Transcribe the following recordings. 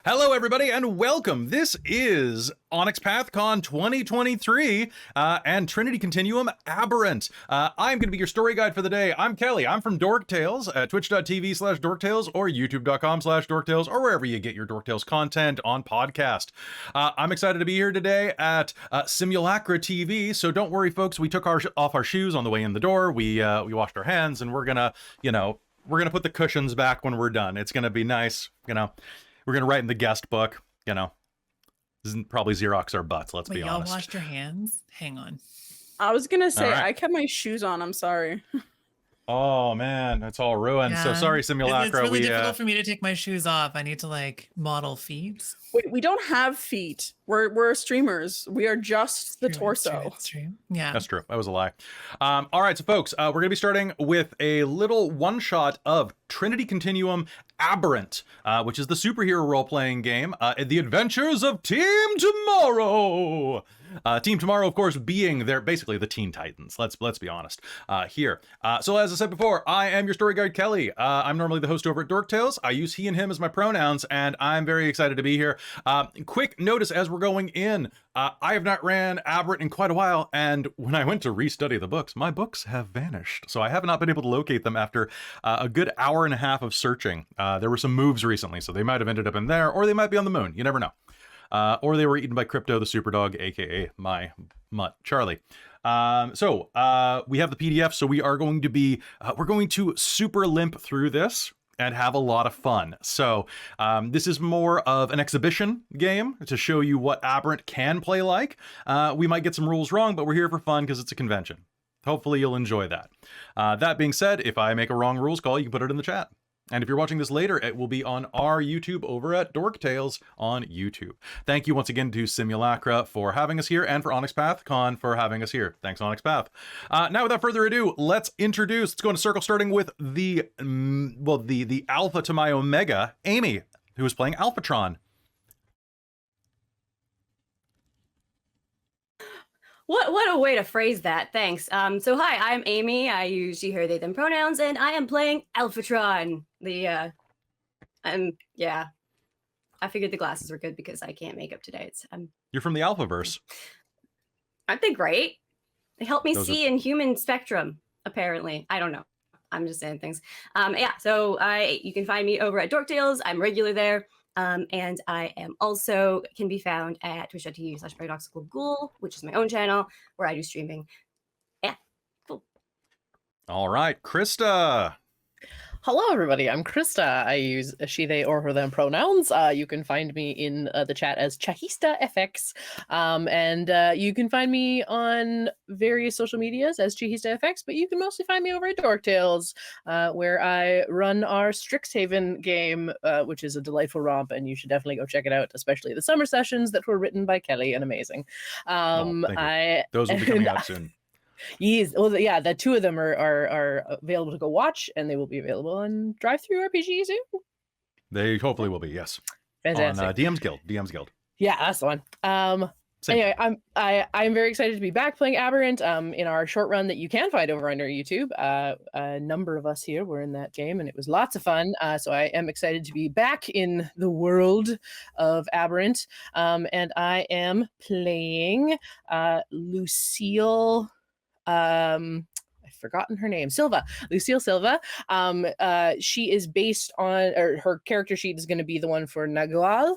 Hello, everybody, and welcome. This is Onyx PathCon 2023 and Trinity Continuum Aberrant. I'm going to be your story guide for the day. I'm Kelly. I'm from Dork Tales at twitch.tv/dorktales or youtube.com/dorktales or wherever you get your Dork Tales content on podcast. I'm excited to be here today at Simulacra TV. So don't worry, folks. We took off our shoes on the way in the door. We washed our hands, and we're gonna put the cushions back when we're done. It's gonna be nice, We're going to write in the guest book, probably Xerox our butts, let's be honest. Y'all washed your hands? Hang on. I was going to say, right. I kept my shoes on. I'm sorry. Oh, man, it's all ruined. Yeah. So sorry, Simulacra. It's really difficult for me to take my shoes off. I need to, model feet. We don't have feet. We're streamers. We are just the torso. That's true. Yeah. That's true. That was a lie. All right, so folks, we're going to be starting with a little one-shot of Trinity Continuum Aberrant, which is the superhero role-playing game, The Adventures of Team Tomorrow. Team Tomorrow, of course, being basically the Teen Titans. Let's be honest here. So as I said before, I am your story guide, Kelly. I'm normally the host over at Dork Tales. I use he and him as my pronouns, and I'm very excited to be here. Quick notice as we're going in, I have not ran Aberrant in quite a while, and when I went to restudy the books, my books have vanished. So I have not been able to locate them after a good hour and a half of searching. There were some moves recently, so they might have ended up in there, or they might be on the moon. You never know. Or they were eaten by Crypto the Superdog, aka my mutt, Charlie. So we have the PDF, so we are going to be, we're going to super limp through this and have a lot of fun. So this is more of an exhibition game to show you what Aberrant can play like. We might get some rules wrong, but we're here for fun because it's a convention. Hopefully you'll enjoy that. That being said, if I make a wrong rules call, you can put it in the chat. And if you're watching this later, it will be on our YouTube over at Dork Tales on YouTube. Thank you once again to Simulacra for having us here and for Onyx PathCon for having us here. Thanks, Onyx Path. Now, without further ado, let's go in a circle, starting with the alpha to my omega, Amy, who is playing Alphatron. What a way to phrase that. Thanks. So hi, I'm Amy. I use she, her, they, them pronouns, and I am playing Alphatron. I figured the glasses were good because I can't make up today. You're from the Alphaverse. Aren't they great? They help me see in human spectrum, apparently. I don't know. I'm just saying things. So you can find me over at Dork Tales. I'm regular there. And I am also can be found at twitch.tv/paradoxicalghoul, which is my own channel where I do streaming. Yeah, cool. All right, Christa. Hello, everybody. I'm Christa. I use she, they, or her, them pronouns. You can find me in the chat as ChahistafX. And you can find me on various social medias as ChahistafX, but you can mostly find me over at Dork Tales, where I run our Strixhaven game, which is a delightful romp, and you should definitely go check it out, especially the summer sessions that were written by Kelly and amazing. Those will be coming out soon. Yes, well, yeah, the two of them are available to go watch, and they will be available on Drive-Thru RPG soon. They hopefully will be, yes. Fantastic. On DM's Guild. Yeah, that's the one. Anyway, I'm very excited to be back playing Aberrant in our short run that you can find over on our YouTube. A number of us here were in that game, and it was lots of fun. So I am excited to be back in the world of Aberrant. And I am playing Lucille. I've forgotten her name. Lucille Silva. She is based on, or her character sheet is going to be the one for Nagual,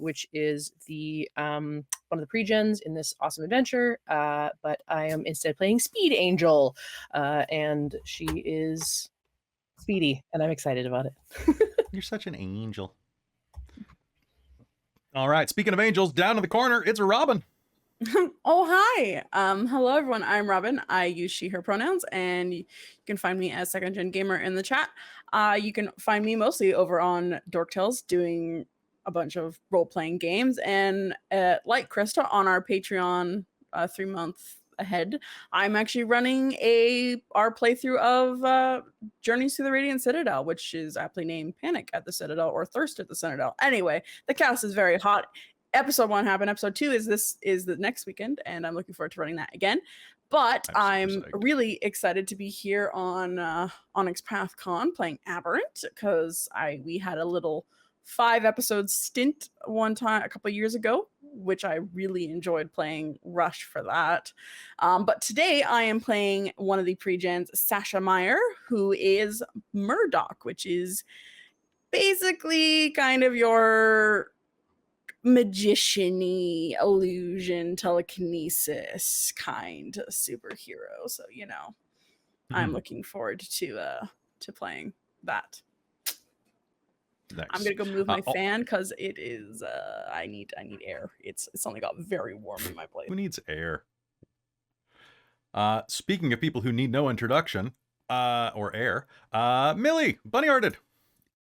which is the one of the pre-gens in this awesome adventure. But I am instead playing Speed Angel, and she is speedy, and I'm excited about it. You're such an angel. All right, speaking of angels, down in the corner, it's Robin. Oh, hi. Hello, everyone. I'm Robin. I use she, her pronouns, and you can find me as Second Gen Gamer in the chat. You can find me mostly over on Dork Tales doing a bunch of role-playing games, and like Christa on our Patreon 3 month ahead, I'm actually running our playthrough of Journeys Through the Radiant Citadel, which is aptly named Panic at the Citadel or Thirst at the Citadel. Anyway, the cast is very hot. Episode 1 happened. Episode 2 is the next weekend, and I'm looking forward to running that again. But I'm really excited to be here on Onyx PathCon playing Aberrant, because we had a little 5-episode stint one time a couple years ago, which I really enjoyed playing Rush for that. But today I am playing one of the pre-gens, Sasha Meyer, who is Murdoch, which is basically kind of your magician-y illusion telekinesis kind of superhero. So, you know, I'm looking forward to playing that. Nice. I'm gonna go move my fan because it is I need air. It's only got very warm in my place. Who needs air? Speaking of people who need no introduction, or air, Millie, bunny-hearted.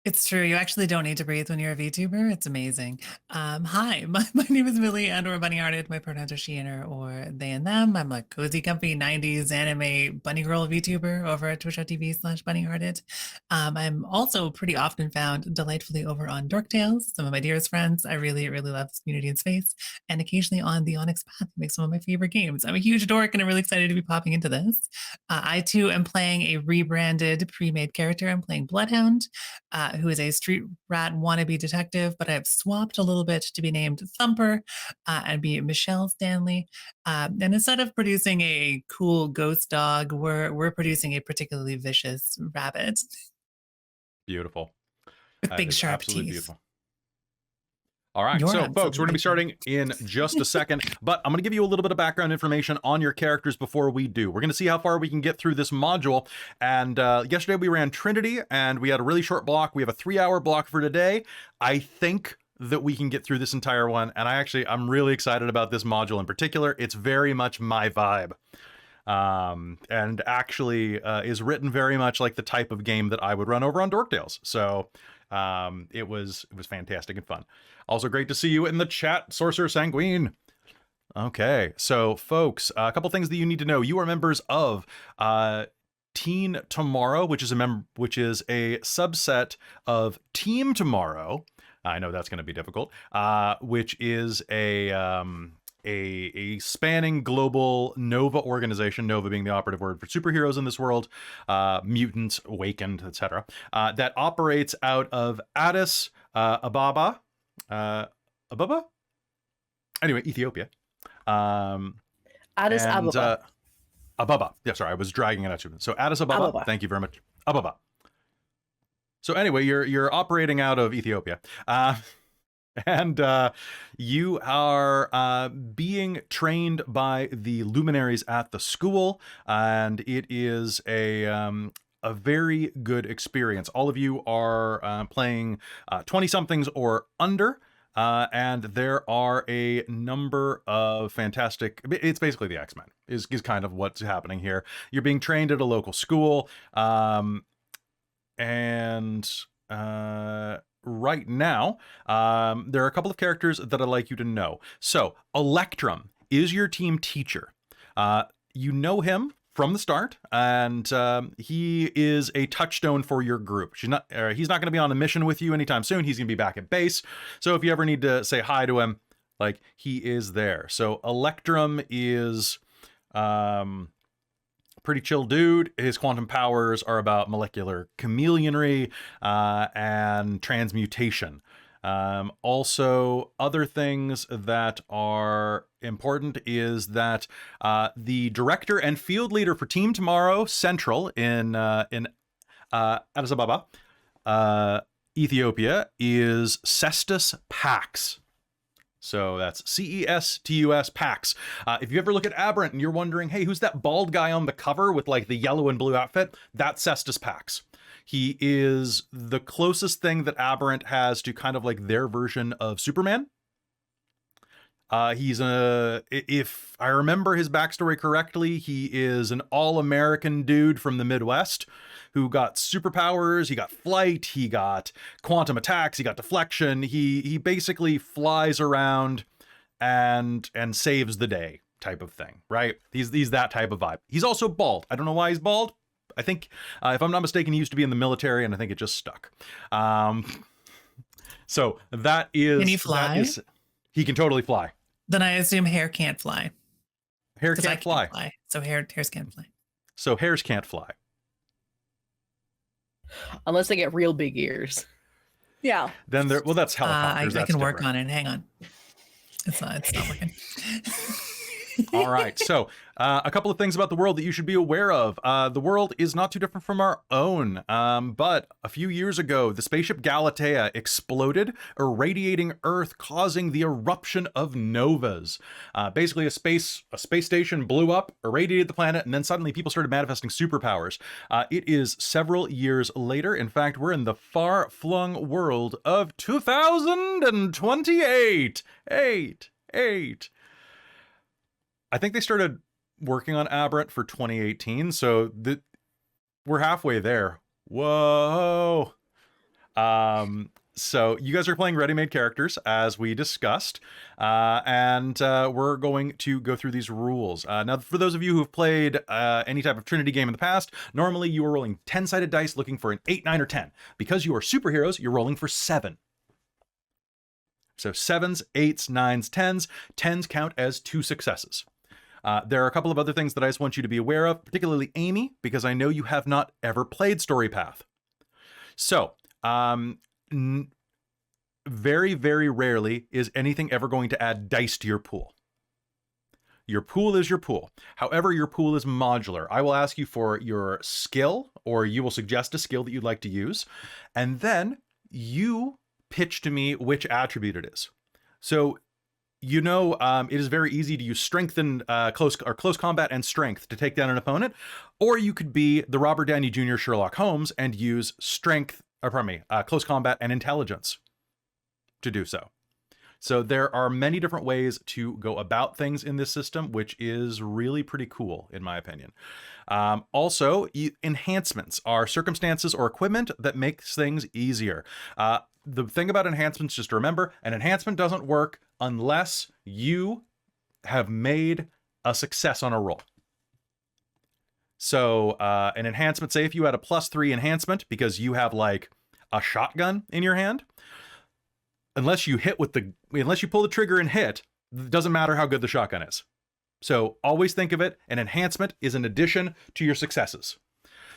It's true. You actually don't need to breathe when you're a VTuber. It's amazing. Hi, my name is Millie and/or bunny-hearted. My pronouns are she and her or they and them. I'm a cozy comfy 90s anime bunny girl VTuber over at twitch.tv/bunny-hearted. I'm also pretty often found delightfully over on Dork Tales, some of my dearest friends. I really, really love Community in Space, and occasionally on the Onyx Path, make some of my favorite games. I'm a huge dork and I'm really excited to be popping into this. I too am playing a rebranded pre-made character. I'm playing Bloodhound, who is a street rat wannabe detective, but I've swapped a little bit to be named Thumper and be Michelle Stanley. And instead of producing a cool ghost dog, we're producing a particularly vicious rabbit. Beautiful. With big sharp teeth. Beautiful. All right, so folks, we're going to be starting in just a second, but I'm going to give you a little bit of background information on your characters before we do. We're going to see how far we can get through this module, and yesterday we ran Trinity, and we had a really short block. We have a 3-hour block for today. I think that we can get through this entire one, and I'm really excited about this module in particular. It's very much my vibe. And actually is written very much like the type of game that I would run over on Dork Tales. So it was fantastic and fun. Also great to see you in the chat, Sorcerer Sanguine. Okay, so folks, a couple things that you need to know. You are members of Teen Tomorrow, which is a subset of Team Tomorrow. I know that's going to be difficult. Which is a spanning global Nova organization, Nova being the operative word for superheroes in this world, mutants, awakened, etc., that operates out of Addis Ababa. Anyway, Ethiopia. Addis Ababa. Ababa. Yeah, sorry, I was dragging it out. So Addis Ababa. Thank you very much. Ababa. So anyway, you're operating out of Ethiopia. And you are being trained by the luminaries at the school, and it is a very good experience. All of you are playing 20-somethings or under, and there are a number of fantastic... It's basically the X-Men, is kind of what's happening here. You're being trained at a local school, right now, there are a couple of characters that I'd like you to know. So, Electrum is your team teacher. You know him from the start, and he is a touchstone for your group. He's not going to be on a mission with you anytime soon. He's going to be back at base. So if you ever need to say hi to him, like, he is there. So Electrum is pretty chill dude. His quantum powers are about molecular chameleonry and transmutation. Also, other things that are important is that the director and field leader for Team Tomorrow Central in Addis Ababa, Ethiopia, is Cestus Pax. So that's Cestus Pax. If you ever look at Aberrant and you're wondering, hey, who's that bald guy on the cover with like the yellow and blue outfit? That's Cestus Pax. He is the closest thing that Aberrant has to kind of like their version of Superman. If I remember his backstory correctly, he is an all-American dude from the Midwest who got superpowers. He got flight, he got quantum attacks, he got deflection. He basically flies around and saves the day type of thing, right? He's that type of vibe. He's also bald. I don't know why he's bald. I think, if I'm not mistaken, he used to be in the military, and I think it just stuck. So that is... Can he fly? He can totally fly. Then I assume hair can't fly. Hair can't fly. So hairs can't fly. So hairs can't fly. Unless they get real big ears. Yeah. Then there, well, that's helicopters. I That's can work different. on it. Hang on. It's not working. All right. So a couple of things about the world that you should be aware of. The world is not too different from our own. But a few years ago, the spaceship Galatea exploded, irradiating Earth, causing the eruption of novas. Basically, a space station blew up, irradiated the planet, and then suddenly people started manifesting superpowers. It is several years later. In fact, we're in the far-flung world of 2028. Eight. I think they started working on Aberrant for 2018, so we're halfway there. Whoa. So you guys are playing ready-made characters, as we discussed, and we're going to go through these rules. Now, for those of you who've played any type of Trinity game in the past, normally you are rolling 10-sided dice looking for an 8, 9, or 10. Because you are superheroes, you're rolling for 7. So 7s, 8s, 9s, 10s. 10s count as 2 successes. There are a couple of other things that I just want you to be aware of, particularly Amy, because I know you have not ever played Storypath. So, very, very rarely is anything ever going to add dice to your pool. Your pool is your pool. However, your pool is modular. I will ask you for your skill, or you will suggest a skill that you'd like to use, and then you pitch to me which attribute it is. So, it is very easy to use strength and close combat and strength to take down an opponent, or you could be the Robert Downey Jr. Sherlock Holmes and use close combat and intelligence to do so. So there are many different ways to go about things in this system, which is really pretty cool, in my opinion. Also, enhancements are circumstances or equipment that makes things easier. The thing about enhancements, just to remember, an enhancement doesn't work unless you have made a success on a roll. So an enhancement, say if you had a +3 enhancement because you have like a shotgun in your hand, unless you pull the trigger and hit, it doesn't matter how good the shotgun is. So always think of it, an enhancement is an addition to your successes.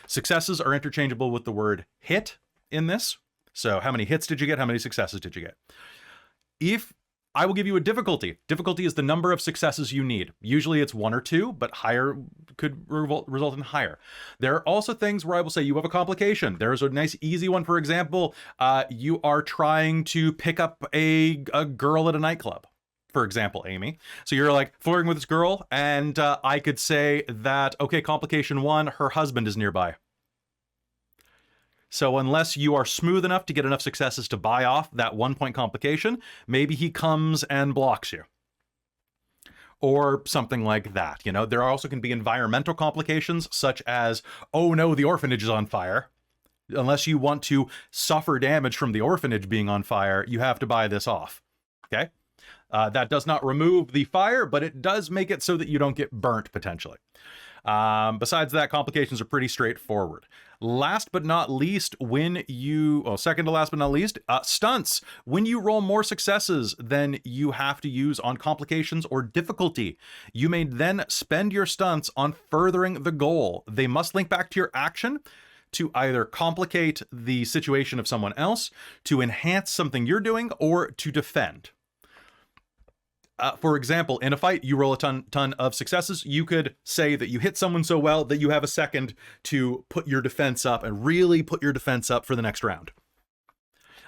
Successes are interchangeable with the word hit in this. So how many hits did you get? How many successes did you get? If I will give you a difficulty. Difficulty is the number of successes you need. Usually it's 1 or 2, but higher could result in higher. There are also things where I will say you have a complication. There's a nice easy one. For example, you are trying to pick up a girl at a nightclub. For example, Amy. So you're like flirting with this girl, and I could say that, okay, complication 1, her husband is nearby. So unless you are smooth enough to get enough successes to buy off that 1-point complication, maybe he comes and blocks you. Or something like that. There also can be environmental complications, such as, oh no, the orphanage is on fire. Unless you want to suffer damage from the orphanage being on fire, you have to buy this off. Okay? That does not remove the fire, but it does make it so that you don't get burnt, potentially. Besides that, complications are pretty straightforward. Last but not least, second to last but not least, stunts. When you roll more successes than you have to use on complications or difficulty, you may then spend your stunts on furthering the goal. They must link back to your action to either complicate the situation of someone else, to enhance something you're doing, or to defend. For example, in a fight, you roll a ton of successes. You could say that you hit someone so well that you have a second to put your defense up and really put your defense up for the next round.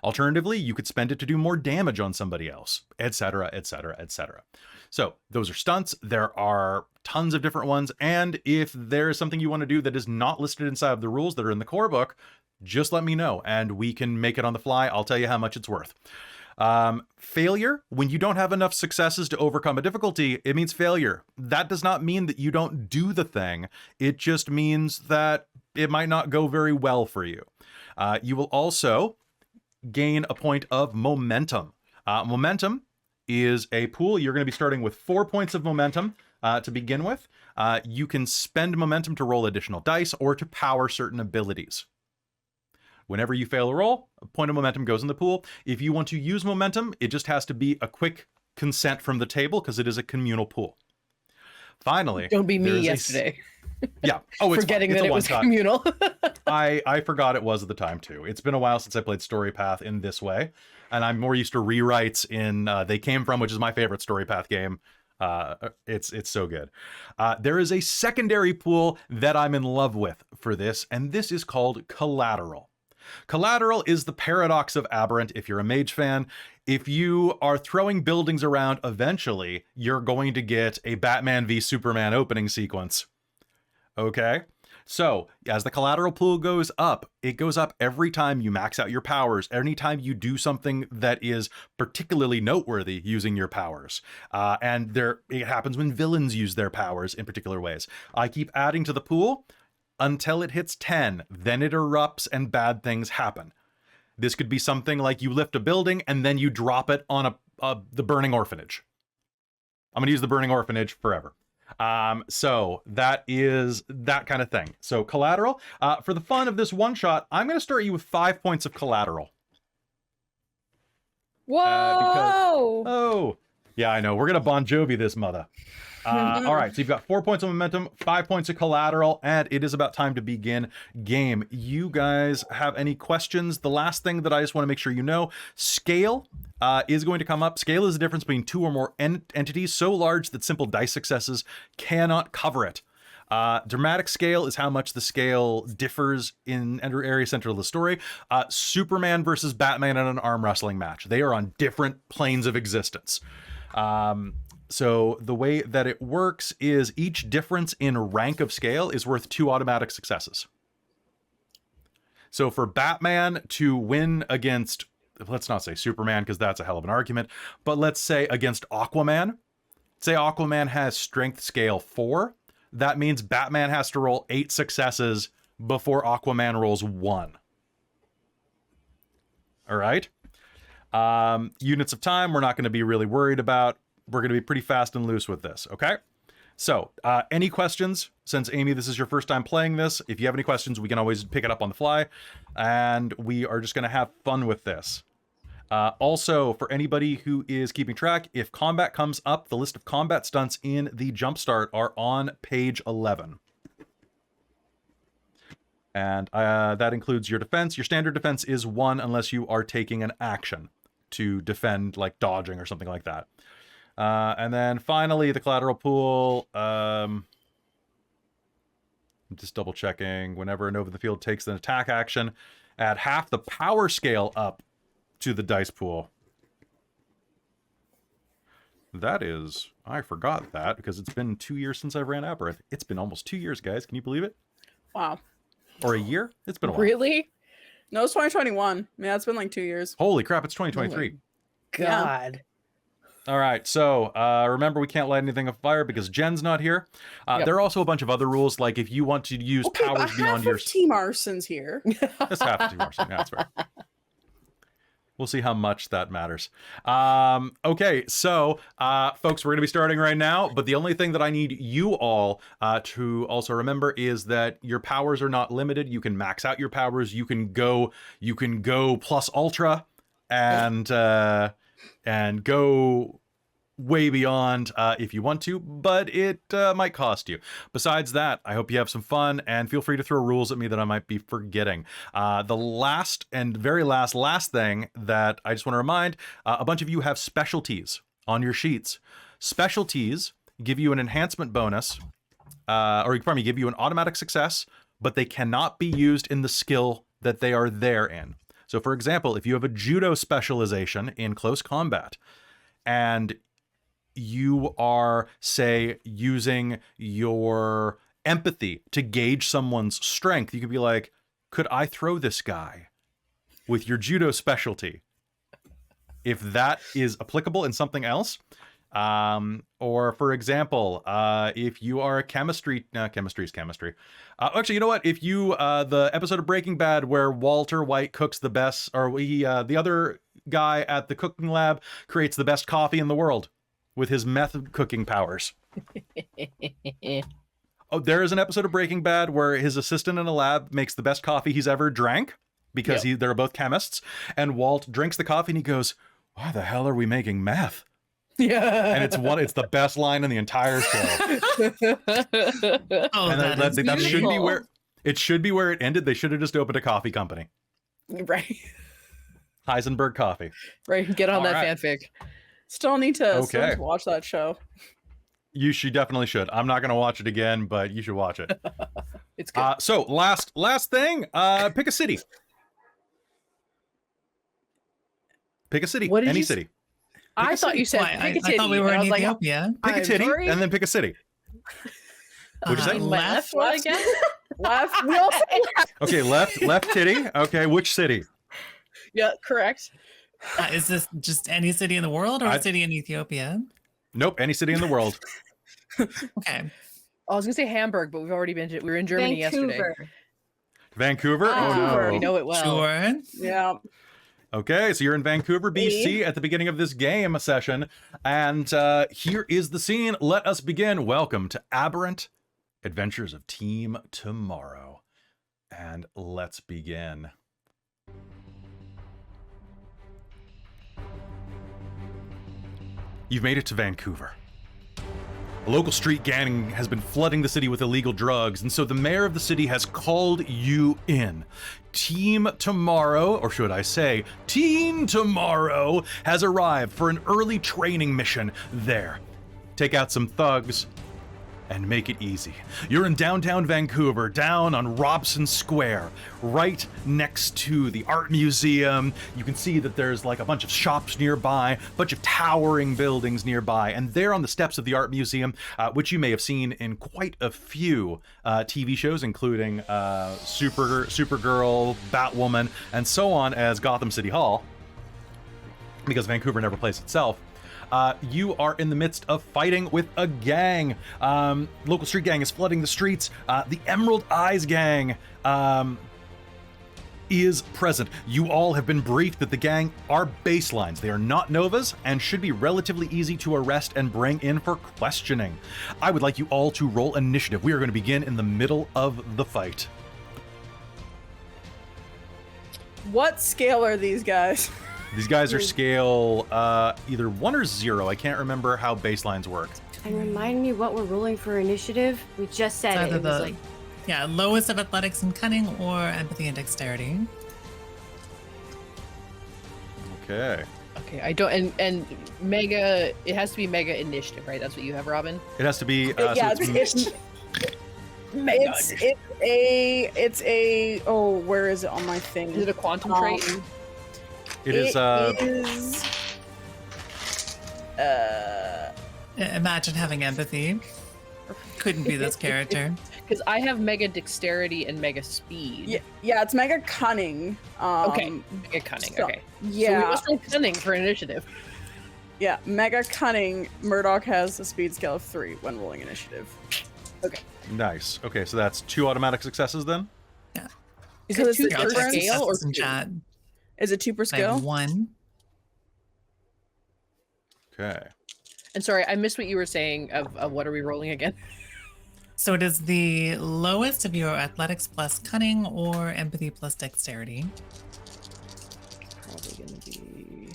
Alternatively, you could spend it to do more damage on somebody else, etc., etc., etc. So those are stunts. There are tons of different ones. And if there is something you want to do that is not listed inside of the rules that are in the core book, just let me know and we can make it on the fly. I'll tell you how much it's worth. Failure, when you don't have enough successes to overcome a difficulty, it means failure. That does not mean that you don't do the thing. It just means that it might not go very well for you. You will also gain a point of momentum. Momentum is a pool. You're going to be starting with 4 points of momentum to begin with. You can spend momentum to roll additional dice or to power certain abilities. Whenever you fail a roll, a point of momentum goes in the pool. If you want to use momentum, it just has to be a quick consent from the table because it is a communal pool. finally. Don't be me there's yesterday. Yeah. Oh, it's Forgetting fine. It's that a it was one-shot. communal. I forgot it was at the time too. It's been a while since I played Story Path in this way, and I'm more used to rewrites in They Came From, which is my favorite Story Path game. It's so good. There is a secondary pool that I'm in love with for this, and this is called Collateral. Collateral is the paradox of Aberrant. If you're a Mage fan, if you are throwing buildings around, eventually you're going to get a Batman v Superman opening sequence. Okay? So, as the collateral pool goes up, it goes up every time you max out your powers, anytime you do something that is particularly noteworthy using your powers. And it happens when villains use their powers in particular ways. I keep adding to the pool until it hits 10, then it erupts and bad things happen. This could be something like you lift a building and then you drop it on the burning orphanage. I'm going to use the burning orphanage forever. So that is that kind of thing. So collateral, for the fun of this one shot, I'm going to start you with 5 points of collateral. Whoa! Oh, yeah, I know. We're going to Bon Jovi this mother. All right, so you've got 4 points of momentum, 5 points of collateral, and it is about time to begin game. You guys have any questions? The last thing that I just want to make sure you know, scale is going to come up. Scale is the difference between two or more entities so large that simple dice successes cannot cover it. Dramatic scale is how much the scale differs in area center of the story. Superman versus Batman in an arm wrestling match. They are on different planes of existence. So the way that it works is each difference in rank of scale is worth 2 automatic successes. So for Batman to win against, let's not say Superman because that's a hell of an argument, but let's say against Aquaman, say Aquaman has strength scale 4, that means Batman has to roll 8 successes before Aquaman rolls 1. All right. Units of time, we're not going to be really worried about. We're going to be pretty fast and loose with this, okay? So, any questions? Since, Amy, this is your first time playing this, if you have any questions, we can always pick it up on the fly, and we are just going to have fun with this. Also, for anybody who is keeping track, if combat comes up, the list of combat stunts in the Jumpstart are on page 11. And that includes your defense. Your standard defense is 1 unless you are taking an action to defend, like dodging or something like that. And then finally, the collateral pool. I'm just double checking. Whenever an over the field takes an attack action, add half the power scale up to the dice pool. That is, I forgot that because it's been 2 years since I've ran Aberrant. It's been almost 2 years, guys. Can you believe it? Wow. Or a year? It's been a while. Really? No, it's 2021. Yeah, it's been like 2 years. Holy crap, it's 2023. God. All right, so remember we can't light anything on fire because Jen's not here. There are also a bunch of other rules, like if you want to use powers beyond your... Team Arson's here. That's half Team Arson. Yeah, that's fair. We'll see how much that matters. Okay, so folks, we're going to be starting right now, but the only thing that I need you all to also remember is that your powers are not limited. You can max out your powers. You can go plus ultra and go way beyond if you want to, but it might cost you. Besides that, I hope you have some fun and feel free to throw rules at me that I might be forgetting. The last and very last thing that I just want to remind, a bunch of you have specialties on your sheets. Specialties give you an enhancement bonus, give you an automatic success, but they cannot be used in the skill that they are there in. So for example, if you have a judo specialization in close combat and you are, say, using your empathy to gauge someone's strength, you could be like, could I throw this guy with your judo specialty? If that is applicable in something else, or for example, if you are a chemistry is chemistry. Actually, you know what? If you, the episode of Breaking Bad where Walter White cooks the best, or the other guy at the cooking lab creates the best coffee in the world with his meth cooking powers. Oh, there is an episode of Breaking Bad where his assistant in a lab makes the best coffee he's ever drank because they're both chemists. And Walt drinks the coffee and he goes, why the hell are we making meth? Yeah. And it's the best line in the entire show. Oh, And that should be beautiful. where it ended. They should have just opened a coffee company. Right. Heisenberg Coffee. Right. Get on All that right. fanfic. Still need Okay. to watch that show. You definitely should. I'm not going to watch it again, but you should watch it. It's good. So last thing, pick a city. Pick a city. What did Any you s- city. I thought you said Why, pick a I thought we titty, were and I in was like, Ethiopia. Pick a I'm titty sorry? and then pick a city. What'd you say? Left. What again? Left. We also Okay, left titty. Okay, which city? Yeah, correct. Is this just any city in the world or I- a city in Ethiopia? Nope, any city in the world. Okay. I was gonna say Hamburg, but we've already been. We were in Germany yesterday. Vancouver? Oh Vancouver. no. We know it well. Sure. yeah. Okay, so you're in Vancouver, BC at the beginning of this game session. And here is the scene. Let us begin. Welcome to Aberrant, Adventures of Team Tomorrow. And let's begin. You've made it to Vancouver. A local street gang has been flooding the city with illegal drugs, and so the mayor of the city has called you in. Team Tomorrow, or should I say, Team Tomorrow, has arrived for an early training mission there. Take out some thugs and make it easy. You're in downtown Vancouver, down on Robson Square, right next to the art museum. You can see that there's like a bunch of shops nearby, a bunch of towering buildings nearby, and there on the steps of the art museum, which you may have seen in quite a few TV shows, including Supergirl, Batwoman, and so on as Gotham City Hall, because Vancouver never plays itself. You are in the midst of fighting with a gang. Local street gang is flooding the streets. The Emerald Eyes gang is present. You all have been briefed that the gang are baselines. They are not novas and should be relatively easy to arrest and bring in for questioning. I would like you all to roll initiative. We are going to begin in the middle of the fight. What scale are these guys? These guys are scale either 1 or 0. I can't remember how baselines work. And remind me what we're rolling for initiative. We just said It's it. either It was the like lowest of athletics and cunning or empathy and dexterity. Okay. Okay, I don't. And mega. It has to be mega initiative, right? That's what you have, Robin. It has to be. Yeah, so it's a oh, where is it on my thing? Is it a quantum trait? it is. Imagine having empathy. Couldn't be this character. Because I have mega dexterity and mega speed. Yeah, it's mega cunning. Okay, mega cunning. so- Okay. So we Yeah, must roll cunning for initiative. yeah, mega cunning. Murdoch has a speed scale of 3 when rolling initiative. Nice. Okay, so that's 2 automatic successes then? Is Because it it's two the I'll per check difference- scale or successes in two? chat. Is it 2 per I have scale? 1. Okay. And sorry, I missed what you were saying of what are we rolling again? So it is the lowest of your athletics plus cunning or empathy plus dexterity. Probably gonna be.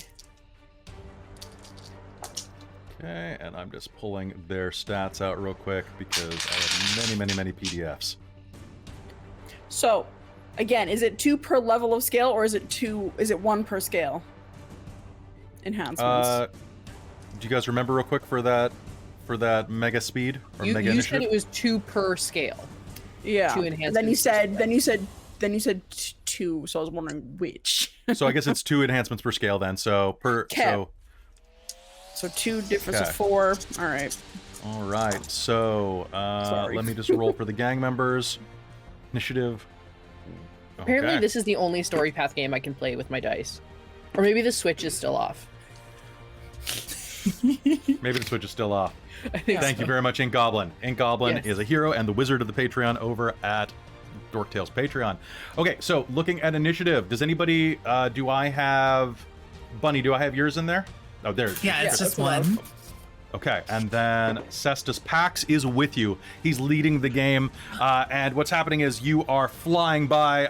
Okay, and I'm just pulling their stats out real quick because I have many PDFs. So, again, is it 2 per level of scale or is it 2? Is it 1 per scale? Enhancements. Do you guys remember real quick for that mega speed or You, mega you initiative? said it was 2 per scale. Yeah. 2 Then you enhancements. said 2, so I was wondering which. So I guess it's 2 enhancements per scale then. So Okay. So 2 difference Okay. of 4. All right. All right. So Sorry. let me just roll for the gang members. Initiative. Apparently, Okay. this is the only story path game I can play with my dice. Or maybe the Switch is still off. Maybe the Switch is still off. I think Thank you so. very much, Ink Goblin. Ink Goblin Yes. is a hero and the wizard of the Patreon over at Dork Tales Patreon. Okay, so looking at initiative, does anybody do I have Bunny, do I have yours in there? Oh, there. Yeah, it's Yeah, just that's what I one. Okay, and then Cestus Pax is with you. He's leading the game, and what's happening is you are flying by.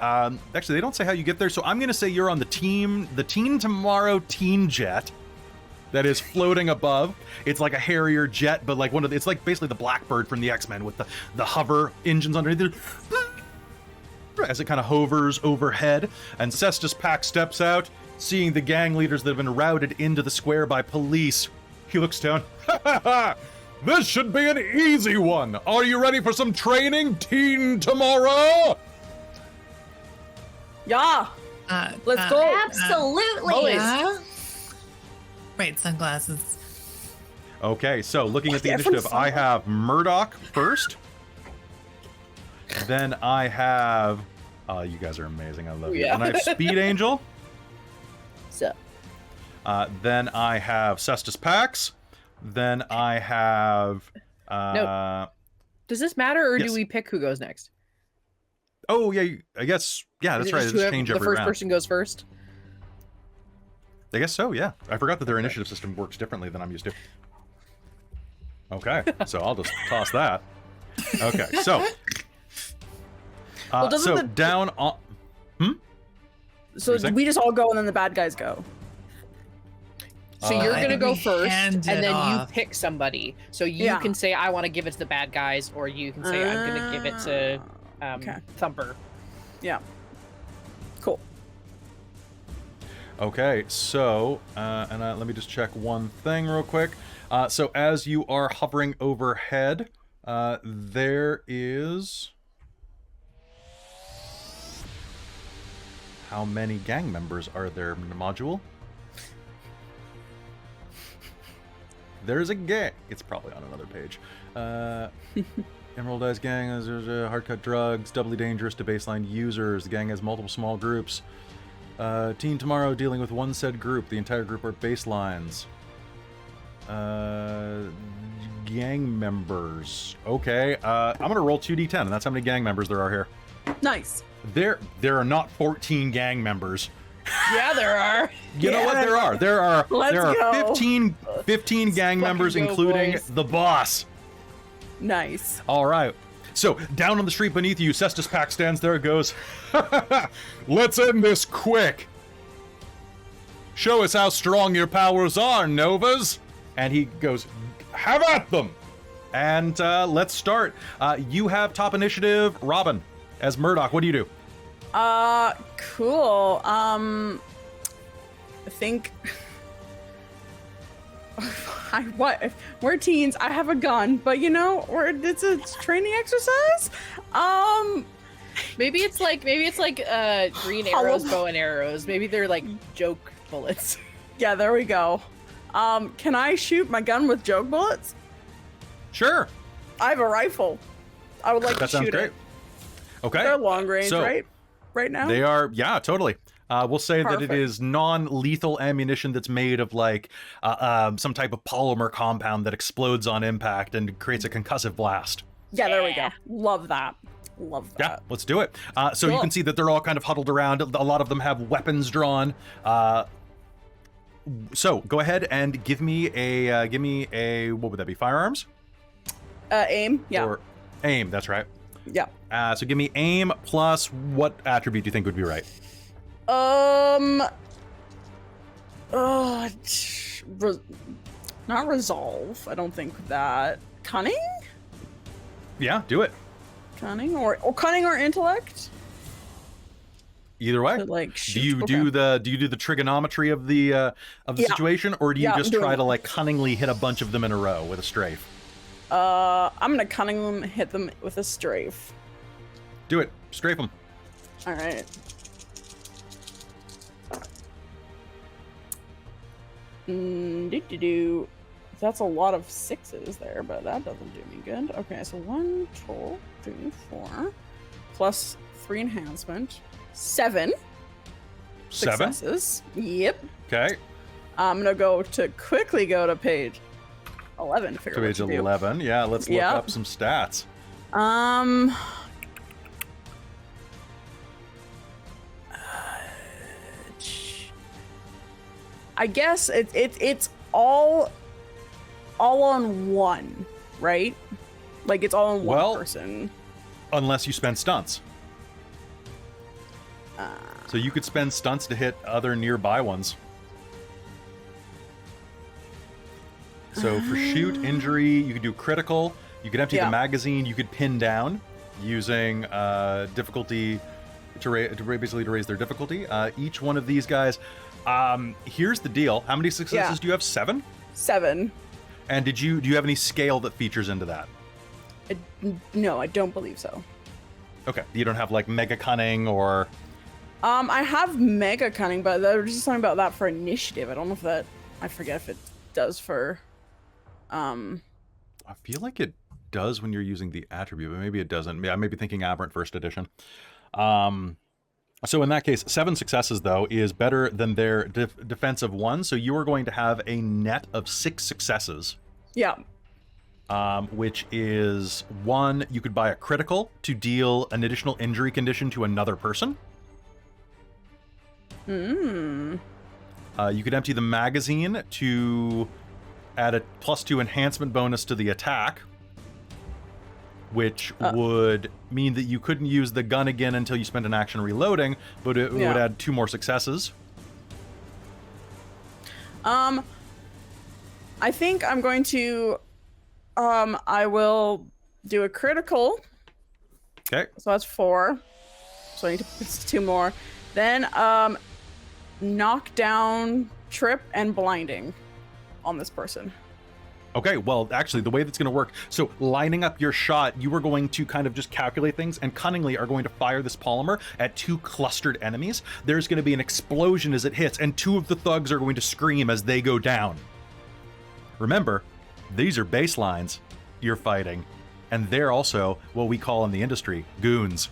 Actually, they don't say how you get there, so I'm going to say you're on the Team Tomorrow Teen Jet. that is floating above. It's like a Harrier jet, but like it's like basically the Blackbird from the X-Men with the hover engines underneath it as it kind of hovers overhead. And Cestus Pack steps out, seeing the gang leaders that have been routed into the square by police. He looks down. Ha ha ha! This should be an easy one. Are you ready for some training, Teen Tomorrow? Yeah. Let's go. Absolutely. Right, sunglasses. Okay, so looking at the initiative, I have Murdoch first. Then I have... you guys are amazing. I love you. Yeah. And I have Speed Angel. So. Then I have Cestus Pax. Then I have... No. Does this matter, or yes. do we pick who goes next? Oh, yeah, I guess... Yeah, that's right. It's change the every first round. person goes first? I guess so, yeah. I forgot that their initiative system works differently than I'm used to. Okay, so I'll just toss that. Okay, so... Well, doesn't the- down on... So we just all go and then the bad guys go. So you're I gonna think go we first, hand and it then off. you pick somebody. So you Yeah. can say, I want to give it to the bad guys, or you can say, I'm gonna give it to Okay. Thumper. Yeah. Cool. Okay, so, let me just check one thing real quick. So as you are hovering overhead, there is... How many gang members are there in the module? There's a gang. It's probably on another page. Emerald Eyes Gang has hard cut drugs, doubly dangerous to baseline users. The gang has multiple small groups. Teen Tomorrow dealing with one said group. The entire group are baselines. Gang members. Okay, I'm gonna roll 2d10, and that's how many gang members there are here. Nice. There are not 14 gang members. Yeah, there are. You know what? There are. There are Let's go. 15 gang members, go, including boys. the boss. Nice. All right. So down on the street beneath you, Cestus Pack stands there and goes, "Let's end this quick. Show us how strong your powers are, Novas." And he goes, "Have at them." And let's start. You have top initiative, Robin, as Murdoch. What do you do? Cool. I think we're teens. I have a gun, but you know, it's a training exercise. Maybe it's like green arrows, bow and arrows. Maybe they're like joke bullets. Yeah, there we go. Can I shoot my gun with joke bullets? Sure. I have a rifle. I would like That to sounds shoot great. it. Okay. They're long range, So, right? Right now? They are, yeah, totally. We'll say that it Perfect. is non-lethal ammunition that's made of like some type of polymer compound that explodes on impact and creates a concussive blast. Yeah, there we go. Love that. Love Yeah, that. let's do it. So you Cool. can see that they're all kind of huddled around. A lot of them have weapons drawn. So go ahead and give me a what would that be? Firearms? Aim. Yeah. Or aim. That's right. Yeah. So give me aim plus what attribute do you think would be right? Not resolve. I don't think that. Cunning? Yeah, do it. Cunning or cunning or intellect? Either way. To, like, Do shoot. you do the trigonometry of the Yeah. situation, or do you Yeah, just I'm doing try to it. like cunningly hit a bunch of them in a row with a strafe? I'm gonna cunning them, hit them with a strafe. Do it. Strafe them. All right. Do. That's a lot of sixes there, but that doesn't do me good. Okay, so 1, 2, 3, 4, plus 3 enhancement, 7. 7. Successes. Yep. Okay. I'm gonna quickly go to page 11 to figure To out page what to do. 11. Yeah, let's look Yep. up some stats. I guess it's all on one, right? Like it's all on one Well, person. Unless you spend stunts. So you could spend stunts to hit other nearby ones. So for shoot, injury, you could do critical. You could empty the magazine. You could pin down using difficulty to basically raise their difficulty. Each one of these guys. Here's the deal. How many successes do you have? 7? 7. And do you have any scale that features into that? No, I don't believe so. Okay. You don't have like mega cunning or. I have mega cunning, but there was just something about that for initiative. I don't know if that. I forget if it does for. I feel like it does when you're using the attribute, but maybe it doesn't. Yeah, I may be thinking Aberrant first edition. So in that case, 7 successes though is better than their defense of 1. So you are going to have a net of 6 successes. Yeah. Which is 1. You could buy a critical to deal an additional injury condition to another person. You could empty the magazine to add a +2 enhancement bonus to the attack, which would mean that you couldn't use the gun again until you spent an action reloading, but it would add 2 more successes. I think I'm going to I will do a critical. Okay. So that's 4. So I need to put 2 more. Then knock down, trip, and blinding on this person. Okay, well, actually, the way that's going to work, so lining up your shot, you are going to kind of just calculate things and cunningly are going to fire this polymer at 2 clustered enemies. There's going to be an explosion as it hits, and 2 of the thugs are going to scream as they go down. Remember, these are baselines you're fighting, and they're also what we call in the industry goons.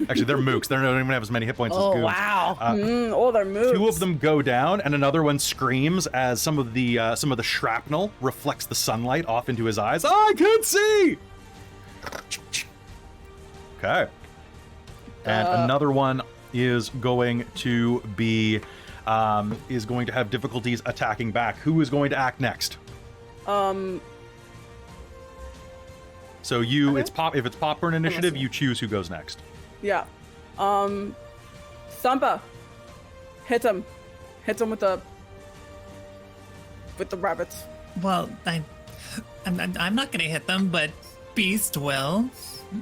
Actually, they're mooks. They don't even have as many hit points as goons. Wow. They're mooks. 2 of them go down, and another one screams as some of the shrapnel reflects the sunlight off into his eyes. I can see. Okay. And another one is going to be have difficulties attacking back. Who is going to act next? So you, if it's popcorn initiative, you choose who goes next. Yeah. Thumpa. Hit him with the rabbits. Well, I'm not gonna hit them, but Beast will.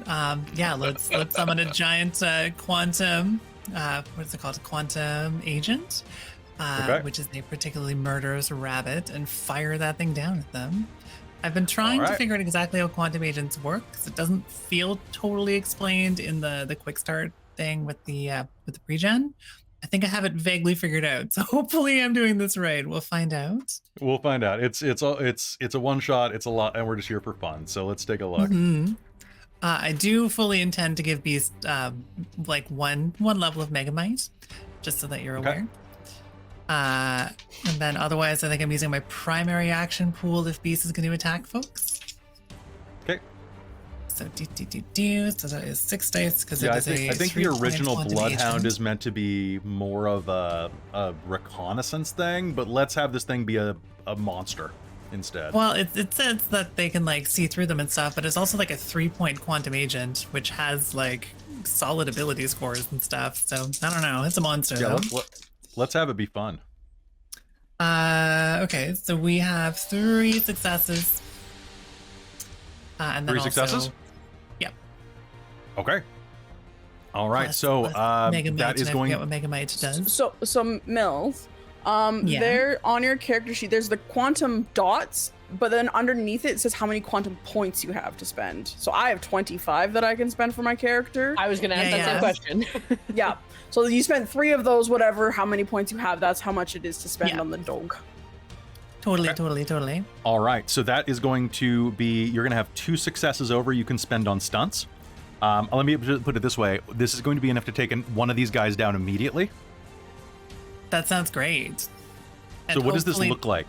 Let's summon a giant quantum. What's it called? Quantum agent, which is a particularly murderous rabbit, and fire that thing down at them. I've been trying to figure out exactly how quantum agents work because it doesn't feel totally explained in the quick start thing with the pre-gen. I think I have it vaguely figured out, so hopefully I'm doing this right. We'll find out. We'll find out. It's a one shot. It's a lot, and we're just here for fun. So let's take a look. Mm-hmm. I do fully intend to give Beast like one level of Megamight, just so that you're aware. And then otherwise, I think I'm using my primary action pool if Beast is going to attack folks. Okay. So so that is 6 dice because I think the original Bloodhound is meant to be more of a reconnaissance thing, but let's have this thing be a monster instead. Well, it says that they can like see through them and stuff, but it's also like a 3-point quantum agent, which has like solid ability scores and stuff. So I don't know. It's a monster. Yeah, let's have it be fun. Okay, so we have 3 successes. And then 3 successes? Yep. Okay. All right, plus that is going. I forget what Megamight does. So Mills, there on your character sheet, there's the quantum dots, but then underneath it says how many quantum points you have to spend. So I have 25 that I can spend for my character. I was going to ask that same question. Yeah. So you spend 3 of those, whatever, how many points you have, that's how much it is to spend on the dog. Totally. All right, so that is going to be, you're going to have 2 successes over you can spend on stunts. Let me put it this way. This is going to be enough to take one of these guys down immediately. That sounds great. So what does this look like?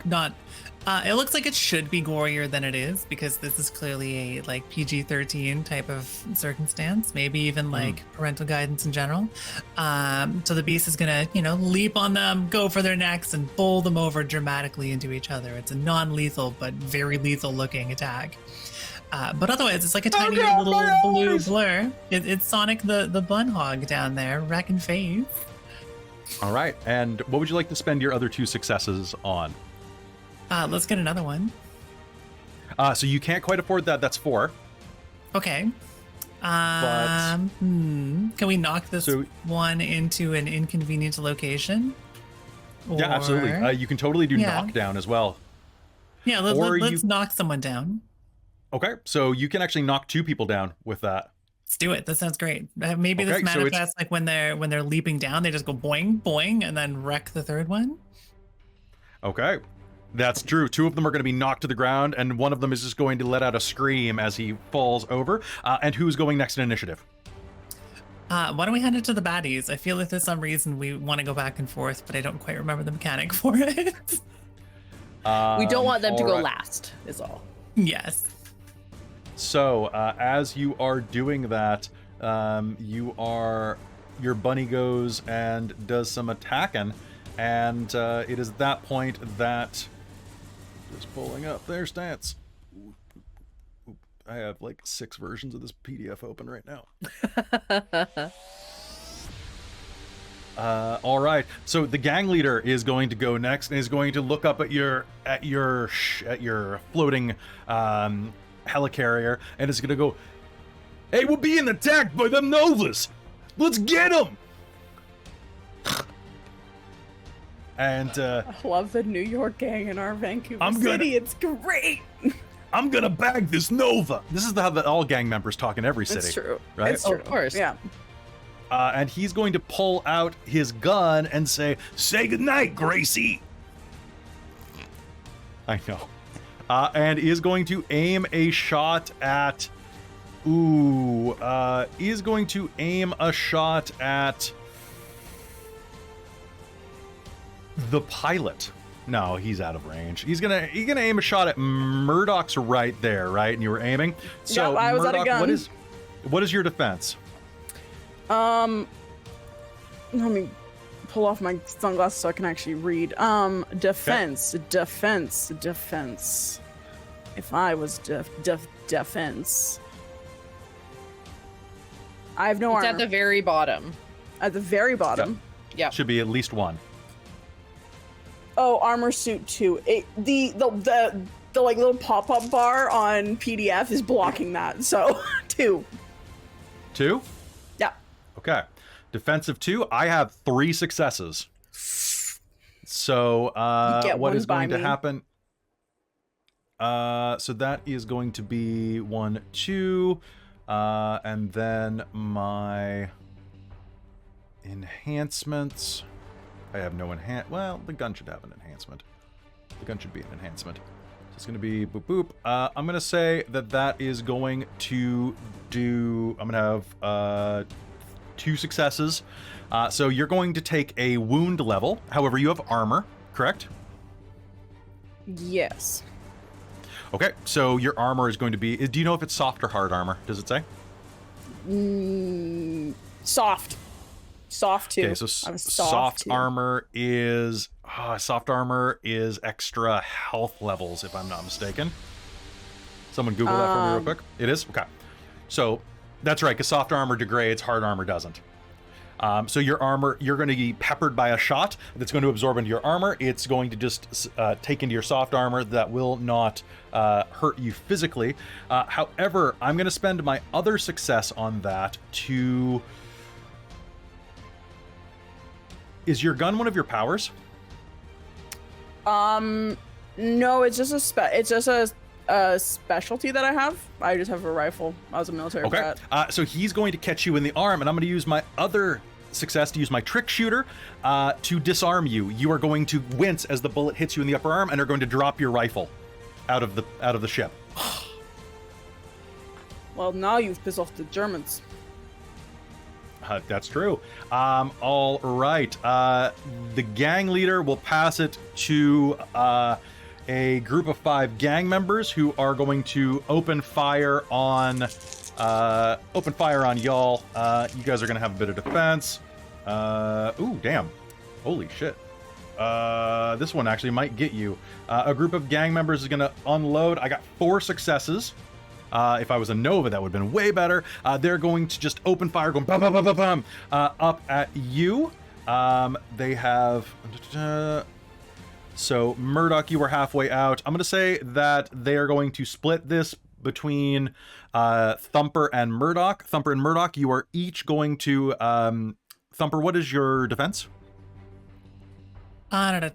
It looks like it should be gorier than it is because this is clearly a like PG-13 type of circumstance, maybe even like parental guidance in general. So the beast is gonna, leap on them, go for their necks, and bowl them over dramatically into each other. It's a non-lethal but very lethal looking attack. But otherwise, it's like a tiny little blue blur. It's Sonic the Bun Hog down there, wrecking face. All right, and what would you like to spend your other 2 successes on? Let's get another one. So you can't quite afford that. That's 4. Okay. Can we knock this one into an inconvenient location? Yeah, absolutely. You can totally do knockdown as well. Yeah, let's knock someone down. Okay, so you can actually knock 2 people down with that. Let's do it. That sounds great. Maybe this manifests like when they're leaping down, they just go boing, boing, and then wreck the third one. Okay, that's true. 2 of them are going to be knocked to the ground, and one of them is just going to let out a scream as he falls over. And who's going next in initiative? Why don't we hand it to the baddies? I feel like there's some reason we want to go back and forth, but I don't quite remember the mechanic for it. We don't want them to go last, is all. Yes. So, as you are doing that, your bunny goes and does some attacking, and it is that point that, just pulling up their stats. I have like 6 versions of this PDF open right now. All right, so the gang leader is going to go next and is going to look up at your floating helicarrier and is going to go, "Hey, we're being attacked by them Novas. Let's get them!" And I love the New York gang in our Vancouver city. It's great. I'm gonna bag this Nova. This is how all gang members talk in every city. It's true, right? It's true. Of course. Yeah. And he's going to pull out his gun and say goodnight, Gracie. I know. And is going to aim a shot at. Is going to aim a shot at the pilot. No, he's out of range. He's gonna aim a shot at Murdoch's right there, right? And you were aiming. So I was Murdoch, out of gun. what is your defense? Let me pull off my sunglasses so I can actually read. Defense. If I was defense, I have no armor. It's at the very bottom. At the very bottom. Yeah. Should be at least 1. Oh, armor suit 2. The like little pop-up bar on PDF is blocking that. So 2. 2? Yeah. Okay. Defensive 2. I have 3 successes. So what is going to happen? So that is going to be 1, 2, and then my enhancements. I have no well, the gun should have an enhancement. The gun should be an enhancement. So it's going to be boop boop. I'm going to say that is going to do. I'm going to have 2 successes. So you're going to take a wound level. However, you have armor, correct? Yes. Okay, so your armor is going to be. Do you know if it's soft or hard armor? Does it say? Soft. Soft 2. Okay, so soft armor is extra health levels, if I'm not mistaken. Someone Google that for me real quick. It is? Okay. So that's right, because soft armor degrades, hard armor doesn't. So your armor, you're going to be peppered by a shot that's going to absorb into your armor. It's going to just take into your soft armor that will not hurt you physically. However, I'm going to spend my other success on that to... Is your gun one of your powers? No, it's just a specialty that I have. I just have a rifle. I was a military vet. So he's going to catch you in the arm, and I'm going to use my other success to use my trick shooter to disarm you. You are going to wince as the bullet hits you in the upper arm, and are going to drop your rifle out of the ship. Well, now you've pissed off the Germans. That's true. All right. The gang leader will pass it to a group of 5 gang members who are going to open fire on y'all. You guys are going to have a bit of defense. Ooh, damn. Holy shit. This one actually might get you. A group of gang members is going to unload. I got 4 successes. If I was a Nova, that would have been way better. They're going to just open fire, going bum, bum, bum, bum, bum, up at you. They have So Murdoch, you were halfway out. I'm going to say that they are going to split this between Thumper and Murdoch. Thumper and Murdoch, you are each going to... Thumper, what is your defense? I do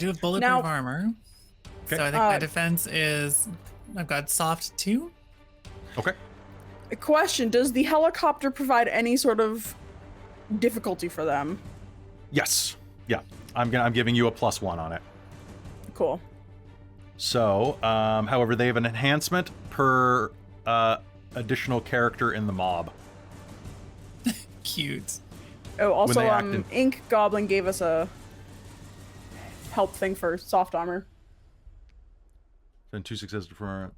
have bulletproof armor. Okay. So I think my defense is... I've got soft 2. Okay. A question, does the helicopter provide any sort of difficulty for them? Yes. Yeah. I'm giving you a +1 on it. Cool. So, however, they have an enhancement per additional character in the mob. Cute. Oh, also, they act in- Ink Goblin gave us a help thing for soft armor. Then 2 successes for...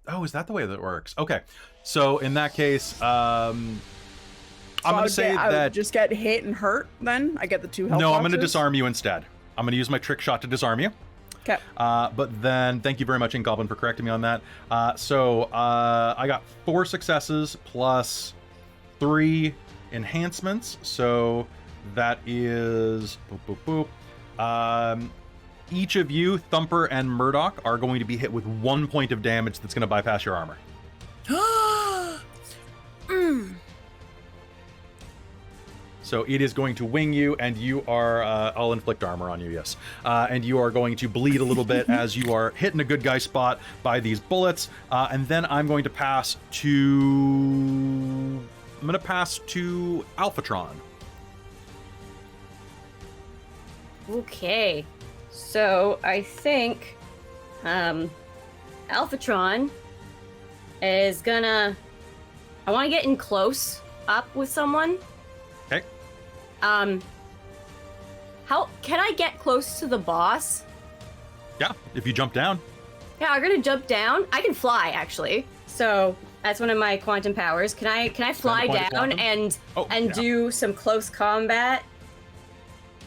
Oh, is that the way that works? Okay. So, in that case, I'm going to say I would that... just get hit and hurt, then? I get the 2 health No, I'm going to boxes? disarm you instead. I'm going to use my trick shot to disarm you. Okay. But then, thank you very much, Ink Goblin, for correcting me on that. So, I got 4 successes plus 3 enhancements. So, that is... Boop, boop, boop. Each of you, Thumper and Murdoch, are going to be hit with 1 point of damage that's going to bypass your armor. So it is going to wing you, and you are... I'll inflict armor on you, yes. And you are going to bleed a little bit as you are hitting a good guy spot by these bullets. And then I'm going to pass to... I'm going to pass to Alphatron. Okay. So I think Alphatron is gonna... I want to get in close up with someone. Okay. How can I get close to the boss? Yeah, if you jump down. Yeah, I'm gonna jump down. I can fly actually, so that's one of my quantum powers. Can I fly down and do some close combat?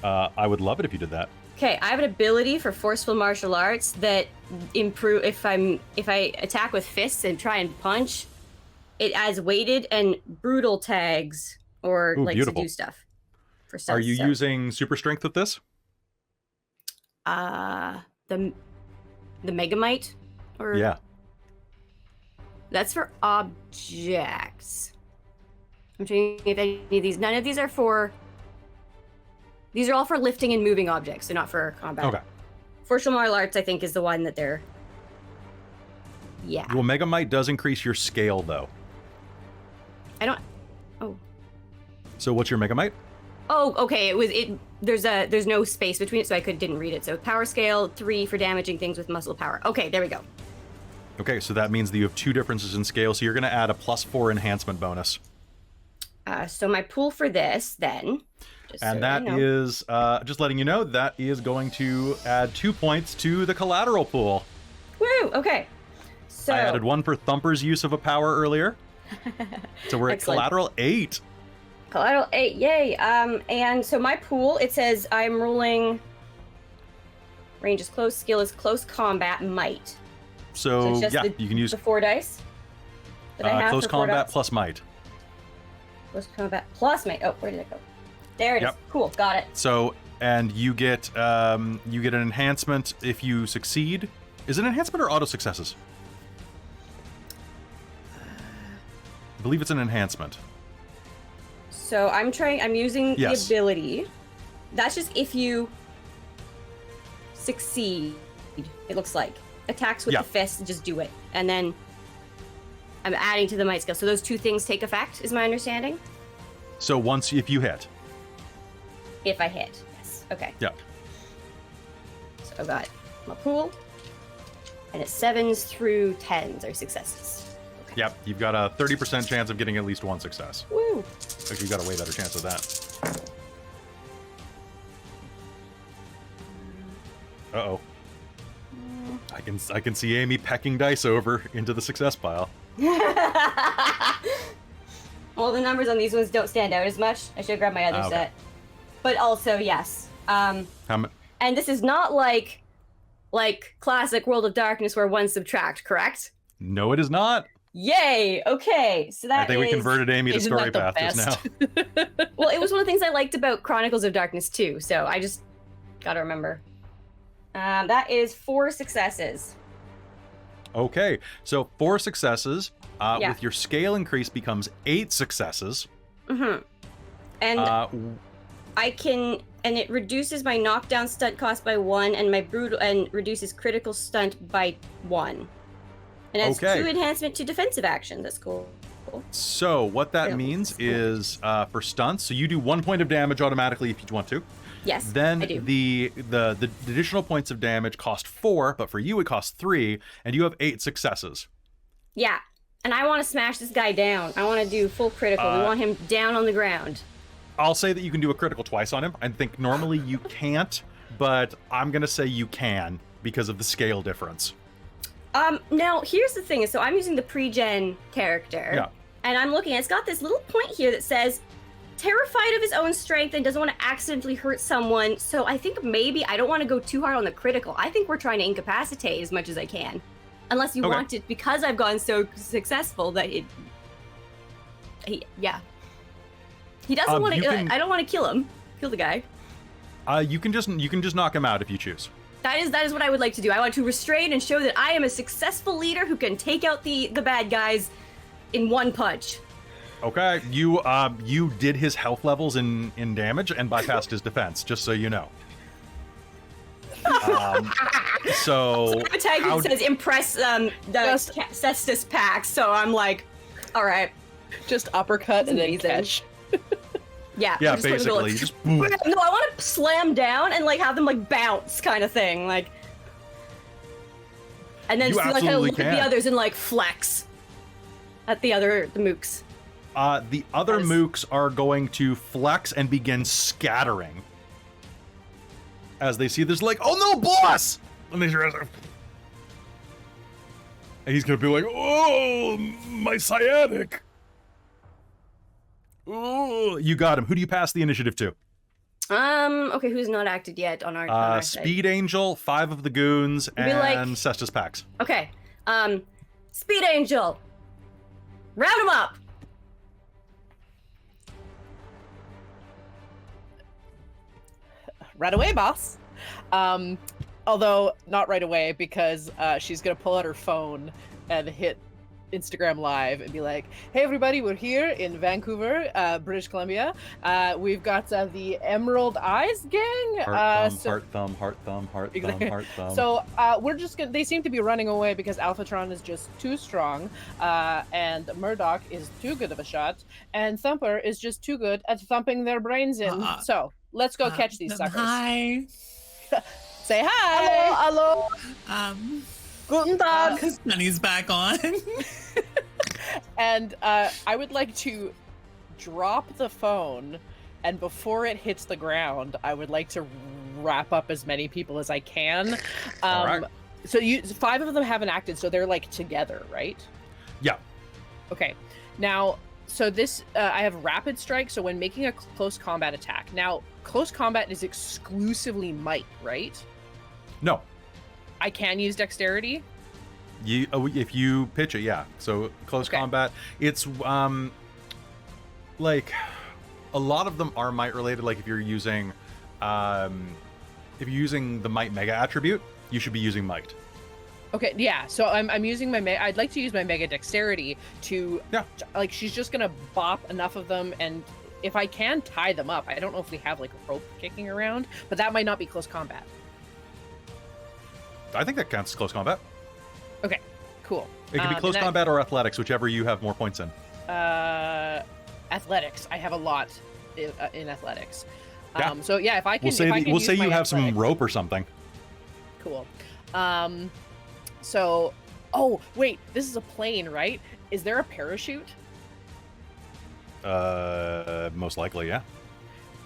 I would love it if you did that. Okay, I have an ability for forceful martial arts that improve if I attack with fists and try and punch. It adds weighted and brutal tags or Ooh, like beautiful. to do stuff. For stuff. Are you using super strength with this? The Megamite? Or Yeah. That's for objects. I'm trying if any of these. None of these are for. These are all for lifting and moving objects. They're not for combat. Okay. Fortune Martial Arts, I think, is the one that they're. Yeah. Well, Megamite does increase your scale, though. I don't. Oh. So what's your Megamite? Oh, okay. There's no space between it, so I didn't read it. So power scale 3 for damaging things with muscle power. Okay, there we go. Okay, so that means that you have 2 differences in scale, so you're going to add a +4 enhancement bonus. So my pool for this, then... And that is, just letting you know, that is going to add 2 points to the collateral pool. Woo! Okay. So I added 1 for Thumper's use of a power earlier. So we're at Excellent. collateral 8. Collateral 8, yay! And so my pool, it says I'm rolling... Range is close, skill is close combat, might. So it's just yeah, you can use the 4 dice that I have close for 4 combat dice. plus might. Close combat plus might. Oh, where did it go? There it is. Yep. Cool, got it. So, and you get an enhancement if you succeed. Is it enhancement or auto successes? I believe it's an enhancement. So I'm using Yes. the ability. That's just if you succeed, it looks like. Attacks with Yeah. the fist, just do it. And then I'm adding to the might skill. So those 2 things take effect, is my understanding? So if you hit. If I hit, yes. Okay. Yeah. So I've got my pool. And it's 7s through 10s are successes. Okay. Yep, you've got a 30% chance of getting at least 1 success. Woo! Actually, you've got a way better chance of that. Uh-oh. I can see Amy pecking dice over into the success pile. Well, the numbers on these ones don't stand out as much. I should grab my other Okay. set. But also, yes. How many? And this is not like classic World of Darkness where 1 subtract, correct? No, it is not. Yay! Okay, so that I think we is- converted Amy to Isn't story that the path just now. best? Well, it was one of the things I liked about Chronicles of Darkness too, so I just gotta remember. That is 4 successes. Okay, so 4 successes. Yeah. With your scale increase becomes 8 successes. Mm-hmm. And I can, and it reduces my knockdown stunt cost by 1, and my brutal, and reduces critical stunt by 1. And has Okay. 2 enhancement to defensive action. That's cool. So what that Yeah, means that's cool. is for stunts, so you do 1 point of damage automatically if you want to. Yes, Then I do. the additional points of damage cost 4, but for you it costs 3, and you have 8 successes. Yeah, and I want to smash this guy down. I want to do full critical. We want him down on the ground. I'll say that you can do a critical twice on him. I think normally you can't, but I'm gonna say you can because of the scale difference. Now here's the thing. So I'm using the pre-gen character. Yeah. And I'm looking, it's got this little point here that says, terrified of his own strength and doesn't want to accidentally hurt someone. So I think maybe I don't want to go too hard on the critical. I think we're trying to incapacitate as much as I can. Unless you Okay. want it, because I've gone so successful that yeah. He doesn't want to, you can- I don't want to kill him. Kill the guy. You can just knock him out if you choose. That is what I would like to do. I want to restrain and show that I am a successful leader who can take out the bad guys in one punch. Okay, you did his health levels in damage and bypassed his defense, just so you know. So A tag that says impress the Cestus pack, so I'm like, all right. Just uppercut and then amazing. catch. Yeah, yeah, I'm just gonna go basically, like, just boom. no, I want to slam down and like have them like bounce kind of thing, like, and then You see like how absolutely look at the can. others and like flex at the mooks. The other That is- mooks are going to flex and begin scattering as they see this. Like, oh no, boss! And they and he's gonna be like, oh, my sciatic. Oh, you got him. Who do you pass the initiative to? Okay, who's not acted yet on our side? Speed Angel, 5 of the goons, Be like- and Cestus Pax. Okay, Speed Angel, round him up. Right away, boss. Although not right away because she's gonna pull out her phone and hit Instagram Live and be like, "Hey everybody, we're here in Vancouver, British Columbia. We've got the Emerald Eyes gang. Heart so thumb, heart thumb, heart thumb, Exactly. heart thumb. So we're just gonna. They seem to be running away because Alphatron is just too strong, and Murdoch is too good of a shot, and Thumper is just too good at thumping their brains in. So let's go catch these suckers. Hi. Say hi. Hello. Guten Tag. Sunny's back on. And I would like to drop the phone, and before it hits the ground, I would like to wrap up as many people as I can. All right. So 5 of them haven't acted, so they're like together, right? Yeah. Okay. Now, so this I have rapid strike. So when making a close combat attack, now close combat is exclusively might, right? No. I can use dexterity. If you pitch it, yeah. So close Okay. combat, it's like a lot of them are might related. Like if you're using the might mega attribute, you should be using might. Okay, yeah. So I'm using my I'd like to use my mega dexterity to like she's just gonna bop enough of them, and if I can tie them up. I don't know if we have like a rope kicking around, but that might not be close combat. I think that counts as close combat. Okay, cool. It can be close combat or athletics, whichever you have more points in. Athletics. I have a lot in athletics. Yeah. So yeah, if I can, We'll say you have some rope or something. Cool. So, oh wait, this is a plane, right? Is there a parachute? Most likely, yeah.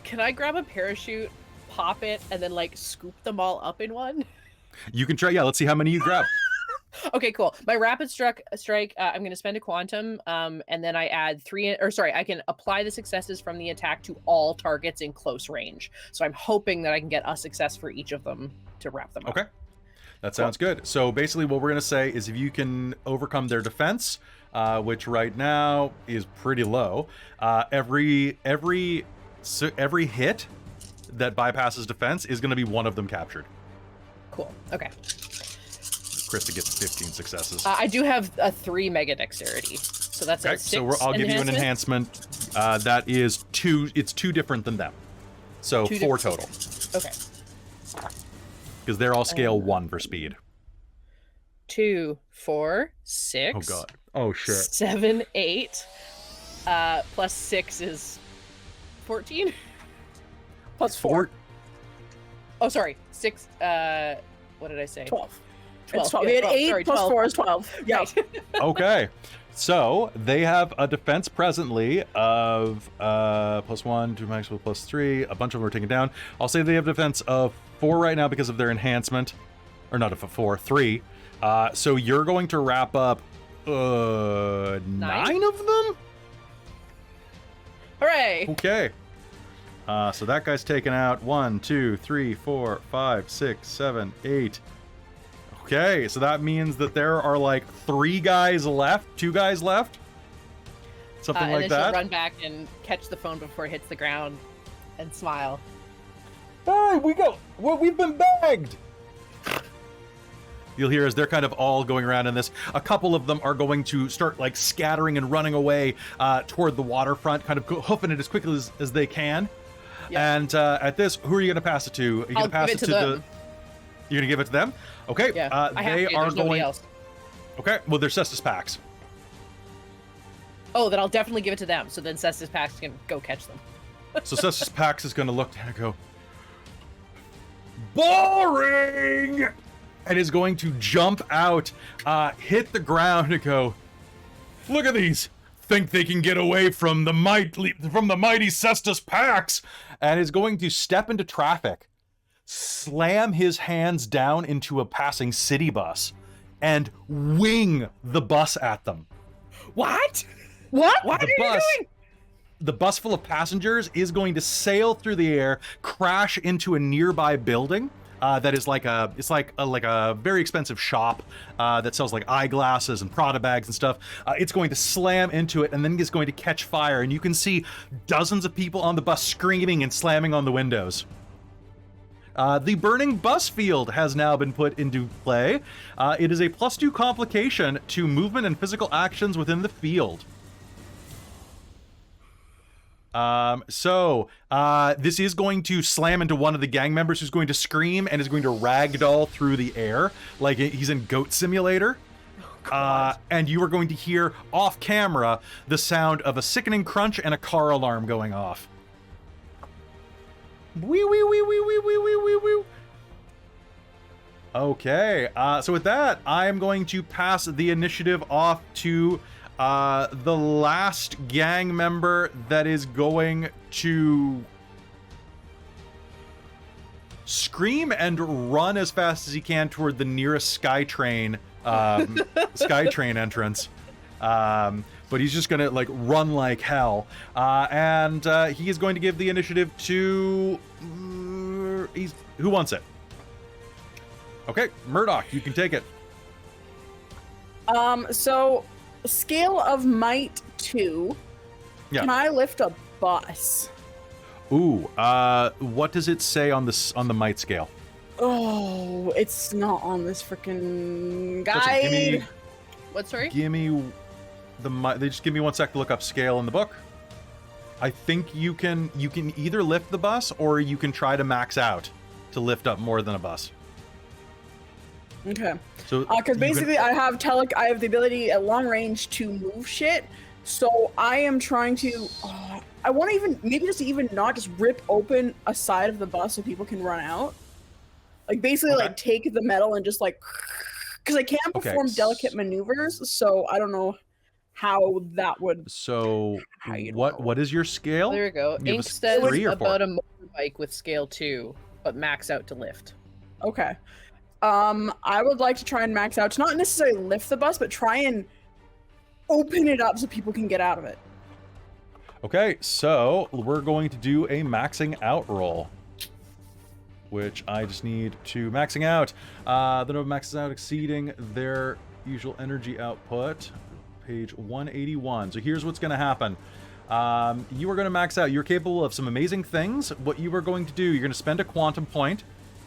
Can I grab a parachute, pop it, and then like scoop them all up in one? You can try. Yeah, let's see how many you grab. Okay, cool. My rapid strike. I'm going to spend a quantum, and then I add 3. Or sorry, I can apply the successes from the attack to all targets in close range. So I'm hoping that I can get a success for each of them to wrap them up. Okay, that sounds good. So basically, what we're gonna say is, if you can overcome their defense, which right now is pretty low. Every hit that bypasses defense is going to be one of them captured. Cool. Okay. Krista gets 15 successes. I do have a 3 mega dexterity, so that's a 6 so I'll give you an enhancement. That is 2. It's 2 different than them, so 4 total. Okay. Because they're all scale 1 for speed. 2, 4, 6. Oh god. Oh shit. 7, 8. Plus 6 is 14. Plus 4. Oh, sorry. 6. What did I say? 12. 12. It's 12. Yeah, We had 12. 8 Sorry, plus 12. 4 is 12. Yeah. Right. Okay. So they have a defense presently of +1, 2 max with +3. A bunch of them are taken down. I'll say they have defense of 4 right now because of their enhancement, or not of 4, 3. So you're going to wrap up 9 of them. Hooray! Okay. So that guy's taken out 1, 2, 3, 4, 5, 6, 7, 8. Okay, so that means that there are like 3 guys left, 2 guys left, something like and then that. she'll run back and catch the phone before it hits the ground, and smile. Hey, we've been bagged. You'll hear as they're kind of all going around in this. A couple of them are going to start like scattering and running away toward the waterfront, kind of hoofing it as quickly as they can. Yeah. And at this, who are you going to pass it to? Are you going to pass it to them. You're going to give it to them? Okay. Yeah, they are going. Else. Okay. Well, they're Cestus Pax. Oh, then I'll definitely give it to them. So then Cestus Pax can go catch them. So Cestus Pax is going to look and go, boring, and is going to jump out, hit the ground, and go, look at these. Think they can get away from the mighty Cestus Pax, and is going to step into traffic, slam his hands down into a passing city bus, and wing the bus at them. What? What are you doing? The bus full of passengers is going to sail through the air, crash into a nearby building. That is like a very expensive shop that sells like eyeglasses and Prada bags and stuff. It's going to slam into it and then it's going to catch fire, and you can see dozens of people on the bus screaming and slamming on the windows. The burning bus field has now been put into play. It is a +2 complication to movement and physical actions within the field. This is going to slam into one of the gang members who's going to scream and is going to ragdoll through the air like he's in Goat Simulator. And you are going to hear off camera the sound of a sickening crunch and a car alarm going off. Wee wee wee wee wee wee wee wee wee. Okay, so with that, I am going to pass the initiative off to the last gang member that is going to scream and run as fast as he can toward the nearest SkyTrain entrance. But he's just gonna like run like hell, and he is going to give the initiative to who wants it? Okay, Murdoch, you can take it. So scale of might 2. Yeah. Can I lift a bus? Ooh, what does it say on the might scale? Oh, it's not on this freaking guide. Listen, give me, What, sorry? Give me they just give me 1 sec to look up scale in the book. I think you can either lift the bus or you can try to max out to lift up more than a bus. Okay. So Because basically I have the ability at long range to move shit. So I am trying to I want to not just rip open a side of the bus so people can run out. Like basically like take the metal and just like, because I can't perform delicate maneuvers, so I don't know how that would. So what is your scale? There we go. Ink says about a motorbike with scale 2, but max out to lift. Okay. I would like to try and max out to not necessarily lift the bus, but try and open it up so people can get out of it. Okay, so we're going to do a maxing out roll, which I just need to maxing out. The number maxes out exceeding their usual energy output. page 181. So here's what's going to happen. You are going to max out. You're capable of some amazing things. What you are going to do, you're going to spend a quantum point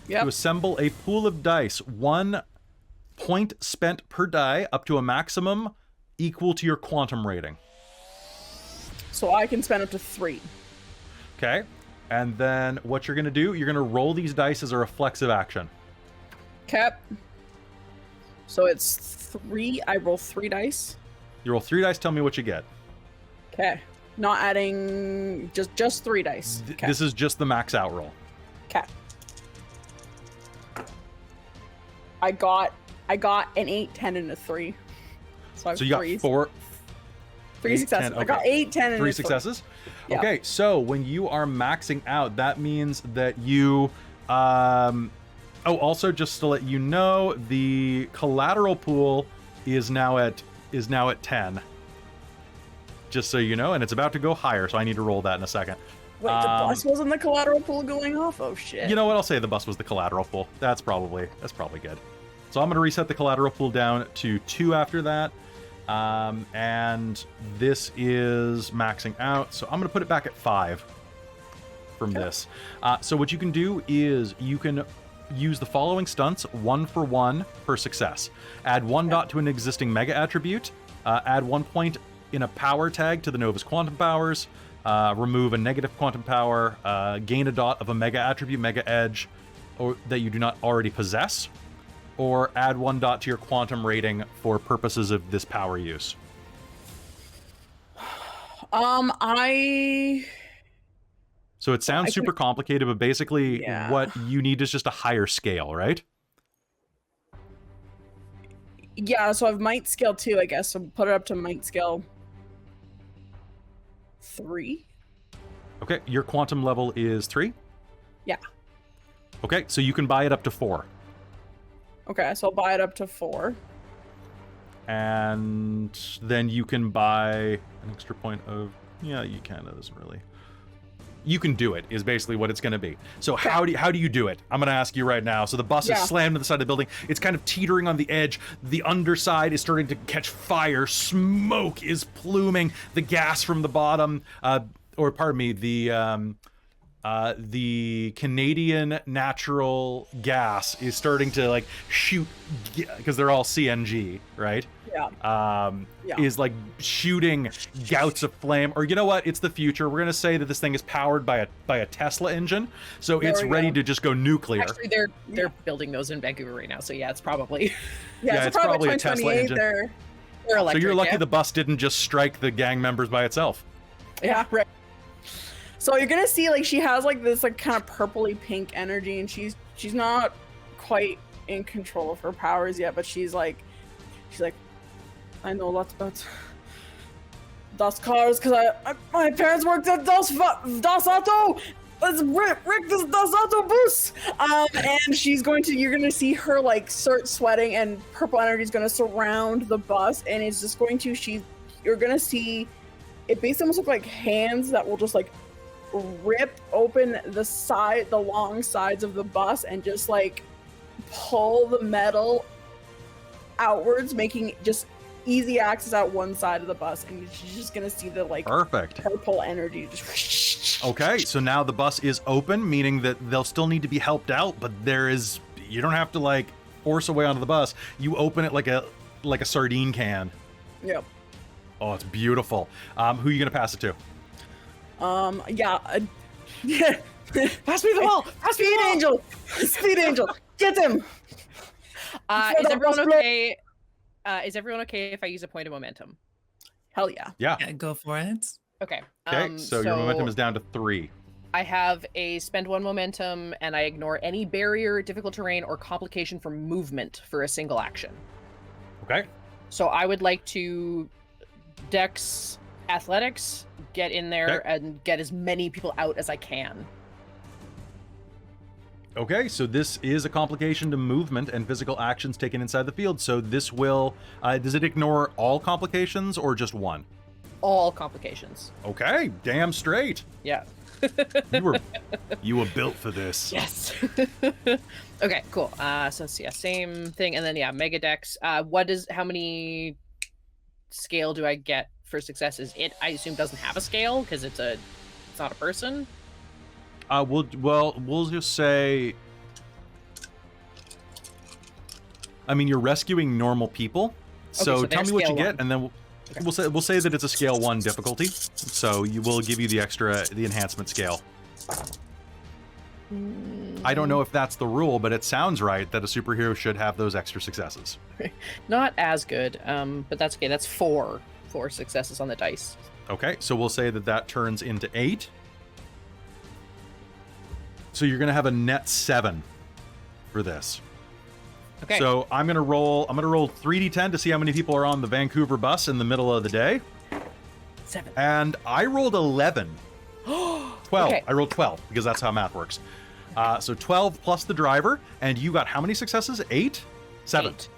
to assemble a pool of dice. 1 point spent per die up to a maximum equal to your quantum rating. So I can spend up to 3. Okay. And then what you're going to do, you're going to roll these dice as a reflexive action. Okay. So it's 3. I roll 3 dice. You roll 3 dice, tell me what you get. Okay. Not adding, just 3 dice. Okay. This is just the max out roll. Okay. I got an 8, 10, and a 3. So I have So you got 3 successes. 10, I got 8, 10, and 3 a successes? Yeah. Okay, so when you are maxing out, that means that you... also, just to let you know, the collateral pool is now at 10. Just so you know, and it's about to go higher, so I need to roll that in a second. Wait, the bus wasn't the collateral pool going off? Oh, shit. You know what? I'll say the bus was the collateral pool. That's probably good. So I'm going to reset the collateral pool down to 2 after that. And this is maxing out, so I'm going to put it back at 5 from this. So what you can do is you can use the following stunts 1 for 1 per success. Add 1 dot to an existing mega attribute. Add 1 point in a power tag to the Nova's quantum powers. Remove a negative quantum power. Gain a dot of a mega attribute, mega edge, or that you do not already possess. Or add 1 dot to your quantum rating for purposes of this power use. So it sounds super complicated, but basically what you need is just a higher scale, right? Yeah, so I have might scale 2, I guess. So put it up to might scale 3. Okay, your quantum level is 3? Yeah. Okay, so you can buy it up to 4. Okay, so I'll buy it up to 4. And then you can buy an extra point of... Yeah, you can. That doesn't really... You can do it, is basically what it's going to be. So how do you do it? I'm going to ask you right now. So the bus is slammed to the side of the building. It's kind of teetering on the edge. The underside is starting to catch fire. Smoke is pluming. The gas from the bottom... or pardon me, the Canadian natural gas is starting to like shoot, because they're all CNG, right? Yeah. Is like shooting gouts of flame. Or you know what? It's the future. We're gonna say that this thing is powered by a Tesla engine, so it's ready to just go nuclear. Actually, they're building those in Vancouver right now, so yeah, it's probably yeah, it's probably a Tesla engine. They're electric, so you're lucky the bus didn't just strike the gang members by itself. Yeah, right. So you're gonna see like she has like this like kind of purpley pink energy, and she's not quite in control of her powers yet, but she's like I know lots about Das cars because my parents worked at Das Auto. Let's Rick this Das Auto bus. And you're gonna see her like start sweating, and purple energy is gonna surround the bus, and it's just going to you're gonna see it basically almost look like hands that will just like rip open the long sides of the bus and just like pull the metal outwards, making just easy access out one side of the bus, and she's just gonna see the like perfect purple energy just okay, so now the bus is open, meaning that they'll still need to be helped out, but you don't have to like force a way onto the bus. You open it like a sardine can. Yep. Oh, it's beautiful. Who are you gonna pass it to? Yeah. Pass me the ball! Pass me the ball! Angel! Speed Angel! Get him! Is everyone okay? Is everyone okay if I use a point of momentum? Hell yeah. Yeah, go for it. Okay. Okay, so your momentum is down to 3. I have a spend 1 momentum, and I ignore any barrier, difficult terrain, or complication from movement for a single action. Okay. So I would like to Dex Athletics, get in there and get as many people out as I can. Okay, so this is a complication to movement and physical actions taken inside the field. So this will, does it ignore all complications or just one? All complications. Okay, damn straight. Yeah. You were built for this. Yes. Okay, cool. So yeah, same thing, and then yeah, Mega Dex. How many scale do I get for successes? It, I assume, doesn't have a scale because it's not a person. We'll just say. I mean, you're rescuing normal people, so so tell me they're what you scale get, one. and then we'll say that it's a scale 1 difficulty. So we'll give you the enhancement scale. I don't know if that's the rule, but it sounds right that a superhero should have those extra successes. Not as good, but that's okay. That's 4 successes on the dice. Okay, so we'll say that turns into 8. So you're gonna have a net 7 for this. Okay. So I'm gonna roll 3d10 to see how many people are on the Vancouver bus in the middle of the day. 7. And I rolled 11. 12. Okay. I rolled 12 because that's how math works. So 12 plus the driver, and you got how many successes? 8? 7. 8.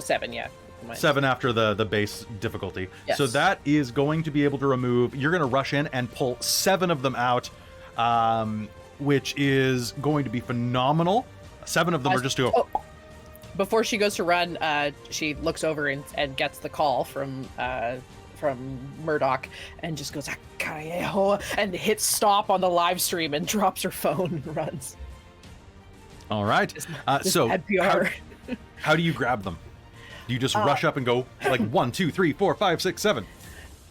7, yeah. 7 after the base difficulty. Yes. So that is going to be able to remove. You're going to rush in and pull 7 of them out, which is going to be phenomenal. 7 of them are just to. Before she goes to run, she looks over and gets the call from Murdoch and just goes "Akayeho" and hits stop on the live stream and drops her phone and runs. All right. So how do you grab them? Do you just rush up and go like 1, 2, 3, 4, 5, 6, 7?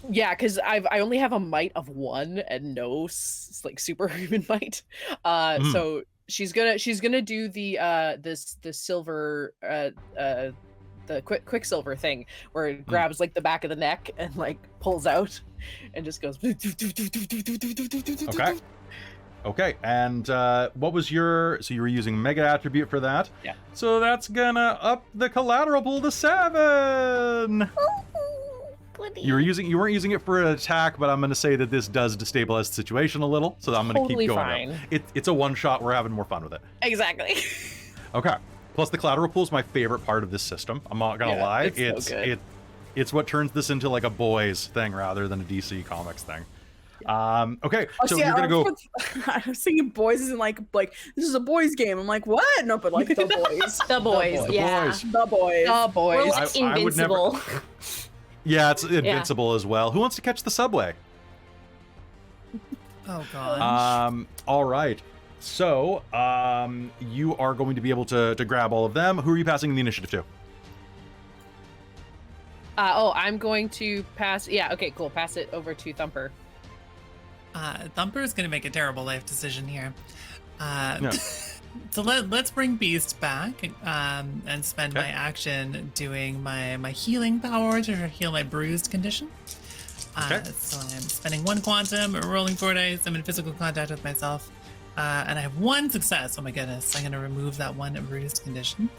Yeah, because I only have a might of 1 and no superhuman might. So she's gonna do the silver the quicksilver thing where it grabs like the back of the neck and like pulls out and just goes. Okay, and what was so you were using mega attribute for that? Yeah. So that's gonna up the collateral pool to 7. You weren't using it for an attack, but I'm gonna say that this does destabilize the situation a little, so I'm gonna keep going. It's a one shot. We're having more fun with it. Exactly. Okay. Plus the collateral pool is my favorite part of this system. I'm not gonna lie. It's what turns this into like a boys thing rather than a DC Comics thing. Okay, so you're gonna go. I was thinking boys isn't like this is a boys game. I'm like, what? No, but like the boys. The boys, yeah. The boys. The boys. We're like invincible. Yeah, it's invincible as well. Who wants to catch the subway? Oh god. All right. So, you are going to be able to grab all of them. Who are you passing the initiative to? I'm going to pass. Yeah, okay, cool. Pass it over to Thumper. Thumper is going to make a terrible life decision here. No. So let's bring Beast back and spend my action doing my healing power to heal my bruised condition. So I'm spending 1 quantum, rolling 4 dice. I'm in physical contact with myself. And I have 1 success. Oh my goodness. I'm going to remove that 1 bruised condition.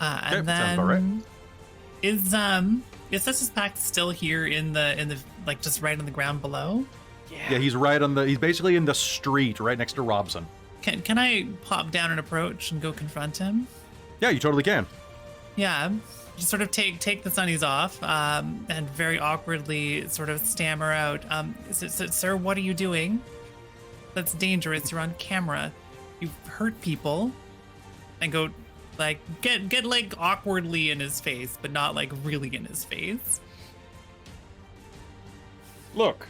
And then is Cestus Pact still here in the like just right on the ground below? Yeah, he's basically in the street right next to Robson. Can I pop down and approach and go confront him? Yeah, you totally can. Yeah. Just sort of take the sunnies off, and very awkwardly sort of stammer out, sir, what are you doing? That's dangerous. You're on camera. You've hurt people. And go, like, get like awkwardly in his face, but not like really in his face. Look,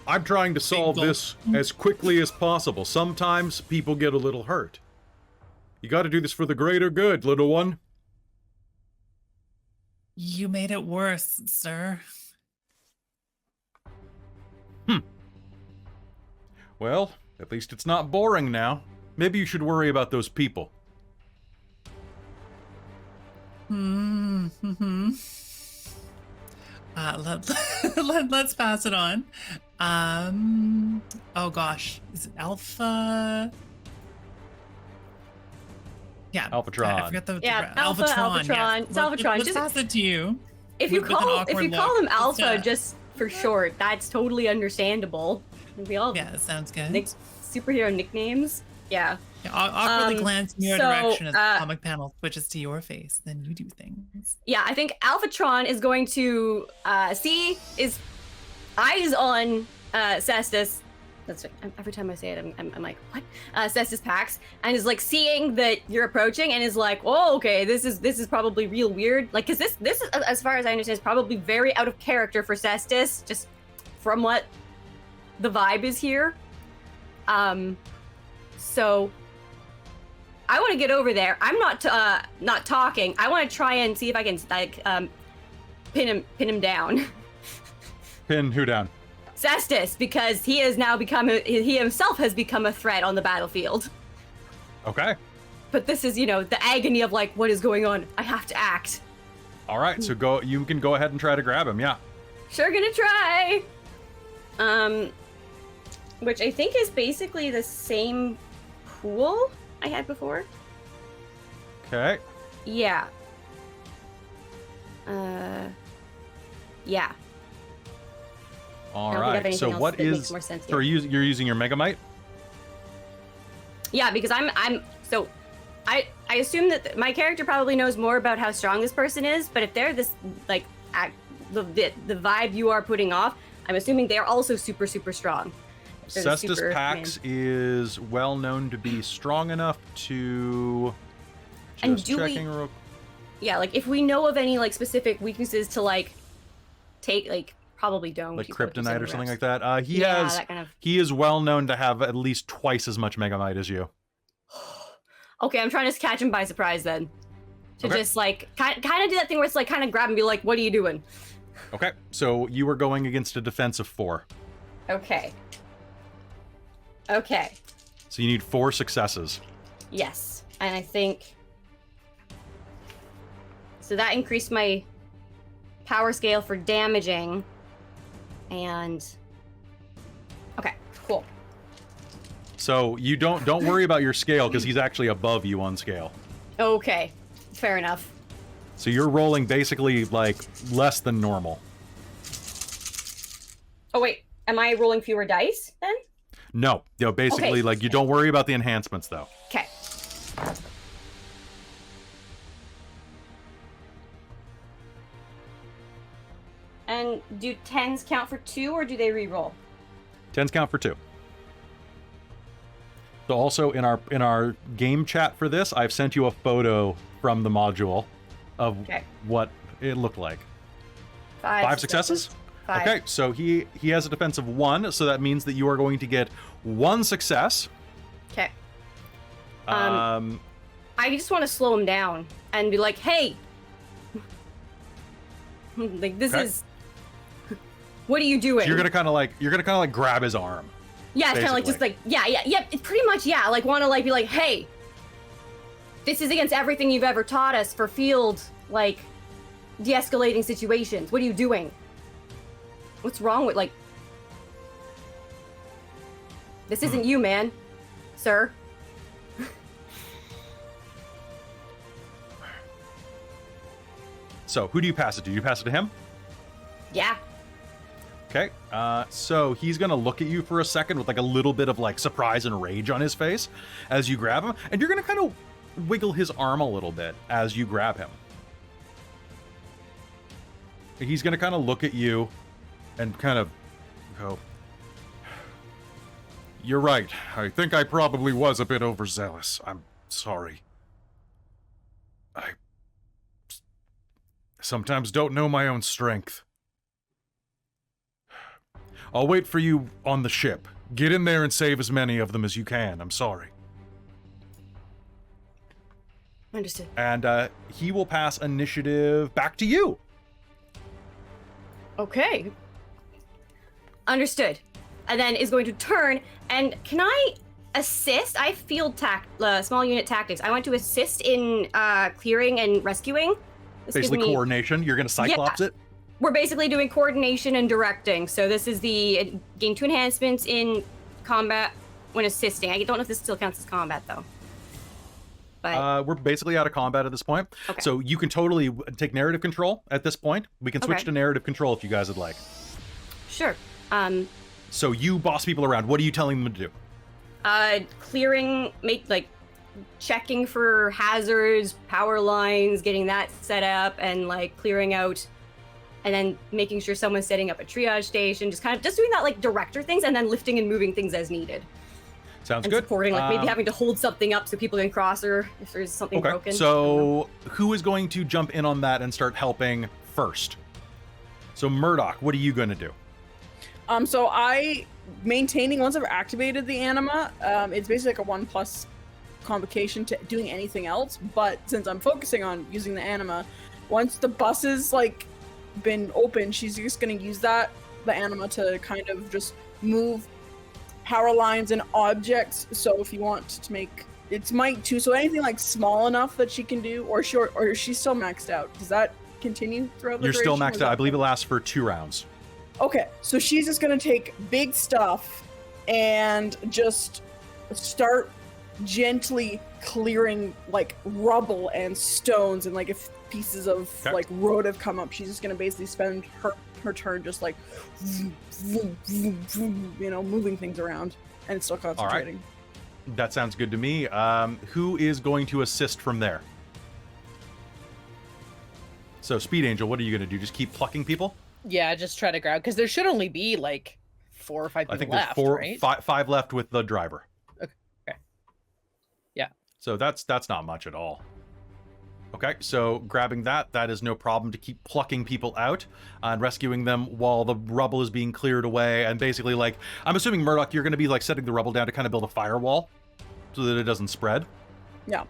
I'm trying to solve this as quickly as possible. Sometimes people get a little hurt. You got to do this for the greater good, little one. You made it worse, sir. Well, at least it's not boring now. Maybe you should worry about those people. Let's pass it on. Oh gosh, is it Alpha? Yeah, Alphatron. I forgot the Alphatron. Yeah. It's Alphatron. Let's pass it to you. If you call him Alpha Yeah. just for short, that's totally understandable. We all Sounds good. superhero nicknames. Yeah. Awkwardly glance in your direction as the comic panel switches to your face. Then you do things. Yeah, I think Alphatron is going to see his eyes on Cestus, That's right. Every time I say it, I'm like, what? Cestus Pax, and is like seeing that you're approaching, and is like, oh, okay, this is probably real weird. Like, cause this is, as far as I understand, is probably very out of character for Cestus, just from what the vibe is here. So I want to get over there. I'm not talking. I want to try and see if I can like pin him down. Pin who down? Cestus, because he has now become he himself has become a threat on the battlefield. Okay. But this is, you know, the agony of like, what is going on? I have to act. All right, so go. You can go ahead and try to grab him. Yeah. Sure, gonna try. Which I think is basically the same pool I had before. Okay. Yeah. Yeah. All I don't think I have right. anything So else what that makes is? more sense So here. you're using your Megamite? Yeah, because so I assume that my character probably knows more about how strong this person is, but if they're this like the vibe you are putting off, I'm assuming they're also super strong. They're the Cestus super Pax is well known to be strong enough to. And Just do we- checking real. Yeah, like if we know of any like specific weaknesses to like take, like probably don't. Like He's got kryptonite or something like that. Yeah, that kind of. He is well known to have at least twice as much Megamite as you. Okay, I'm trying to catch him by surprise then. To Okay. just like kind of do that thing where it's like kind of grab and be like, "What are you doing?" Okay, so you were going against a defense of 4. Okay. Okay. So you need 4 successes. Yes, and I think so. That increased my power scale for damaging, and okay, cool. So you don't worry about your scale because he's actually above you on scale. Okay, fair enough. So you're rolling basically like less than normal. Oh wait, am I rolling fewer dice then? No, basically Okay. like you don't worry about the enhancements though. Okay. And do 10s count for 2 or do they re-roll? 10s count for 2. So also in our game chat for this, I've sent you a photo from the module of Okay. what it looked like. 5 successes? 5. Okay, so he has a defense of 1, so that means that you are going to get 1 success. Okay. Um, I just want to slow him down and be like, "Hey, like this Okay. is, what are you doing?" so you're gonna kind of like grab his arm. Yeah, it's kind of like just like yeah. It's pretty much like want to like be like, "Hey, this is against everything you've ever taught us for field like de-escalating situations. What are you doing? What's wrong with like? This isn't you, man, sir." So who do you pass it to? Do you pass it to him? Yeah. Okay. So he's gonna look at you for a second with like a little bit of like surprise and rage on his face as you grab him, and you're gonna kind of wiggle his arm a little bit as you grab him. He's gonna kind of look at you and kind of go, "You're right. I think I probably was a bit overzealous. I'm sorry. I sometimes don't know my own strength. I'll wait for you on the ship. Get in there and save as many of them as you can. I'm sorry." Understood. And he will pass initiative back to you. Okay. Understood. And then is going to turn and can I assist? I have field small unit tactics. I want to assist in clearing and rescuing. This gives Basically me- coordination. You're going to Cyclops it. We're basically doing coordination and directing. So this is the gain 2 enhancements in combat when assisting. I don't know if this still counts as combat though. But We're basically out of combat at this point. Okay. So you can totally take narrative control at this point. We can switch Okay. to narrative control if you guys would like. sure. So you boss people around. What are you telling them to do? Clearing, checking for hazards, power lines, getting that set up, and like clearing out and then making sure someone's setting up a triage station, just doing that like director things, and then lifting and moving things as needed. Sounds and good. Supporting, like maybe having to hold something up so people can cross, or if there's something broken. So who is going to jump in on that and start helping first? So Murdoch, what are you going to do? So maintaining, once I've activated the anima, it's basically like a 1+ complication to doing anything else. But since I'm focusing on using the anima, once the bus is like been open, she's just going to use the anima to kind of just move power lines and objects. So if you want to make, it's might too, so anything like small enough that she can do, or short, or she's still maxed out. Does that continue throughout the You're still duration, maxed out. I believe it lasts for 2 rounds. Okay, so she's just gonna take big stuff and just start gently clearing like rubble and stones, and like if pieces of like road have come up, she's just gonna basically spend her turn just like moving things around, and it's still concentrating. All right. That sounds good to me. Who is going to assist from there? So Speed Angel, what are you going to do? Just keep plucking people? Yeah, just try to grab, because there should only be like 4 or 5 people left. I think there's right? five left with the driver. Okay. Yeah. So that's not much at all. Okay, so grabbing that is no problem to keep plucking people out and rescuing them while the rubble is being cleared away. And basically, like, I'm assuming, Murdoch, you're going to be like setting the rubble down to kind of build a firewall so that it doesn't spread. Yeah.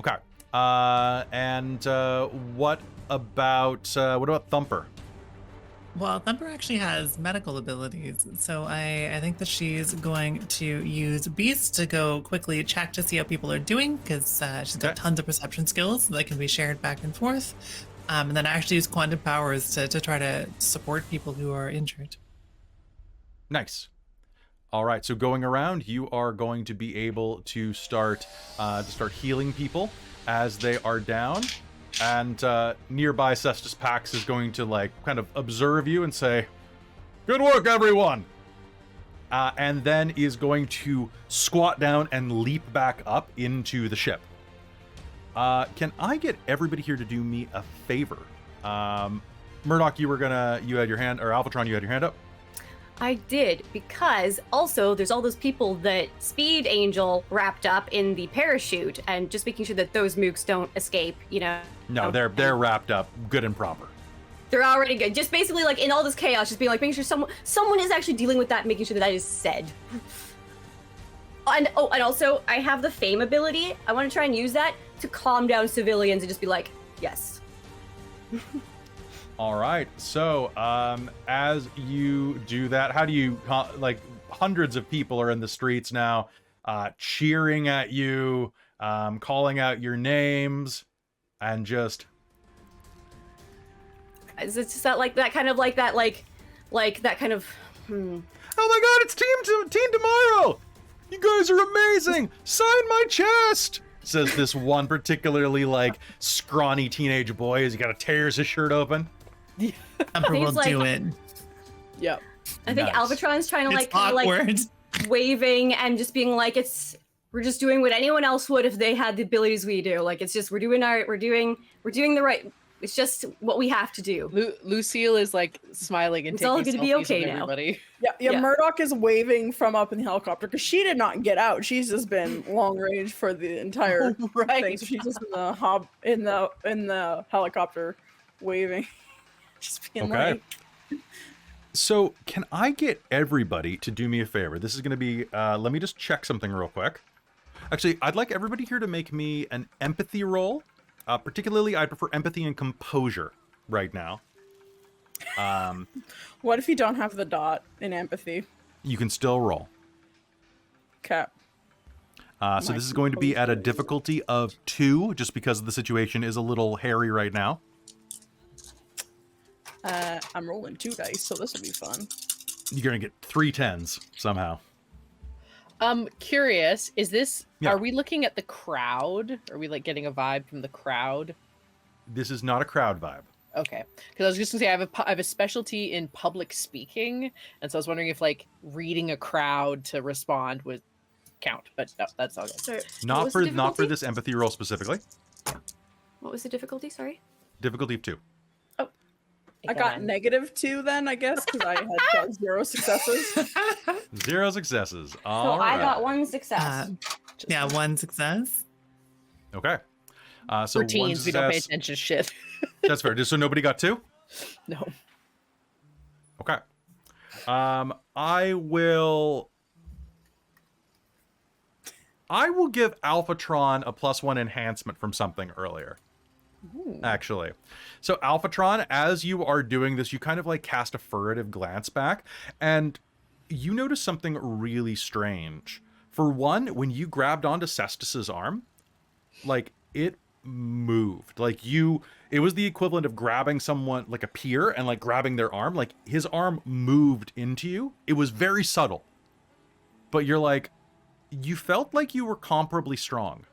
Okay. And what about Thumper? Well, Thumper actually has medical abilities, so I think that she's going to use Beast to go quickly check to see how people are doing, because she's got tons of perception skills that can be shared back and forth, and then actually use quantum powers to try to support people who are injured. Nice. All right, so going around, you are going to be able to start healing people as they are down. And nearby Cestus Pax is going to like kind of observe you and say, "Good work, everyone!" And then is going to squat down and leap back up into the ship. Can I get everybody here to do me a favor? Murdoch, you had your hand, or Alphatron, you had your hand up? I did, because also there's all those people that Speed Angel wrapped up in the parachute, and just making sure that those mooks don't escape, No, they're wrapped up good and proper. They're already good. Just basically like in all this chaos, just being like making sure someone is actually dealing with that, making sure that is said. And also I have the Fame ability. I want to try and use that to calm down civilians and just be like, yes. All right. So, as you do that, how do you like? Hundreds of people are in the streets now, cheering at you, calling out your names, and just. Is it just that kind of. Oh my God! It's Team Tomorrow! You guys are amazing! Sign my chest! Says this one particularly like scrawny teenage boy as he kind of tears his shirt open. Thumper will do it. Yep. I think Nice. Albatron's trying to It's awkward. waving and just being like, we're just doing what anyone else would if they had the abilities we do. Like it's just we're doing the right. It's just what we have to do. Lucille is like smiling and It's taking all gonna be selfies okay with now. everybody. Yeah. Yeah. Murdoch is waving from up in the helicopter because she did not get out. She's just been long range for the entire Right. thing. So she's just in the helicopter waving. Just being Okay. like, So, can I get everybody to do me a favor? This is going to be, let me just check something real quick. Actually, I'd like everybody here to make me an empathy roll. Particularly, I prefer empathy and composure right now. what if you don't have the dot in empathy? You can still roll. Okay. So this is going to be at a difficulty of 2, just because the situation is a little hairy right now. I'm rolling 2 dice, so this will be fun. You're going to get 3 10s somehow. Curious, is this, Yeah. are we looking at the crowd? Are we like getting a vibe from the crowd? This is not a crowd vibe. Okay, because I was just gonna say I have a specialty in public speaking, and so I was wondering if like reading a crowd to respond would count, but no, that's all good. So, what Not was for the not for difficulty? this empathy roll specifically. What was the difficulty? Sorry. Difficulty of 2. I got -2 then, I guess, because I had got 0 successes. 0 successes. So All I right. got 1 success. Yeah, 1 success. Okay. So We're 1 teens, we don't pay success. attention to shit. That's fair. So nobody got 2? No. Okay. I will give Alphatron a +1 enhancement from something earlier. Actually. So Alphatron, as you are doing this, you kind of like cast a furtive glance back, and you notice something really strange. For one, when you grabbed onto Cestus's arm, like it moved. Like it was the equivalent of grabbing someone like a peer and like grabbing their arm. Like his arm moved into you. It was very subtle. But you're like, you felt like you were comparably strong.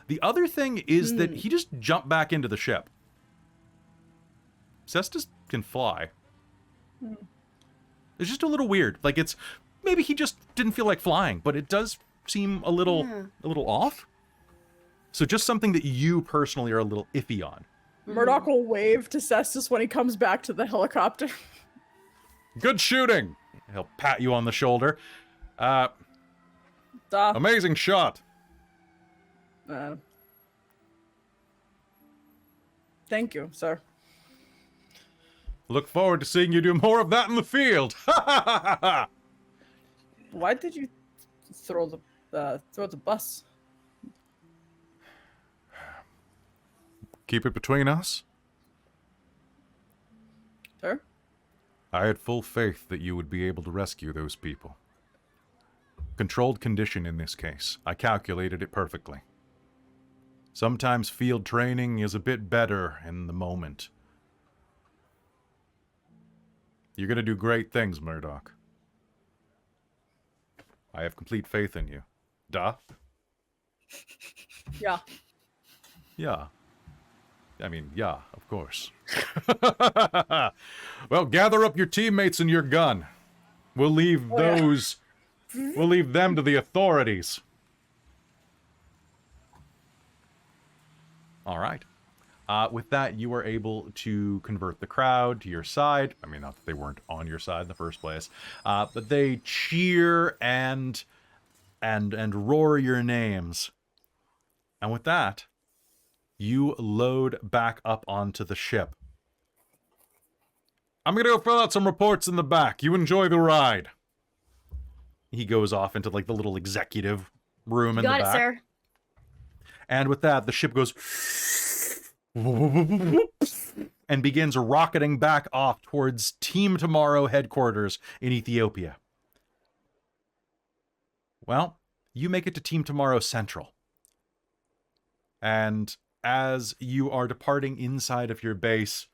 The other thing is that he just jumped back into the ship. Cestus can fly. It's just a little weird. Like maybe he just didn't feel like flying, but it does seem a little off. So just something that you personally are a little iffy on. Murdoch will wave to Cestus when he comes back to the helicopter. Good shooting. He'll pat you on the shoulder. Duh. Amazing shot. Thank you, sir. Look forward to seeing you do more of that in the field. Why did you throw the bus? Keep it between us. Sir? I had full faith that you would be able to rescue those people. Controlled condition in this case. I calculated it perfectly. Sometimes field training is a bit better in the moment. You're gonna do great things, Murdoch. I have complete faith in you. Duh? Yeah. Yeah. I mean, yeah, of course. Well, gather up your teammates and your gun. We'll leave we'll leave them to the authorities. All right. With that, you are able to convert the crowd to your side. I mean, not that they weren't on your side in the first place, but they cheer and roar your names. And with that, you load back up onto the ship. I'm gonna go fill out some reports in the back. You enjoy the ride. He goes off into like the little executive room in the back. Got it, sir. And with that, the ship goes and begins rocketing back off towards Team Tomorrow headquarters in Ethiopia. Well, you make it to Team Tomorrow Central. And as you are departing inside of your base,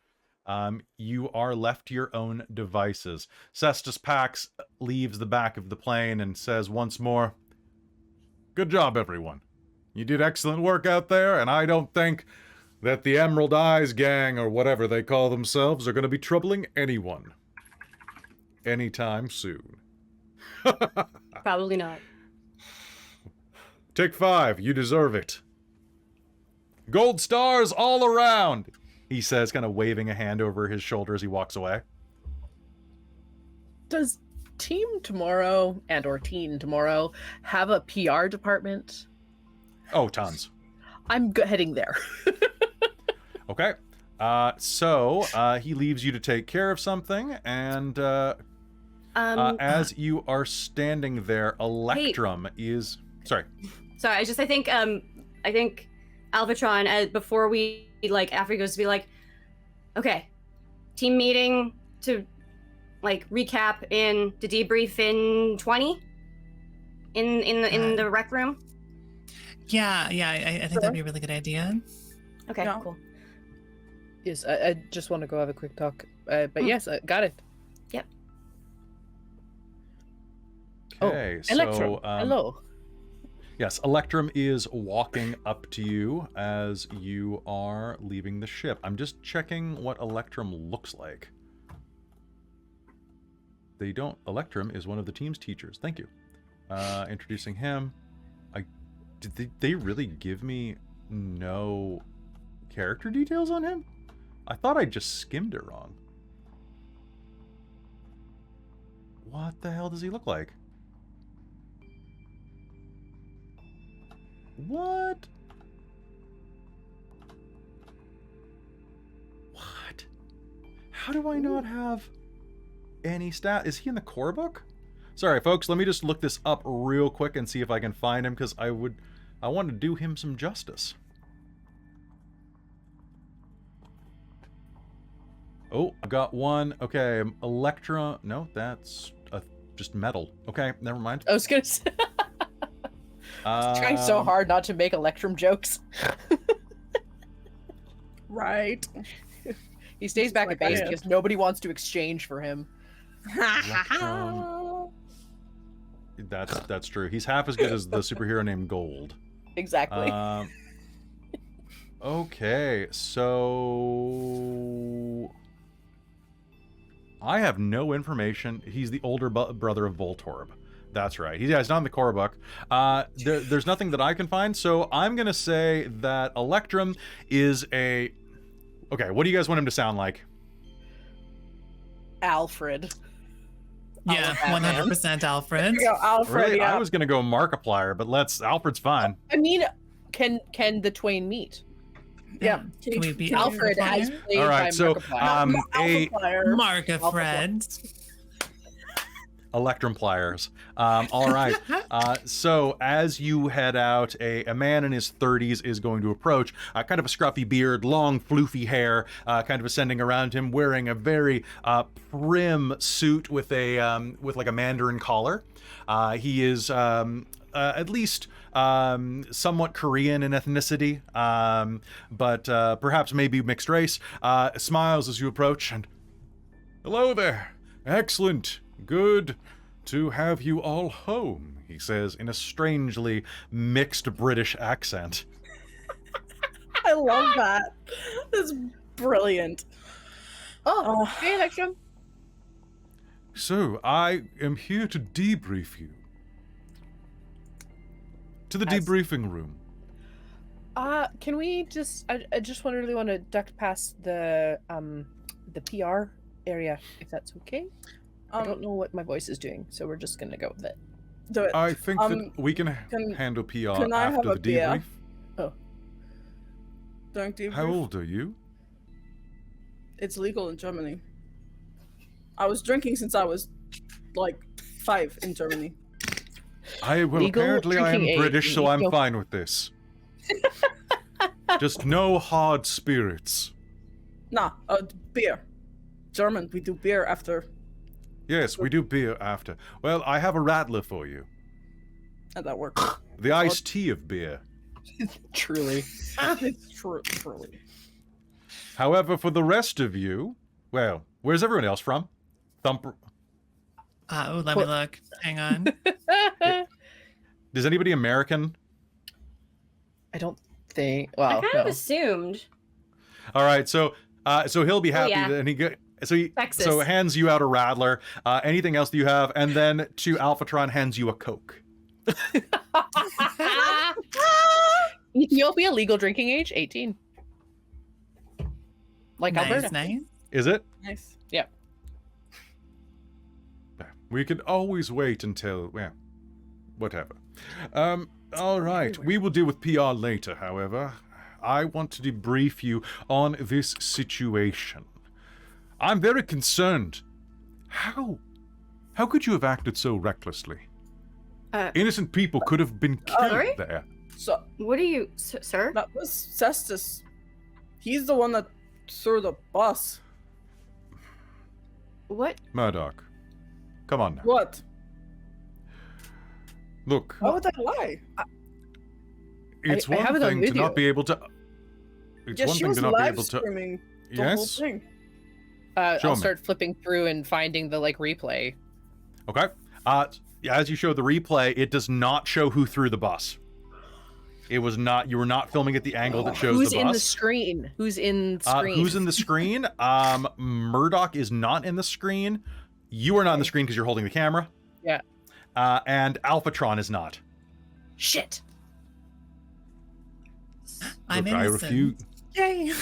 you are left to your own devices. Cestus Pax leaves the back of the plane and says once more, "Good job, everyone. You did excellent work out there, and I don't think that the Emerald Eyes gang, or whatever they call themselves, are going to be troubling anyone anytime soon." Probably not. Take 5. You deserve it. Gold stars all around, he says, kind of waving a hand over his shoulder as he walks away. Does Team Tomorrow or Teen Tomorrow have a PR department? Oh, tons. I'm heading there. Okay. So he leaves you to take care of something, and as you are standing there, Electrum is... Sorry. Sorry, I think Alvatron, before we, like, after he goes to be like, okay, team meeting to, like, recap to debrief in 20? In the rec room? Yeah, I think that'd be a really good idea. Okay, Yeah. cool. Yes, I just want to go have a quick talk. But yes, got it. Yep. Okay, Electrum, hello. Yes, Electrum is walking up to you as you are leaving the ship. I'm just checking what Electrum looks like. Electrum is one of the team's teachers. Thank you. Introducing him. Did they really give me no character details on him? I thought I just skimmed it wrong. What the hell does he look like? What? What? How do I not have any stat? Is he in the core book? Sorry, folks, let me just look this up real quick and see if I can find him, because I want to do him some justice. Oh, I got one. Okay, Electra. No, that's just metal. Okay, never mind. I was gonna say. Trying so hard not to make Electrum jokes. Right. He stays back like at base I am. because nobody wants to exchange for him. That's true. He's half as good as the superhero named Gold. Exactly. Okay, so I have no information. He's the older brother of Voltorb. That's right. He's not in the core book. There's nothing that I can find, so I'm gonna say that Electrum is a. Okay, what do you guys want him to sound like? Alfred. Yeah, 100% Alfred. Go, Alfred. Really? Yeah. I was gonna go Markiplier, but Alfred's fine. I mean, can the twain meet? Yeah. Can we be Alfred as Markiplier? played All by right, so Markiplier. a Mark-a-Fred. Electrum pliers. All right. So as you head out, a man in his 30s is going to approach. Kind of a scruffy beard, long floofy hair, kind of ascending around him, wearing a very prim suit with like a Mandarin collar. He is at least somewhat Korean in ethnicity, but perhaps maybe mixed race. Smiles as you approach and, "Hello there. Excellent. Good to have you all home," he says in a strangely mixed British accent. I love that. That's brilliant. Oh, hey, Electrum. "So, I am here to debrief you. To the As- debriefing room." Can we just? I just really want to duck past the PR area, if that's okay. I don't know what my voice is doing, so we're just gonna go with it. Do it. I think that we can can- handle PR can I have after a the beer? debrief. Don't debrief. How old are you? It's legal in Germany. I was drinking since I was like 5 in Germany. Legal Apparently I am drinking age. British, so I'm No. fine with this. Just no hard spirits. Nah, beer. German, we do beer after. Yes, we do beer after. Well, I have a rattler for you. And that works. The iced tea of beer. Truly. It's true, truly. However, for the rest of you, well, where's everyone else from? Thumper. Let me look. Hang on. Is anybody American? I don't think. I Well, kind no. of assumed. All right, so he'll be happy, yeah. and he Texas. hands you out a rattler. Anything else that you have, and then to Alphatron hands you a Coke. Ethiopia legal drinking age 18. Like Alberta. Nice. Is it? Nice. We could always wait until, well, whatever. All right. We will deal with PR later, however. I want to debrief you on this situation. I'm very concerned. How could you have acted so recklessly? Innocent people could have been killed sorry? there. So What are you, sir? that was Cestus. He's the one that threw the bus. What? Murdoch, come on now. What? Look, Why would I lie? it's I one have it on thing to video. not be able to... It's Yeah, one she thing was to not be live able to... streaming the whole Yes? thing. Show I'll me. start flipping through and finding the replay. Okay. As you show the replay, it does not show who threw the bus. It was not. You were not filming at the angle that shows Who's the in bus. the screen? Who's in screen? Who's in the screen? Murdoch is not in the screen. You are not in the screen because you're holding the camera. Yeah. And Alphatron is not. Shit. I'm Look, I innocent. refuse. Yay.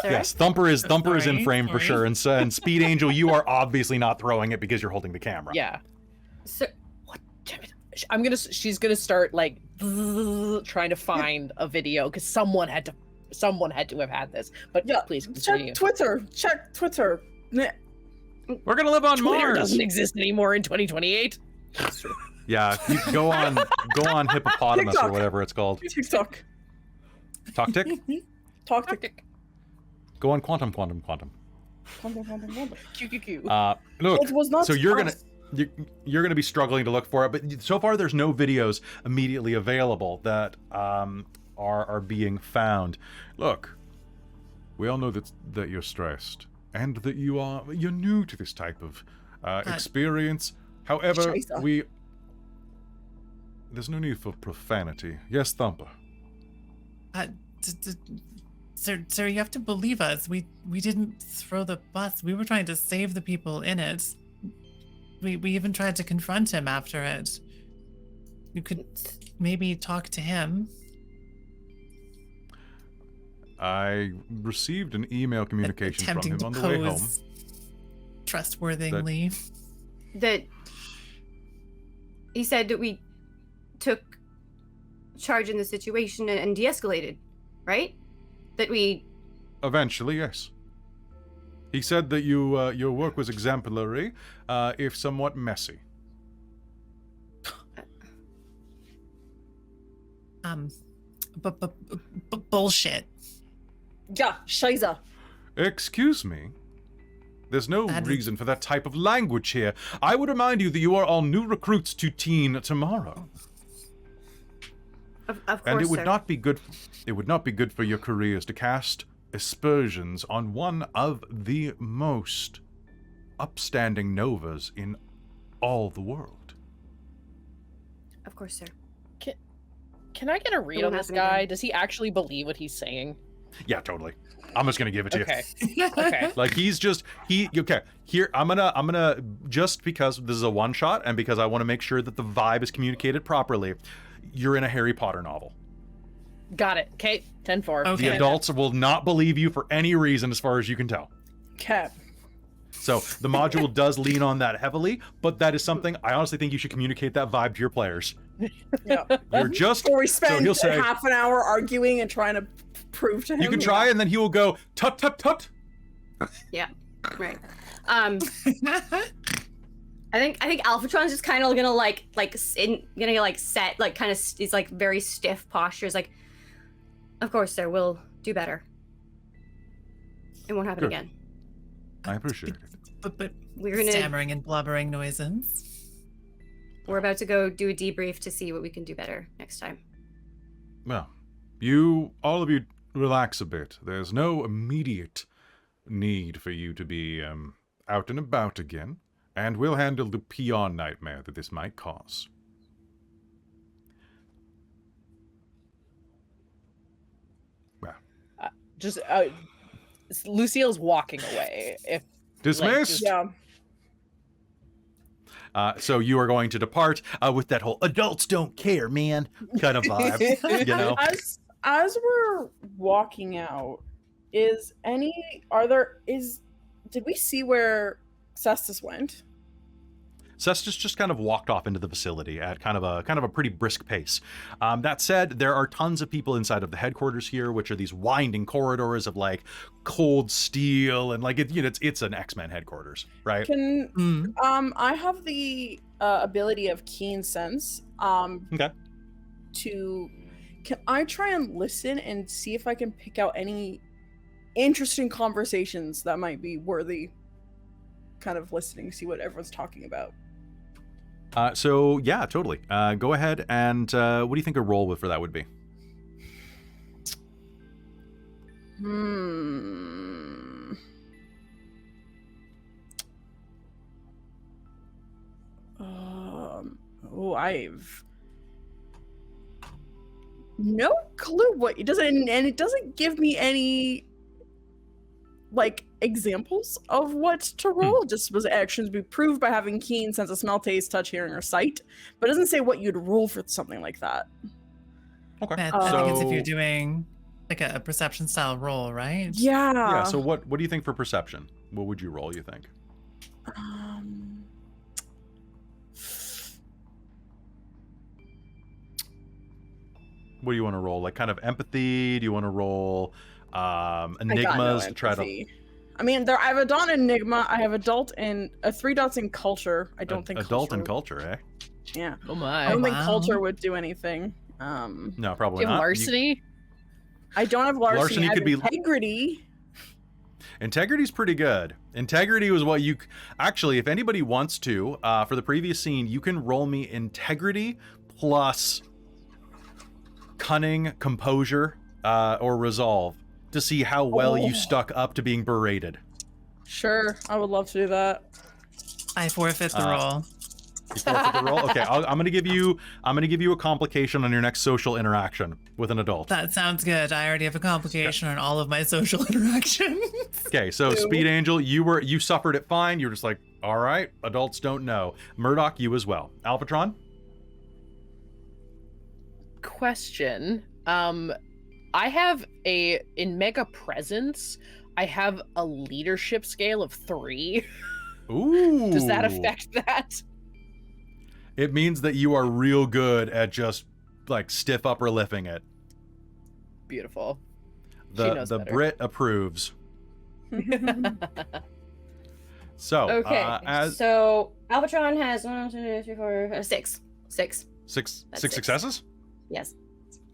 Yes, Thumper is in frame for sure, sorry. and Speed Angel, you are obviously not throwing it because you're holding the camera. Yeah. Sir, What? Damn it. She's gonna start like trying to find a video because someone had to have had this. But Yeah, please continue. Check Twitter. Meh. We're gonna live on Twitter Mars. doesn't exist anymore in 2028. Yeah, you go on hippopotamus or TikTok. whatever it's called. TikTok. Toctic? Talk. Go on quantum. QQQ. Look, It was not so you're us. gonna be struggling to look for it, but so far there's no videos immediately available that are being found. Look, we all know that you're stressed and that you're new to this type of experience. However, Scheiße. there's no need for profanity. Yes, Thumper. Sir, you have to believe us. We didn't throw the bus. We were trying to save the people in it. We even tried to confront him after it. You could maybe talk to him. I received an email communication from Attempting him to on the way home. pose trustworthily. that he said that we took charge in the situation and de-escalated, right? That we Eventually, yes. He said that your work was exemplary, if somewhat messy. Bullshit. Yeah, Scheiße. Excuse me? There's no That is- reason for that type of language here. I would remind you that you are all new recruits to Teen tomorrow. of And course, it would sir. not be good for your careers to cast aspersions on one of the most upstanding novas in all the world. Of course, sir. Can I get a read It on won't this happen guy? again. Does he actually believe what he's saying? Yeah, totally. I'm just gonna give it to Okay. you. Okay. Like okay. Here I'm gonna just because this is a one shot and because I want to make sure that the vibe is communicated properly. You're in a Harry Potter novel. Got it. Okay. 10-4. Okay. The adults will not believe you for any reason, as far as you can tell. Cap. So the module does lean on that heavily, but that is something I honestly think you should communicate that vibe to your players. Yeah. You're just Or we so spend he'll say half an hour arguing and trying to prove to him. you can try, and then he will go tut tut tut. Yeah, right. I think Alphatron's just kind of gonna set like kind of he's like very stiff postures. Like, of course, sir, we'll do better. It won't happen Good. again. I appreciate it. but We're gonna stammering and blubbering noises. we're about to go do a debrief to see what we can do better next time. Well, all of you relax a bit. There's no immediate need for you to be out and about again, and we'll handle the peon nightmare that this might cause. Well, Just Lucille's walking away. If dismissed. Yeah. So you are going to depart with that whole "adults don't care, man" kind of vibe, you know. As we're walking out, did we see where Cestus went? Cestus just kind of walked off into the facility at kind of a pretty brisk pace. That said, there are tons of people inside of the headquarters here, which are these winding corridors of like cold steel and like it's an X-Men headquarters, right? Can I have the ability of keen sense? Okay. Can I try and listen and see if I can pick out any interesting conversations that might be worthy kind of listening, see what everyone's talking about? So yeah, totally. Go ahead and what do you think a roll for that would be? I've no clue what it doesn't, and it doesn't give me any like examples of what to roll. Just was actions be proved by having keen sense of smell, taste, touch, hearing, or sight, but it doesn't say what you'd roll for something like that. Okay. I think it's if So- you're doing like a perception style roll, right? Yeah. Yeah. So what do you think for perception? What would you roll? You think? What do you want to roll? Like kind of empathy? Do you want to roll enigmas to try to? I mean, I have adult in enigma. I have adult in 3 dots in culture. I don't think adult in culture, eh? Yeah. Oh my. I don't think culture would do anything. No, probably Do you have not. larceny? I don't have larceny. Larceny I have could be- integrity. Integrity's pretty good. Integrity was what you actually, if anybody wants to, for the previous scene, you can roll me integrity plus cunning, composure, or resolve to see how well you stuck up to being berated. Sure, I would love to do that. I forfeit the roll. You forfeit the roll? Okay, I'm gonna give you a complication on your next social interaction with an adult. That sounds good. I already have a complication on all of my social interactions. Okay, so Speed Angel, you suffered it fine. You were just like, all right, adults don't know. Murdoch, you as well. Alphatron? Question. I have in Mega Presence, I have a leadership scale of 3. Ooh. Does that affect that? It means that you are real good at just like stiff upper lifting it. Beautiful. The Brit approves. So okay, so Albatron has 1, 2, 3, 4, 6. Six successes. Yes.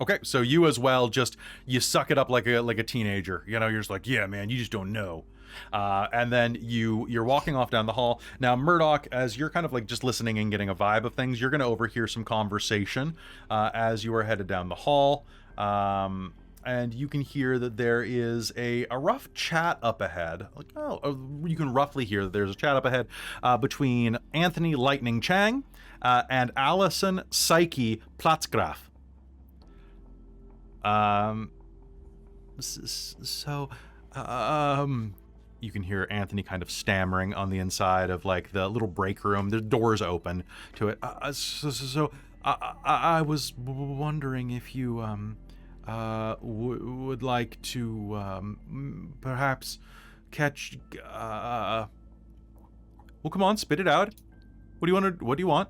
Okay, so you as well, just you suck it up like a teenager. You know, you're just like, yeah, man, you just don't know. And then you're walking off down the hall. Now, Murdoch, as you're kind of like just listening and getting a vibe of things, you're going to overhear some conversation as you are headed down the hall. And you can hear that there is a rough chat up ahead. Like, you can roughly hear that there's a chat up ahead between Anthony Lightning Chang and Allison Psyche Platzgraf. You can hear Anthony kind of stammering on the inside of like the little break room. The door's open to it. I was wondering if you would like to perhaps catch. Well, come on, spit it out. What do you want?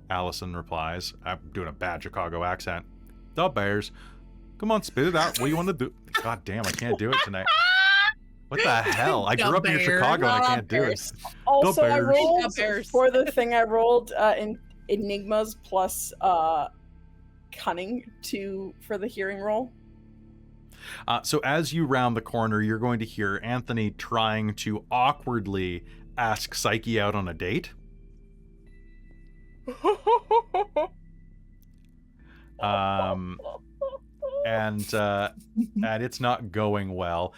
Allison replies. I'm doing a bad Chicago accent. The Bears. Come on, spit it out. What do you want to do? God damn, I can't do it tonight. What the hell? I grew up near Chicago and I can't do it. Also, I rolled Bears. for the thing I rolled in enigmas plus cunning for the hearing roll. So as you round the corner, you're going to hear Anthony trying to awkwardly ask Psyche out on a date. And it's not going well.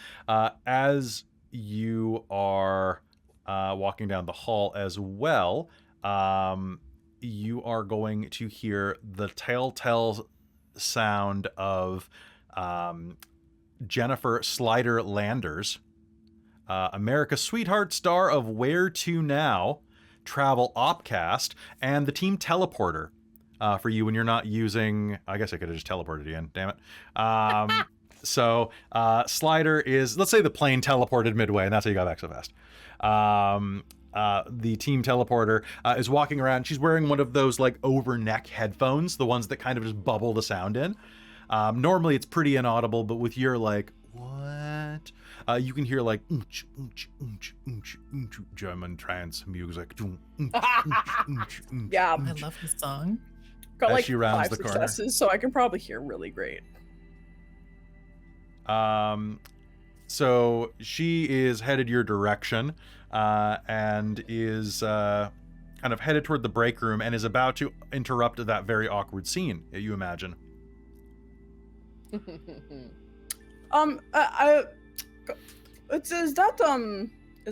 As you are walking down the hall as well, you are going to hear the telltale sound of Jennifer Slider Landers, America's Sweetheart, star of Where To Now, Travel Opcast, and the Team Teleporter. For you when you're not using, I guess I could have just teleported you in, damn it. So Slider is, let's say the plane teleported midway, and that's how you got back so fast. The Team Teleporter is walking around. She's wearing one of those like over neck headphones, the ones that kind of just bubble the sound in. Normally it's pretty inaudible, but with your like, what? You can hear like German trance music. Yeah, I love this song. got as like she rounds 5 the corner. successes, so I can probably hear really great. So she is headed your direction, and is kind of headed toward the break room and is about to interrupt that very awkward scene, you imagine. Is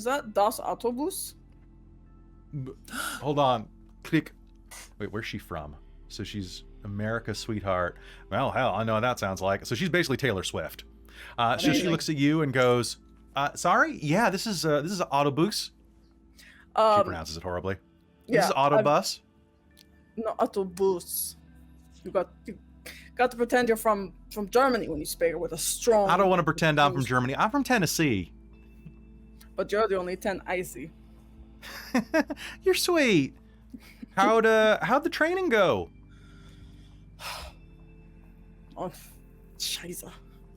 that Das Autobus? Hold on. Click. Wait, where's she from? So she's America's Sweetheart. Well, hell, I know what that sounds like. So she's basically Taylor Swift. So she looks at you and goes, sorry? Yeah, this is Autobus. She pronounces it horribly. This is Autobus. No, Autobus. You got got to pretend you're from Germany when you speak with a strong. I don't want to pretend I'm from Germany. I'm from Tennessee. But you're the only 10 I see. You're sweet. How'd the training go? Oh, scheiße.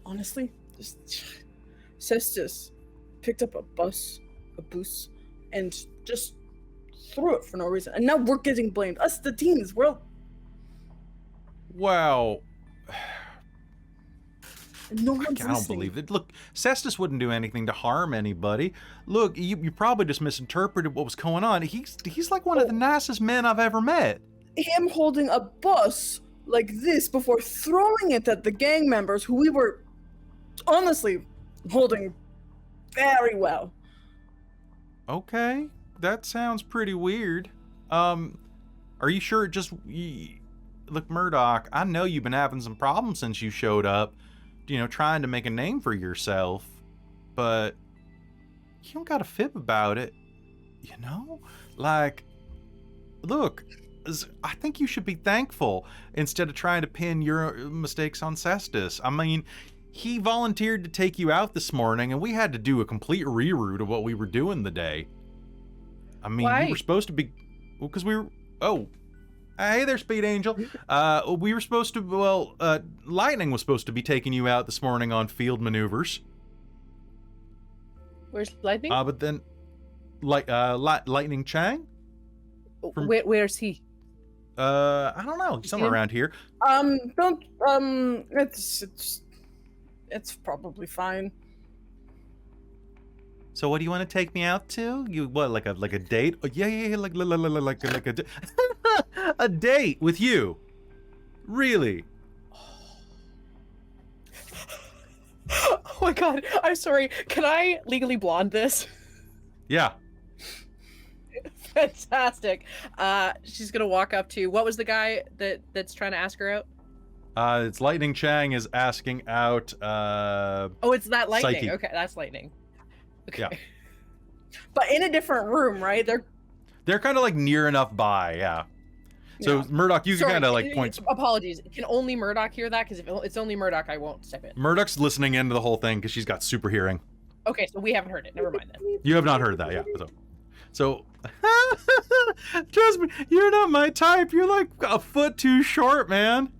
Honestly, just picked up a bus, and just threw it for no reason. And now we're getting blamed. Us, the teens, Wow. no one's I don't listening. believe it. Look, Cestus wouldn't do anything to harm anybody. Look, you probably just misinterpreted what was going on. He's like one of the nicest men I've ever met. Him holding a bus like this before throwing it at the gang members who we were honestly holding very well. Okay, that sounds pretty weird. Are you sure it just... Look, Murdoch, I know you've been having some problems since you showed up, trying to make a name for yourself, but you don't gotta fib about it, Like, look, I think you should be thankful instead of trying to pin your mistakes on Cestus. I mean, he volunteered to take you out this morning, and we had to do a complete reroute of what we were doing the day. I mean, Why? You were supposed to be... Well, because we were... Oh. Hey there, Speed Angel. We were supposed to... Lightning was supposed to be taking you out this morning on field maneuvers. Where's Lightning? But then... Lightning Chang? Where's he? I don't know. Somewhere around here. It's probably fine. So what do you want to take me out to? You what, like a date? Oh, yeah, like a a date with you. Really? Oh my god, I'm sorry. Can I legally blonde this? Yeah. Fantastic. She's gonna walk up to, what was the guy that's trying to ask her out? It's Lightning Chang is asking out Oh, it's that Lightning. Psyche. Okay, that's Lightning. Okay. Yeah. But in a different room, right? They're kind of like near enough by, yeah. So Yeah. Murdoch, you can Sorry, kind of like point. Apologies. Can only Murdoch hear that? Because if it's only Murdoch, I won't step in. Murdoch's listening into the whole thing because she's got super hearing. Okay, so we haven't heard it. Never mind then. You have not heard that, yeah. So trust me, you're not my type. You're like a foot too short, man.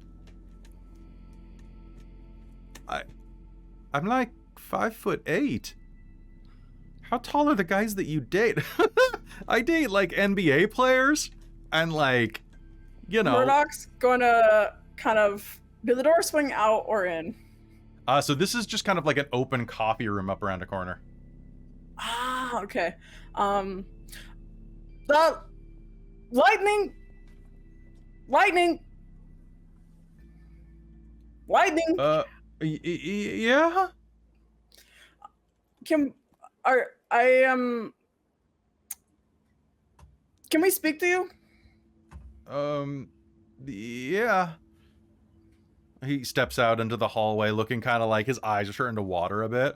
I'm like 5'8". How tall are the guys that you date? I date like NBA players and like, Murdoch's gonna kind of... Did the door swing out or in? So this is just kind of like an open coffee room up around the corner. Ah, okay. The lightning. Yeah. Can we speak to you? Yeah. He steps out into the hallway looking kind of like his eyes are starting to water a bit.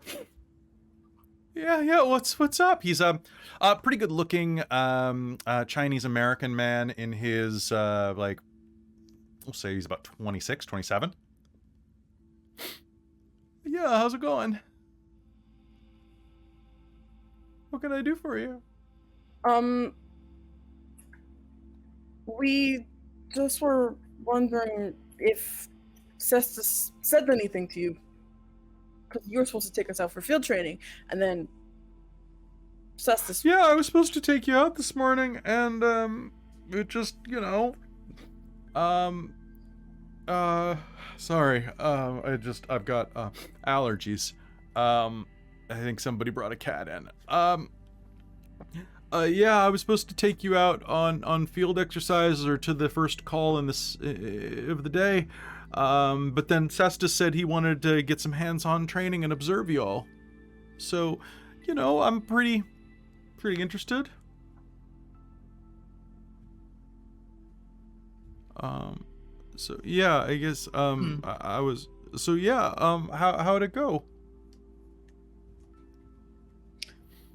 Yeah, what's up? He's a pretty good looking Chinese American man in his we'll say he's about 26, 27. Yeah, how's it going? What can I do for you? We just were wondering if Cestus said anything to you. Because you were supposed to take us out for field training, and then Cestus... Yeah, I was supposed to take you out this morning, and, it just, sorry, I've got, allergies. I think somebody brought a cat in. Yeah, I was supposed to take you out on field exercises or to the first call in this of the day. But then Cestus said he wanted to get some hands-on training and observe you all. So, I'm pretty interested. So yeah, I guess, I was, so yeah, how'd it go?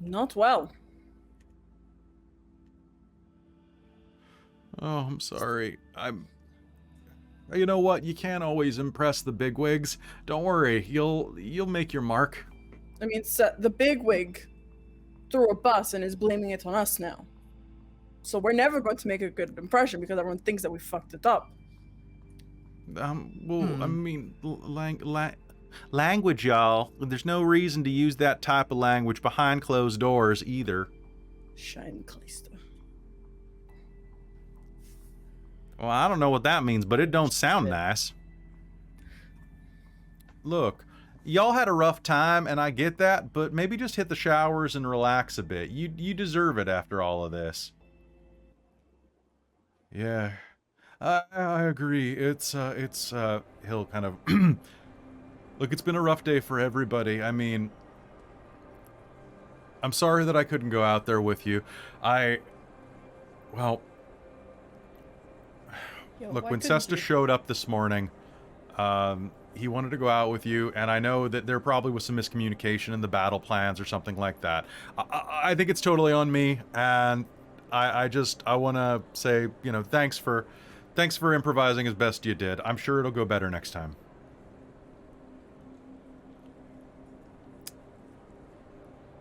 Not well. Oh, I'm sorry. You know what? You can't always impress the bigwigs. Don't worry, you'll make your mark. I mean, so the bigwig threw a bus and is blaming it on us now. So we're never going to make a good impression because everyone thinks that we fucked it up. Well, I mean, language, y'all. There's no reason to use that type of language behind closed doors either. Shine Calista. Well, I don't know what that means, but it don't sound nice. Look, y'all had a rough time, and I get that, but maybe just hit the showers and relax a bit. You deserve it after all of this. Yeah, I agree. It's he'll kind of look. It's been a rough day for everybody. I mean, I'm sorry that I couldn't go out there with you. Well, look, when Cesta showed up this morning, he wanted to go out with you, and I know that there probably was some miscommunication in the battle plans or something like that. I think it's totally on me, and I want to say, you know, thanks for improvising as best you did. I'm sure it'll go better next time.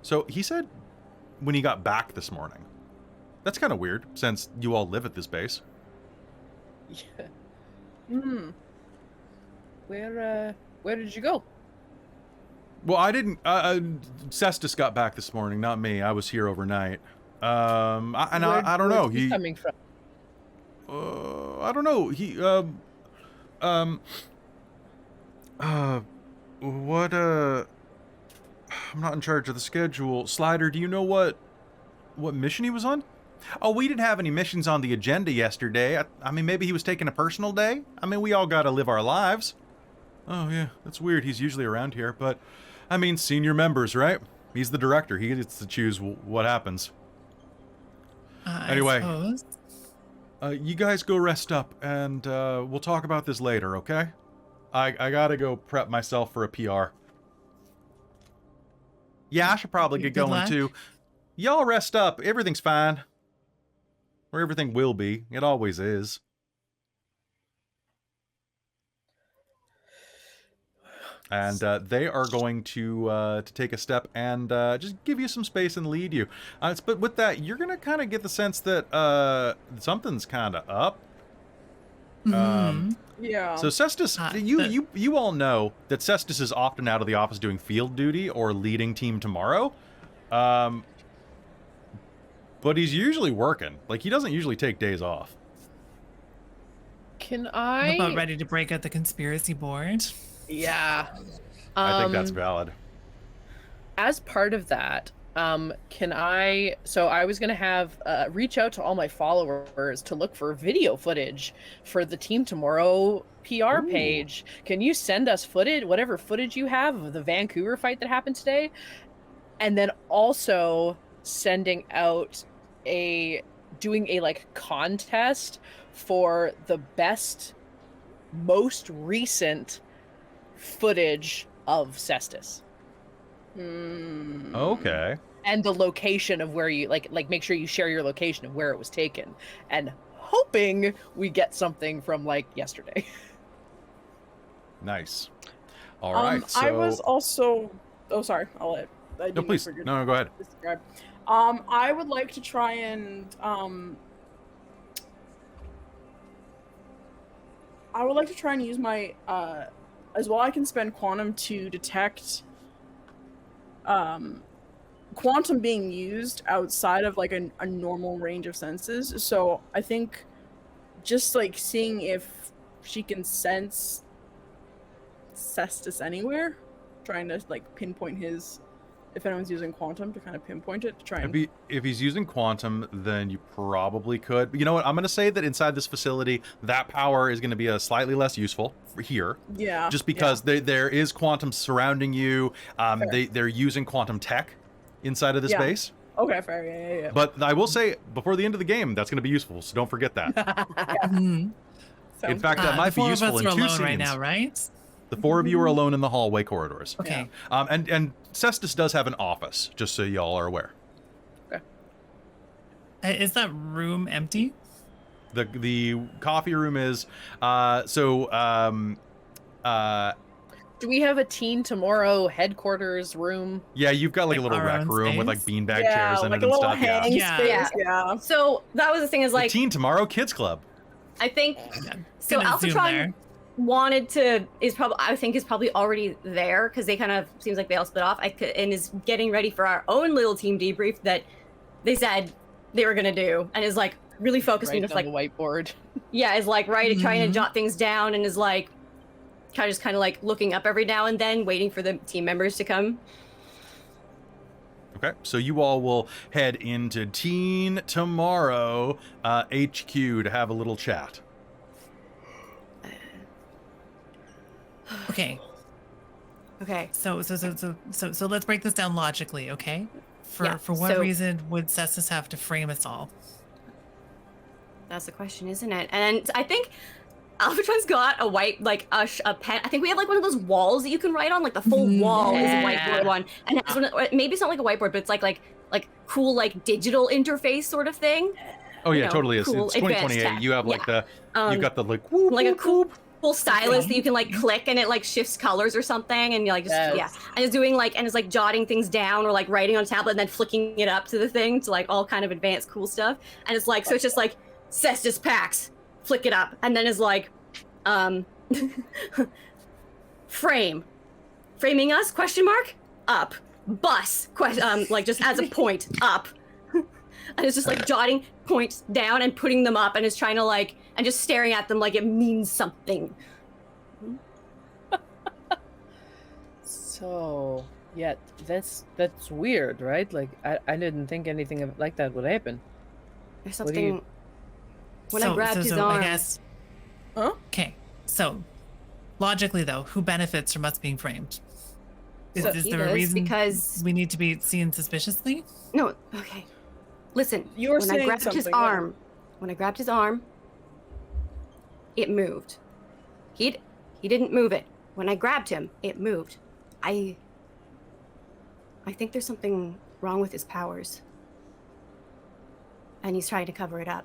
So he said when he got back this morning. That's kind of weird, since you all live at this base. Yeah. Where did you go? Well, I didn't. Cestus got back this morning, not me. I was here overnight. I don't know. Where's he coming from? I don't know. I'm not in charge of the schedule. Slider, do you know what mission he was on? Oh, we didn't have any missions on the agenda yesterday. I mean, maybe he was taking a personal day? I mean, we all gotta live our lives. Oh, yeah, that's weird. He's usually around here, but, I mean, senior members, right? He's the director. He gets to choose what happens. Anyway, you guys go rest up, and we'll talk about this later, okay? I gotta go prep myself for a PR. Yeah, I should probably get going, too. Y'all rest up. Everything's fine. Or everything will be. It always is. And they are going to take a step and just give you some space and lead you. But with that, you're going to kind of get the sense that something's kind of up. Yeah. So Cestus, you all know that Cestus is often out of the office doing field duty or leading Team Tomorrow. But he's usually working. Like, he doesn't usually take days off. Can I... How about ready to break out the conspiracy board? Yeah. I think that's valid. As part of that, can I... So I was going to have... reach out to all my followers to look for video footage for the Team Tomorrow PR page. Can you send us footage, whatever footage you have of the Vancouver fight that happened today? And then also sending out doing a like contest for the best, most recent footage of Cestus. Okay. And the location of where you like make sure you share your location of where it was taken, and hoping we get something from like yesterday. Nice. All right. So I was also. Oh, sorry. I'll let. No, please. No, go ahead. Describe. I would like to try and use my as well. I can spend quantum to detect quantum being used outside of like a normal range of senses. So I think just like seeing if she can sense Cestus anywhere, trying to like pinpoint his. If anyone's using quantum to kind of pinpoint it to try and... If he's using quantum, then you probably could. But you know what? I'm going to say that inside this facility, that power is going to be slightly less useful for here. Yeah. Just because there is quantum surrounding you. They're using quantum tech inside of this base. Okay, fair. Yeah. But I will say, before the end of the game, that's going to be useful. So don't forget that. In fact, that might be useful in 2 scenes. Right now, right? The 4 of you are alone in the hallway corridors. Okay. And Cestus does have an office, just so y'all are aware. Okay. Is that room empty? The coffee room is Do we have a Teen Tomorrow headquarters room? yeah, you've got like a Like little our rec own room with like space? beanbag Yeah, chairs in like it a and little stuff. Yeah. hang Yeah. space. Yeah. So that was the thing is The like, Teen Tomorrow Kids Club. I think so. Gonna zoom Alphatron there. wanted to is probably already there because they kind of seems like they all split off. And is getting ready for our own little team debrief that they said they were gonna do, and is like really focused Right on just on like the whiteboard. yeah, is like trying to Mhm. jot things down, and is like kind of like looking up every now and then, waiting for the team members to come. Okay, so you all will head into Teen Tomorrow HQ to have a little chat. Okay. Okay. So let's break this down logically, okay? Yeah, For what so- reason would Cestus have to frame us all? That's the question, isn't it? And I think Alphatron's got a white, like a pen. I think we have like one of those walls that you can write on, like the full wall is a Yeah. whiteboard one, and it has maybe it's not like a whiteboard, but it's like cool like digital interface sort of thing. Oh yeah, You know, totally is. cool It's advanced 2028. tech. You have like Yeah. you've got the like whoop, Like a whoop, cool, whoop. cool stylus that you can like click and it like shifts colors or something, and you're like just Yes. yeah, and it's doing like and it's like jotting things down or like writing on a tablet and then flicking it up to the thing to like all kind of advanced cool stuff, and it's like so it's just like Cestus Pax, flick it up, and then it's like framing us question mark up bus like just as a point up. And it's just like jotting points down and putting them up, and it's trying to like and just staring at them like it means something. So, yeah, that's weird, right? Like, I didn't think anything like that would happen. There's What do you- something when I grabbed his I arm. guess. Huh? Okay. So, logically though, who benefits from us being framed? Is So there he a does, reason because we need to be seen suspiciously? no, okay. Listen, You were when I saying grabbed his something, yeah. arm, it moved. He didn't move it. When I grabbed him, it moved. I think there's something wrong with his powers. And he's trying to cover it up.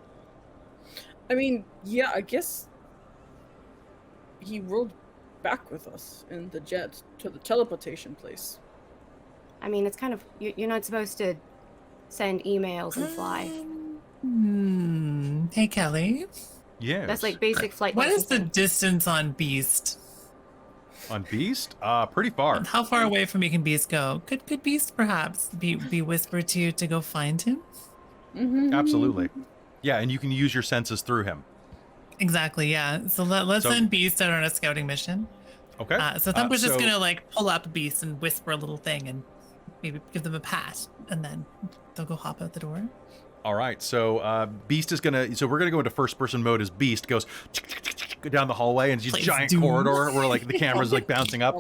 I mean, yeah, I guess he rolled back with us in the jet to the teleportation place. I mean, it's kind of you're not supposed to send emails and fly. Hey Kelly, Yes. That's like basic flight. what is the licensing. distance on Beast? on Beast? Pretty far. How far away from you can Beast go? Could Beast perhaps be whispered to you to go find him? Absolutely. Yeah, and you can use your senses through him. Exactly, yeah. So let's So- send Beast out on a scouting mission. Okay. So Thumper's just so- gonna like pull up Beast and whisper a little thing and maybe give them a pat, and then they'll go hop out the door. All right, so Beast is gonna. So we're gonna go into first-person mode as Beast goes down the hallway, and it's a Plays giant Doom. corridor where like the camera's like bouncing up,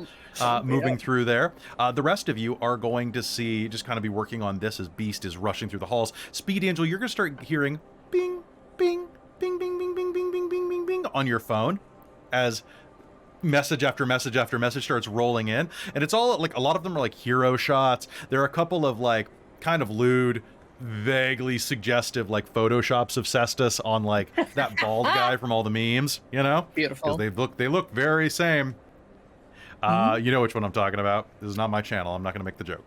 moving through there. The rest of you are going to see, just kind of be working on this as Beast is rushing through the halls. Speed Angel, you're gonna start hearing bing, bing, bing, bing, bing, bing, bing, bing, bing, bing, bing on your phone as message after message after message starts rolling in, and it's all like a lot of them are like hero shots. There are a couple of like kind of lewd, vaguely suggestive like photoshops of Cestus on like that bald guy from all the memes, you know, Beautiful. because they look very same. You know which one I'm talking about. This is not my channel. I'm not gonna make the joke.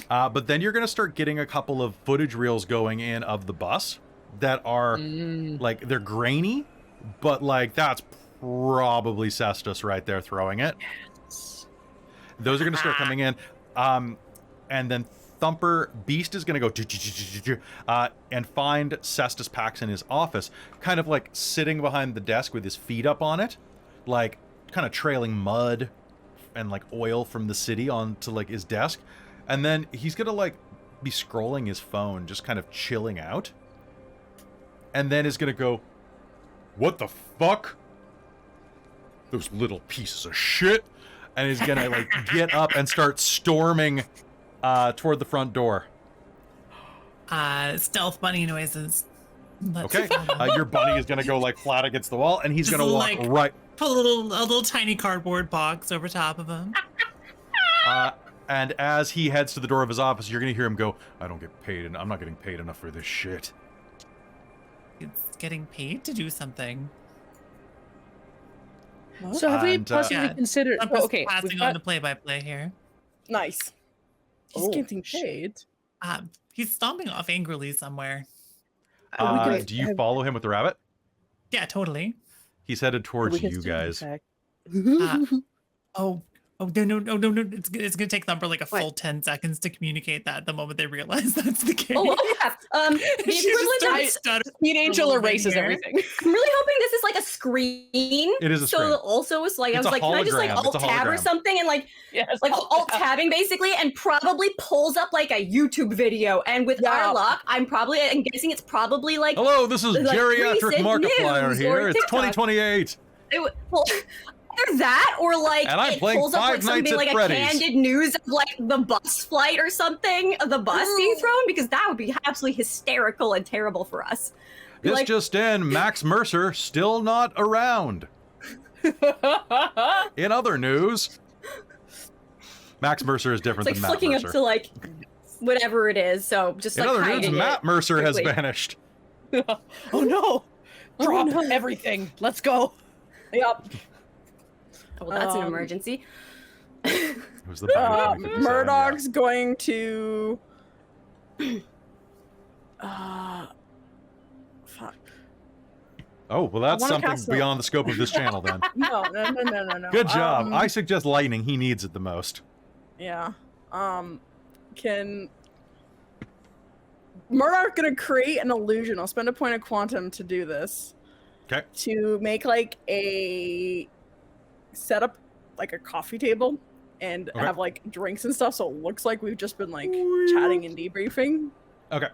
But then you're gonna start getting a couple of footage reels going in of the bus that are like they're grainy, but like that's probably Cestus right there throwing it. Those are gonna start coming in, and then Thumper Beast is gonna go and find Cestus Pax in his office, kind of like sitting behind the desk with his feet up on it, like kind of trailing mud and like oil from the city onto like his desk, and then he's gonna like be scrolling his phone, just kind of chilling out, and then is gonna go, "What the fuck? Those little pieces of shit," and he's gonna like get up and start storming toward the front door. Stealth bunny noises. Let's Okay, follow. your bunny is gonna go like flat against the wall, and he's Just gonna walk like- right. Put a little tiny cardboard box over top of him. And as he heads to the door of his office, you're gonna hear him go, "I don't get paid, and I'm not getting paid enough for this shit." it's getting paid to do something. So have we And, possibly Yeah, considered? I'm Oh, just okay, passing we've on got, the play-by-play here. Nice. He's Oh, getting paid. He's stomping off angrily somewhere. we do you follow him with the rabbit? Yeah, totally. He's headed towards we can you still be guys. back. Oh, no. It's gonna take Thumper like a full 10 seconds to communicate that the moment they realize that's the case. Oh, yeah. The She just equivalent of starts stuttering Speed a Angel little bit erases here. everything. I'm really hoping this is like a screen. It is a so screen. also it's like I It's was a like, can I just like hologram. It's alt a tab or hologram. something and like Yes. alt tabbing basically and probably pulls up like a YouTube video. And with Yeah. our luck, I'm guessing it's probably like Hello, this is Like geriatric recent Markiplier news here. or It's TikTok. 2028. well, either that or like And I'm it playing pulls up Five like something Nights at like Freddy's. a candid news of like the bus flight or something, of the bus being thrown, because that would be absolutely hysterical and terrible for us. This Like- just in, Max Mercer still not around. In other news, Max Mercer is different It's like than Matt flicking Mercer. up to like whatever it is. So just In like other news, hiding Matt it. Mercer has quickly. vanished. Oh no! Drop no. everything. Let's go. Yep. Well, that's an Um, emergency. It was the Bionic 57, Murdoch's going to. Fuck. Oh, well, that's wanna something cast a- beyond the scope of this channel then. No. Good job. Um, I suggest lightning. He needs it the most. Yeah. Can Murdoch gonna create an illusion? I'll spend a point of quantum to do this. Okay. To make like a setup, like a coffee table, and Okay. have like drinks and stuff, so it looks like we've just been like chatting and debriefing. Okay.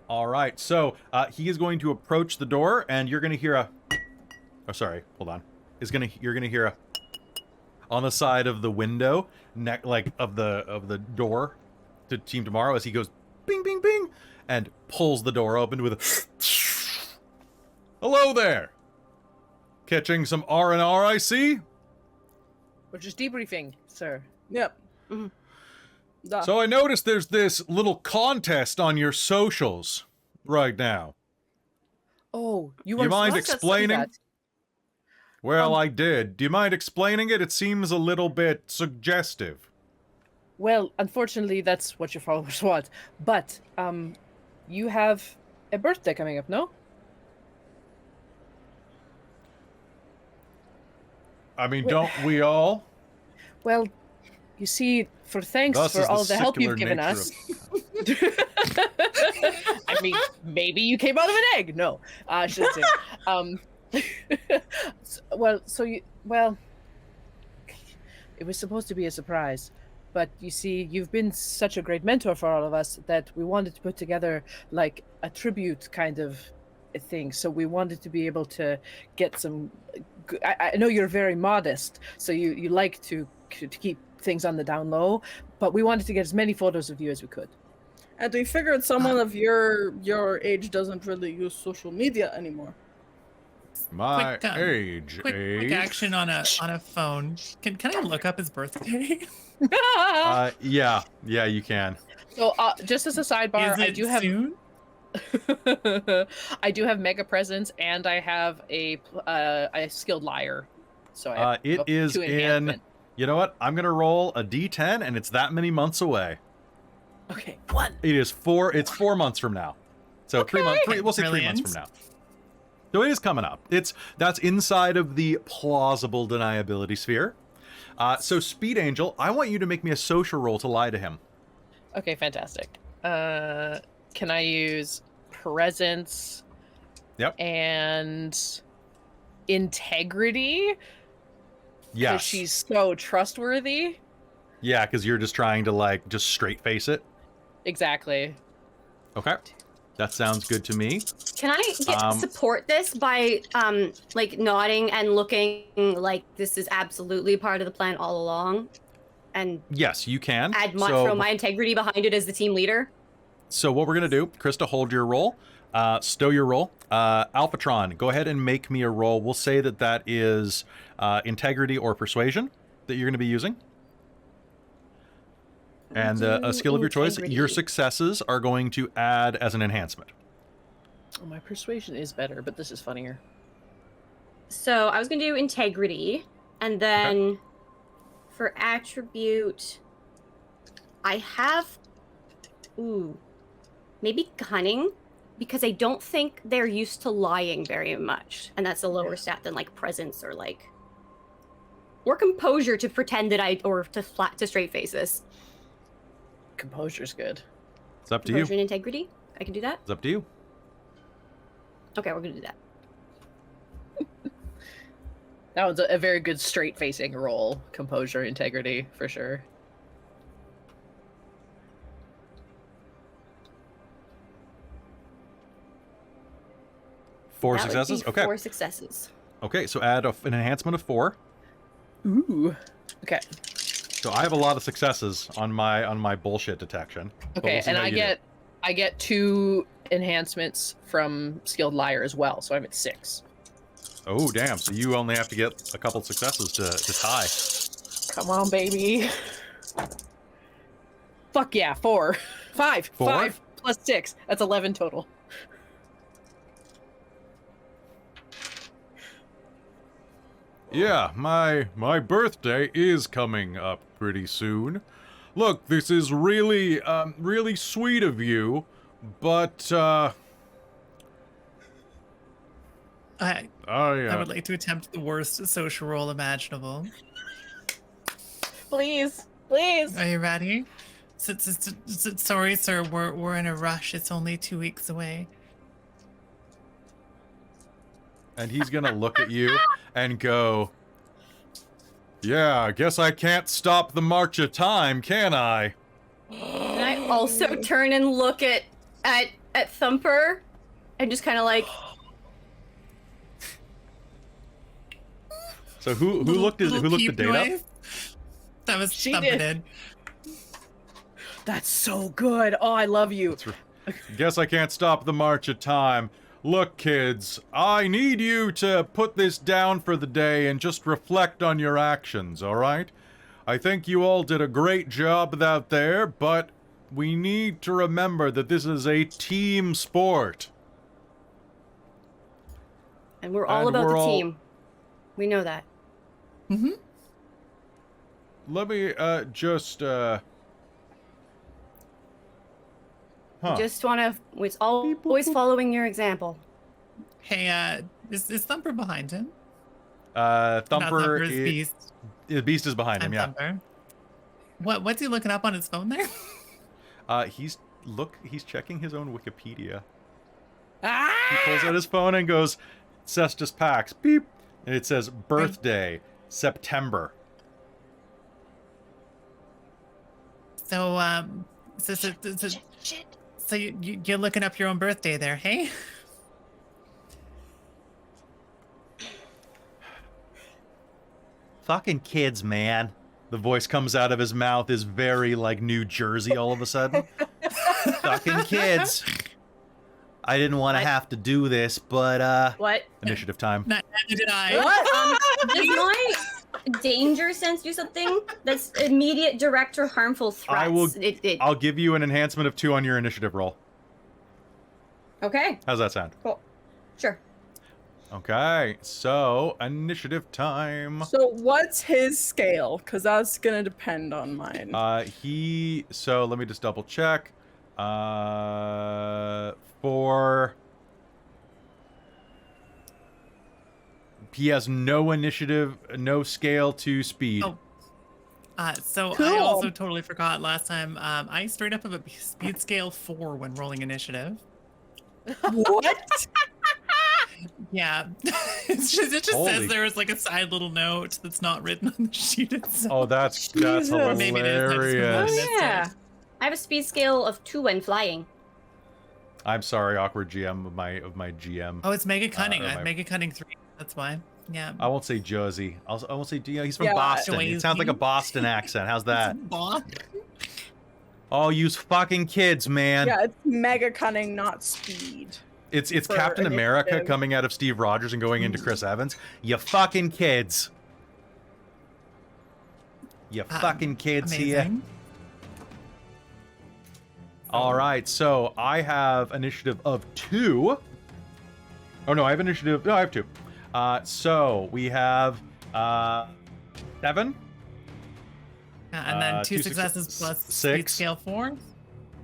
All right. So he is going to approach the door, and you're going to hear a. Oh, sorry. Hold on. You're going to hear a on the side of the window, like of the door to Team Tomorrow, as he goes bing, bing, bing, and pulls the door open with a. Hello there. Catching some R&R, I see. We're just debriefing, sir. Yep. Mhm. Duh. So I noticed there's this little contest on your socials right now. Oh, you Do you weren't mind supposed to say explaining? that. Well, I did. Do you mind explaining it? It seems a little bit suggestive. Well, unfortunately, that's what your followers want. But you have a birthday coming up, no? I mean, don't we all? Well, you see, for thanks Thus for is all the help secular you've given nature us. I mean, maybe you came out of an egg. No, I shouldn't say. Well, it was supposed to be a surprise, but you see, you've been such a great mentor for all of us that we wanted to put together like a tribute kind of a thing. So we wanted to be able to get some. I know you're very modest, so you like to keep things on the down low, but we wanted to get as many photos of you as we could. And we figured someone of your age doesn't really use social media anymore. My Quick, age. Quick action on a phone. Can I look up his birthday? Yeah, you can. So just as a sidebar, Is I it do have soon? I do have mega presence, and I have a skilled liar. So I have It is 2 in. enhancement. You know what? I'm gonna roll a D10, and it's that many months away. Okay, 1. It is 4. It's 4 months from now. So 3 months. We'll say 3 months from now. So it is coming up. That's inside of the plausible deniability sphere. So Speed Angel, I want you to make me a social roll to lie to him. Okay, fantastic. Can I use presence? Yep. And integrity? Yes. Because she's so trustworthy. Yeah, because you're just trying to just straight face it. Exactly. Okay. That sounds good to me. Can I support this by like nodding and looking like this is absolutely part of the plan all along, and Yes, you can. throw my integrity behind it as the team leader? So what we're going to do, Krista, hold your roll. Stow your roll. Alphatron, go ahead and make me a roll. We'll say that is integrity or persuasion that you're going to be using. And a skill of your choice. Your Integrity. successes are going to add as an enhancement. Oh, my persuasion is better, but this is funnier. So I was gonna do integrity, and then for attribute, I have, maybe cunning, because I don't think they're used to lying very much, and that's a lower stat than like presence or composure to pretend that or to straight face this. Composure's good. It's up to Composure you. and integrity, I can do that. It's up to you. Okay, we're gonna do that. That one's a very good straight-facing roll. Composure, integrity, for sure. Four That would successes? be Okay. 4 successes. Okay, so add an enhancement of 4. Ooh. Okay. So I have a lot of successes on my bullshit detection. but Okay, we'll see and how you do. I get 2 enhancements from skilled liar as well, so I'm at 6. Oh, damn. So you only have to get a couple successes to tie. Come on, baby. Fuck yeah, 4. 5. 4? 5 plus 6. That's 11 total. Yeah, my birthday is coming up pretty soon. Look, this is really really sweet of you, but I I would like to attempt the worst social role imaginable. Please. Please. Are you ready? Sorry, sir. We're in a rush. It's only 2 weeks away. and he's gonna look at you and go, "Yeah, I guess I can't stop the march of time, can I?" Can I also turn and look at Thumper and just kind of like, So who looked the peep date up? noise? That was She Thumper did. did. That's so good. Oh, I love you. Guess I can't stop the march of time. Look, kids, I need you to put this down for the day and just reflect on your actions, alright? I think you all did a great job out there, but we need to remember that this is a team sport. and we're all And about we're the all- team. We know that. Mm-hmm. Let me, just, Huh. Just want to. It's always following your example. Hey, is Thumper behind him? Thumper Not Thumper, is is... Beast. The Beast is behind him, I'm yeah. Thumper. What's he looking up on his phone there? He's checking his own Wikipedia. Ah! He pulls out his phone and goes, Cestus Pax, beep. And it says, birthday, September. So, so you're looking up your own birthday there, hey? Fucking kids, man. The voice comes out of his mouth is very, like, New Jersey all of a sudden. Fucking kids. I didn't want to have to do this, but, What? initiative time. Neither did I. What? Does my danger sense do something that's immediate, direct, or harmful threats? I will- It, I'll give you an enhancement of 2 on your initiative roll. okay. How's that sound? Cool. Sure. Okay, so initiative time. So what's his scale? Because that's gonna depend on mine. So let me just double check. For he has no initiative, no scale to speed. Oh. So I Cool. also totally forgot last time. I straight up have a speed scale 4 when rolling initiative. What? Yeah, it just Holy- says there is like a side little note that's not written on the sheet itself. Oh, that's Jesus. Or maybe it is, I just hilarious. remembered. Oh, yeah. I have a speed scale of 2 when flying. I'm sorry, awkward GM of my GM. Oh, it's Mega Cunning. or I have my- Mega Cunning 3. That's why. Yeah. I won't say Jersey. I won't say. He's from Yeah. Boston. It sounds like a Jersey. Boston accent. How's that? Boss. Oh, you fucking kids, man. Yeah, it's mega cunning, not speed. It's For Captain America initiative. coming out of Steve Rogers and going into Chris Evans. You fucking kids. You fucking kids here. Amazing. All right, so I have initiative of 2. Oh no, I have initiative. No, I have 2. So we have 7. And then 2 2 successes plus speed 6. scale 4.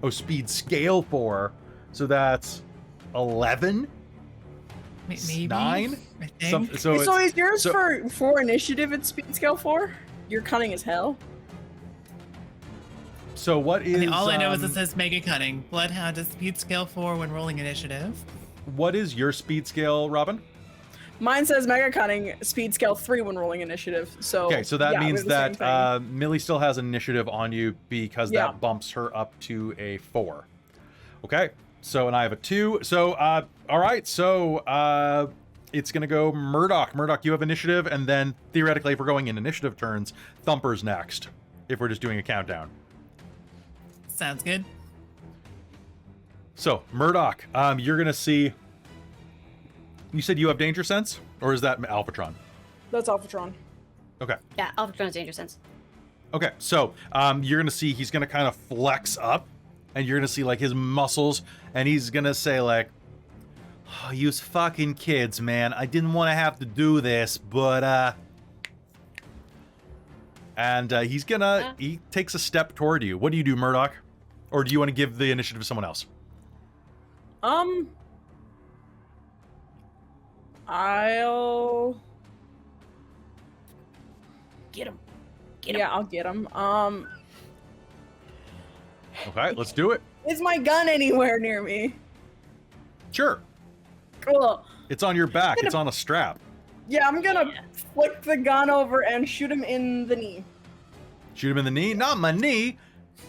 Oh, speed scale 4. So that's 11. Maybe 9. I think. So is yours for initiative at speed scale 4? You're cunning as hell. So what is? I mean, all I know is it says mega cunning. Bloodhound is speed scale 4 when rolling initiative. What is your speed scale, Robin? Mine says mega cunning, speed scale 3 when rolling initiative. So Okay, so that yeah, means we have the same that thing. Millie still has initiative on you because Yeah. that bumps her up to a 4. Okay, so and I have a 2. So all right, so it's gonna go Murdoch. Murdoch, you have initiative, and then theoretically, if we're going in initiative turns, Thumper's next. If we're just doing a countdown. Sounds good. So Murdoch, you're gonna see. You said you have danger sense, or is that Alphatron? That's Alphatron. Okay. Yeah, Alphatron's danger sense. Okay, so you're gonna see he's gonna kind of flex up, and you're gonna see like his muscles, and he's gonna say like, oh, "Yous fucking kids, man! I didn't want to have to do this, but and he's gonna he takes a step toward you. What do you do, Murdoch? Or do you want to give the initiative to someone else? I'll Get him. yeah, I'll get him. Okay, let's do it. Is my gun anywhere near me? Sure. Cool. It's on your back. It's on a strap. Yeah, I'm gonna flick the gun over and shoot him in the knee. Shoot him in the knee. Not my knee.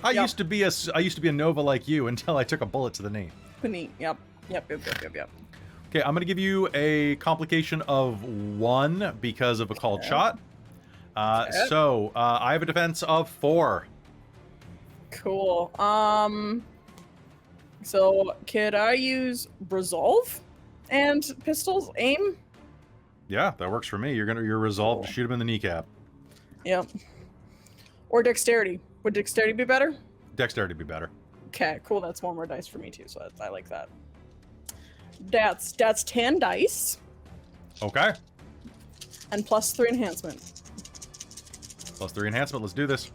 I Yep. used to be a Nova like you until I took a bullet to the knee. The knee. Yep. Okay, I'm gonna give you a complication of 1 because of a called shot. So I have a defense of 4. Cool. So could I use resolve and pistols aim? Yeah, that works for me. You're resolved to shoot him in the kneecap. Yep. Or dexterity. Would dexterity be better? Dexterity would be better. Okay, cool. That's 1 more dice for me too, so I like that. That's 10 dice Okay. and plus 3 enhancement. Plus 3 enhancement. Let's do this.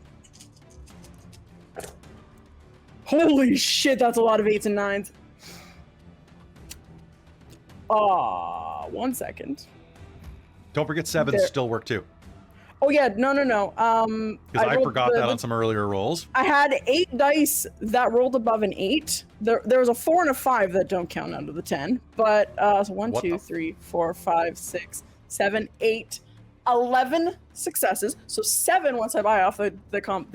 Holy shit, that's a lot of 8s and 9s. 1 second. Don't forget 7s There. still work too. Oh yeah, no. Because I rolled forgot that on some earlier rolls. I had 8 dice that rolled above an 8. There was a 4 and a 5 that don't count out of the 10. But so 1, What 2, the- 3, 4, 5, 6, 7, 8, 11 successes. So 7 once I buy off the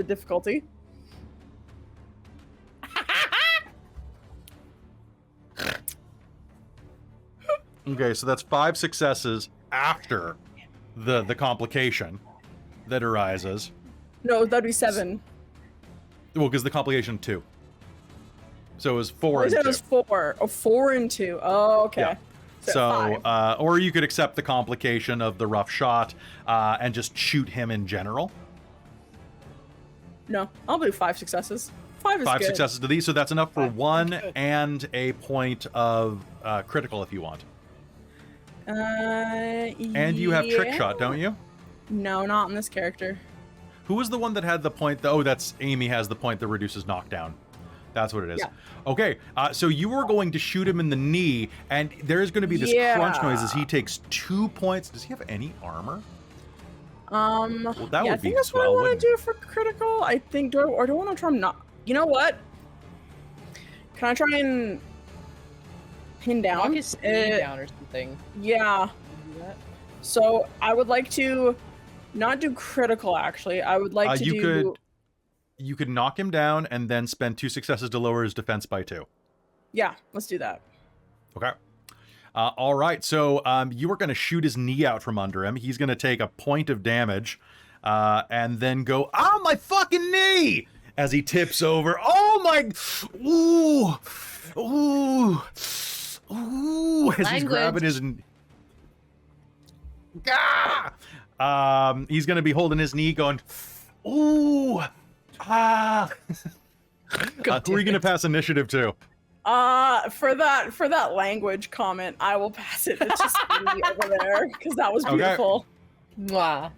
difficulty. Okay, so that's 5 successes after the complication that arises. No, that'd be 7. Well, because the complication 2. So it was 4 I and said 2. it was 4. Oh, 4 and 2. Oh, okay. Yeah. So, or you could accept the complication of the rough shot and just shoot him in general. No, I'll do 5 successes. 5 is 5 good. successes to these, so that's enough for 1 good. and a point of critical if you want. And you have trick shot, don't you? No, not on this character. Who was the one that had the point? That's Amy has the point that reduces knockdown. That's what it is. Yeah. Okay, so you were going to shoot him in the knee, and there's going to be this crunch noise as he takes 2 points. Does he have any armor? Well, that yeah, I would be think that's what I swell, want wouldn't to it? do for critical. I think, do I want to try not? You know what? Can I try and pin down? Knock his speed down or something. Yeah. Do that. So I would like to not do critical. Actually, I would like to do. You could knock him down and then spend 2 successes to lower his defense by 2. Yeah, let's do that. Okay. All right. So you are going to shoot his knee out from under him. He's going to take a point of damage and then go, "Ow, my fucking knee!" as he tips over. Oh my! Ooh, ooh, ooh! As he's grabbing his. Ah! He's going to be holding his knee, going, "Ooh, ah!" Who are you going to pass initiative to? For that language comment, I will pass it. It's just me over there because that was Okay. beautiful. Mwah.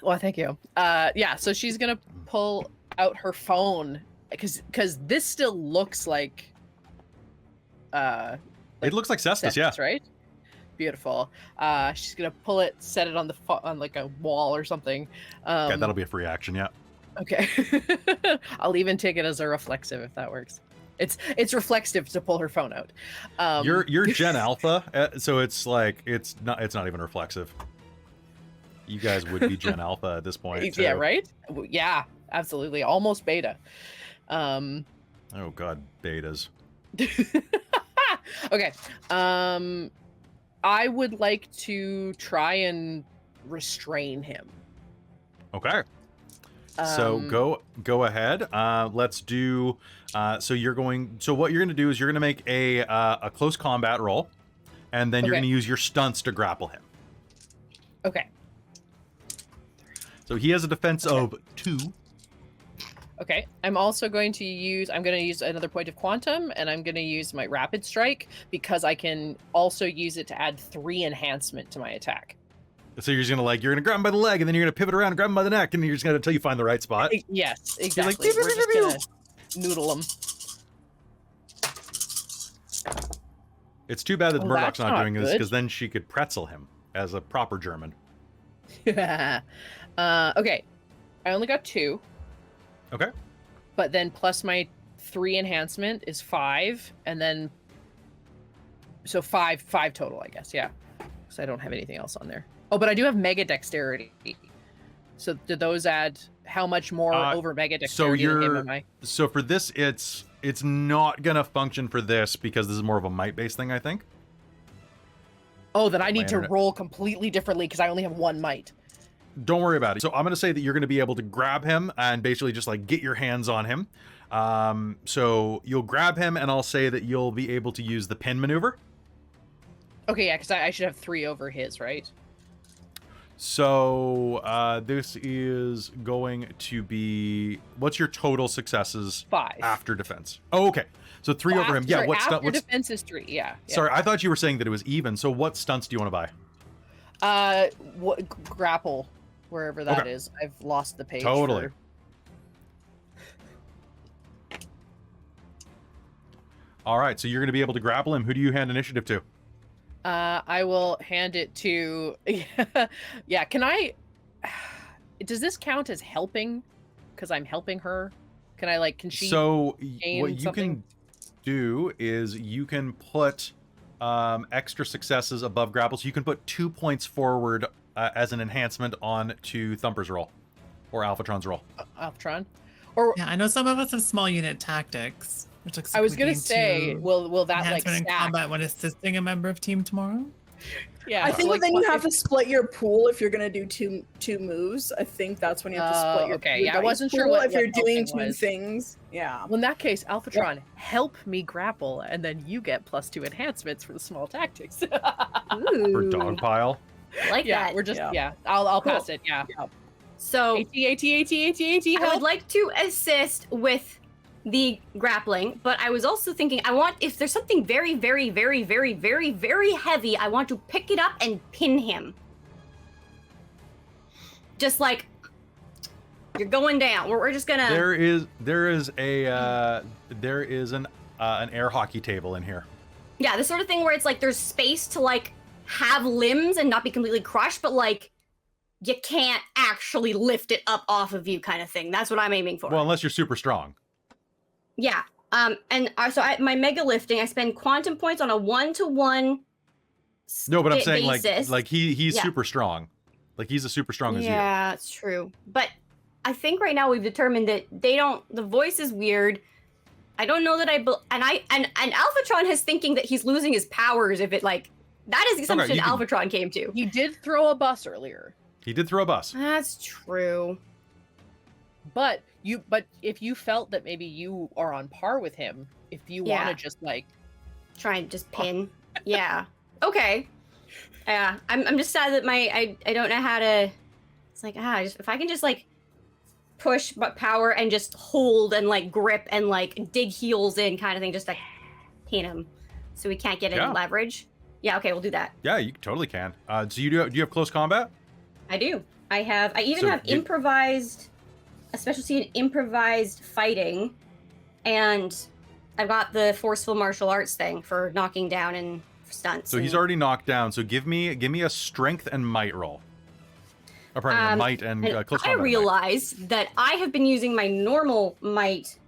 Well, thank you. Yeah, so she's gonna pull out her phone because this still looks like It looks like Cestus, yeah. right? Beautiful. She's gonna pull it, set it on on like a wall or something. Okay, that'll be a free action, yeah. Okay. I'll even take it as a reflexive if that works. It's reflexive to pull her phone out. You're Gen Alpha, so it's like it's not even reflexive. You guys would be Gen Alpha at this point. Yeah, too. right? Yeah, absolutely. Almost beta. Oh god, betas. Okay. I would like to try and restrain him. Okay. So go ahead. Let's do. So what you're gonna do is you're gonna make a close combat roll, and then you're Okay. gonna use your stunts to grapple him. Okay. So he has a defense of 2. Okay. I'm going to use another point of quantum, and I'm going to use my rapid strike because I can also use it to add 3 enhancement to my attack. So you're just gonna you're gonna grab him by the leg, and then you're gonna pivot around and grab him by the neck, and you're just gonna until you find the right spot. Yes, exactly. "Pew, pew, We're pew, just pew, gonna noodle him. It's too bad that Oh, Murdoch's that's not not doing this good. because then she could pretzel him as a proper German. Okay. I only got 2. Okay. But then plus my 3 enhancement is 5, and then so 5 total, I guess. Yeah, because I don't have anything else on there. Oh, but I do have mega dexterity. So do those add how much more over mega dexterity than him am I? So for this, it's not gonna function for this because this is more of a might-based thing, I think. Oh, then I need to internet- roll completely differently because I only have 1 might. Don't worry about it. So I'm gonna say that you're gonna be able to grab him and basically just get your hands on him. So you'll grab him, and I'll say that you'll be able to use the pin maneuver. Okay, yeah, because I should have 3 over his, right? So this is going to be, what's your total successes 5. after defense? Oh, okay. So 3 over him. Yeah. Sorry, What stunt? after defense is 3. Yeah. Sorry, I thought you were saying that it was even. So what stunts do you want to buy? Grapple, wherever that Okay. is. I've lost the page. Totally. All right. So you're going to be able to grapple him. Who do you hand initiative to? I will hand it to. Yeah. Can I? Does this count as helping? Because I'm helping her. Can I Can she? So gain what you something? can do is you can put extra successes above grapple. So you can put 2 points forward as an enhancement on to Thumper's roll or Alphatron's roll. Alphatron, or Yeah, I know some of us have small unit tactics, which looks. I like was we gonna gain say, 2 will that enhancement in stack? combat when assisting a member of team tomorrow? Yeah. I think so, then you have if- to split your pool if you're gonna do two moves. I think that's when you have to split your okay, your yeah, I dice wasn't sure pool what if you're doing helping 2 was. things. Yeah. Well, in that case, Alphatron, help me grapple, and then you get +2 enhancements for the small tactics. Ooh, For dog pile. I like Yeah, that. we're just Yeah. I'll Cool. pass it. Yeah. So AT I help. would like to assist with the grappling, but I was also thinking if there's something very, very, very, very, very, very heavy, I want to pick it up and pin him. Just you're going down. We're just gonna. There is an air hockey table in here. Yeah, the sort of thing where it's there's space to have limbs and not be completely crushed, but you can't actually lift it up off of you, kind of thing. That's what I'm aiming for. Well, unless you're super strong. Yeah. My mega lifting, I spend quantum points on a 1-to-1. No, but I'm saying basis. he's Yeah. super strong. He's as super strong as you. Yeah, it's true. But I think right now we've determined that the voice is weird. I don't know that and Alphatron is thinking that he's losing his powers if it that is the assumption you can- Alphatron came to. He did throw a bus earlier, He did throw a bus. That's true. but if you felt that maybe you are on par with him, if you Yeah. want to just Try and just pin. Yeah. Okay. Yeah. I'm just sad that I don't know how to. It's if I can just push but power and just hold and like grip and like dig heels in kind of thing, just to pin him so we can't get any leverage. Yeah, okay, we'll do that. Yeah, you totally can. So do you have close combat? I do. I even have improvised, a specialty in improvised fighting, and I've got the forceful martial arts thing for knocking down and stunts. So he's already knocked down. So give me a strength and might roll. Or pardon me, might and close combat. I realize that I have been using my normal might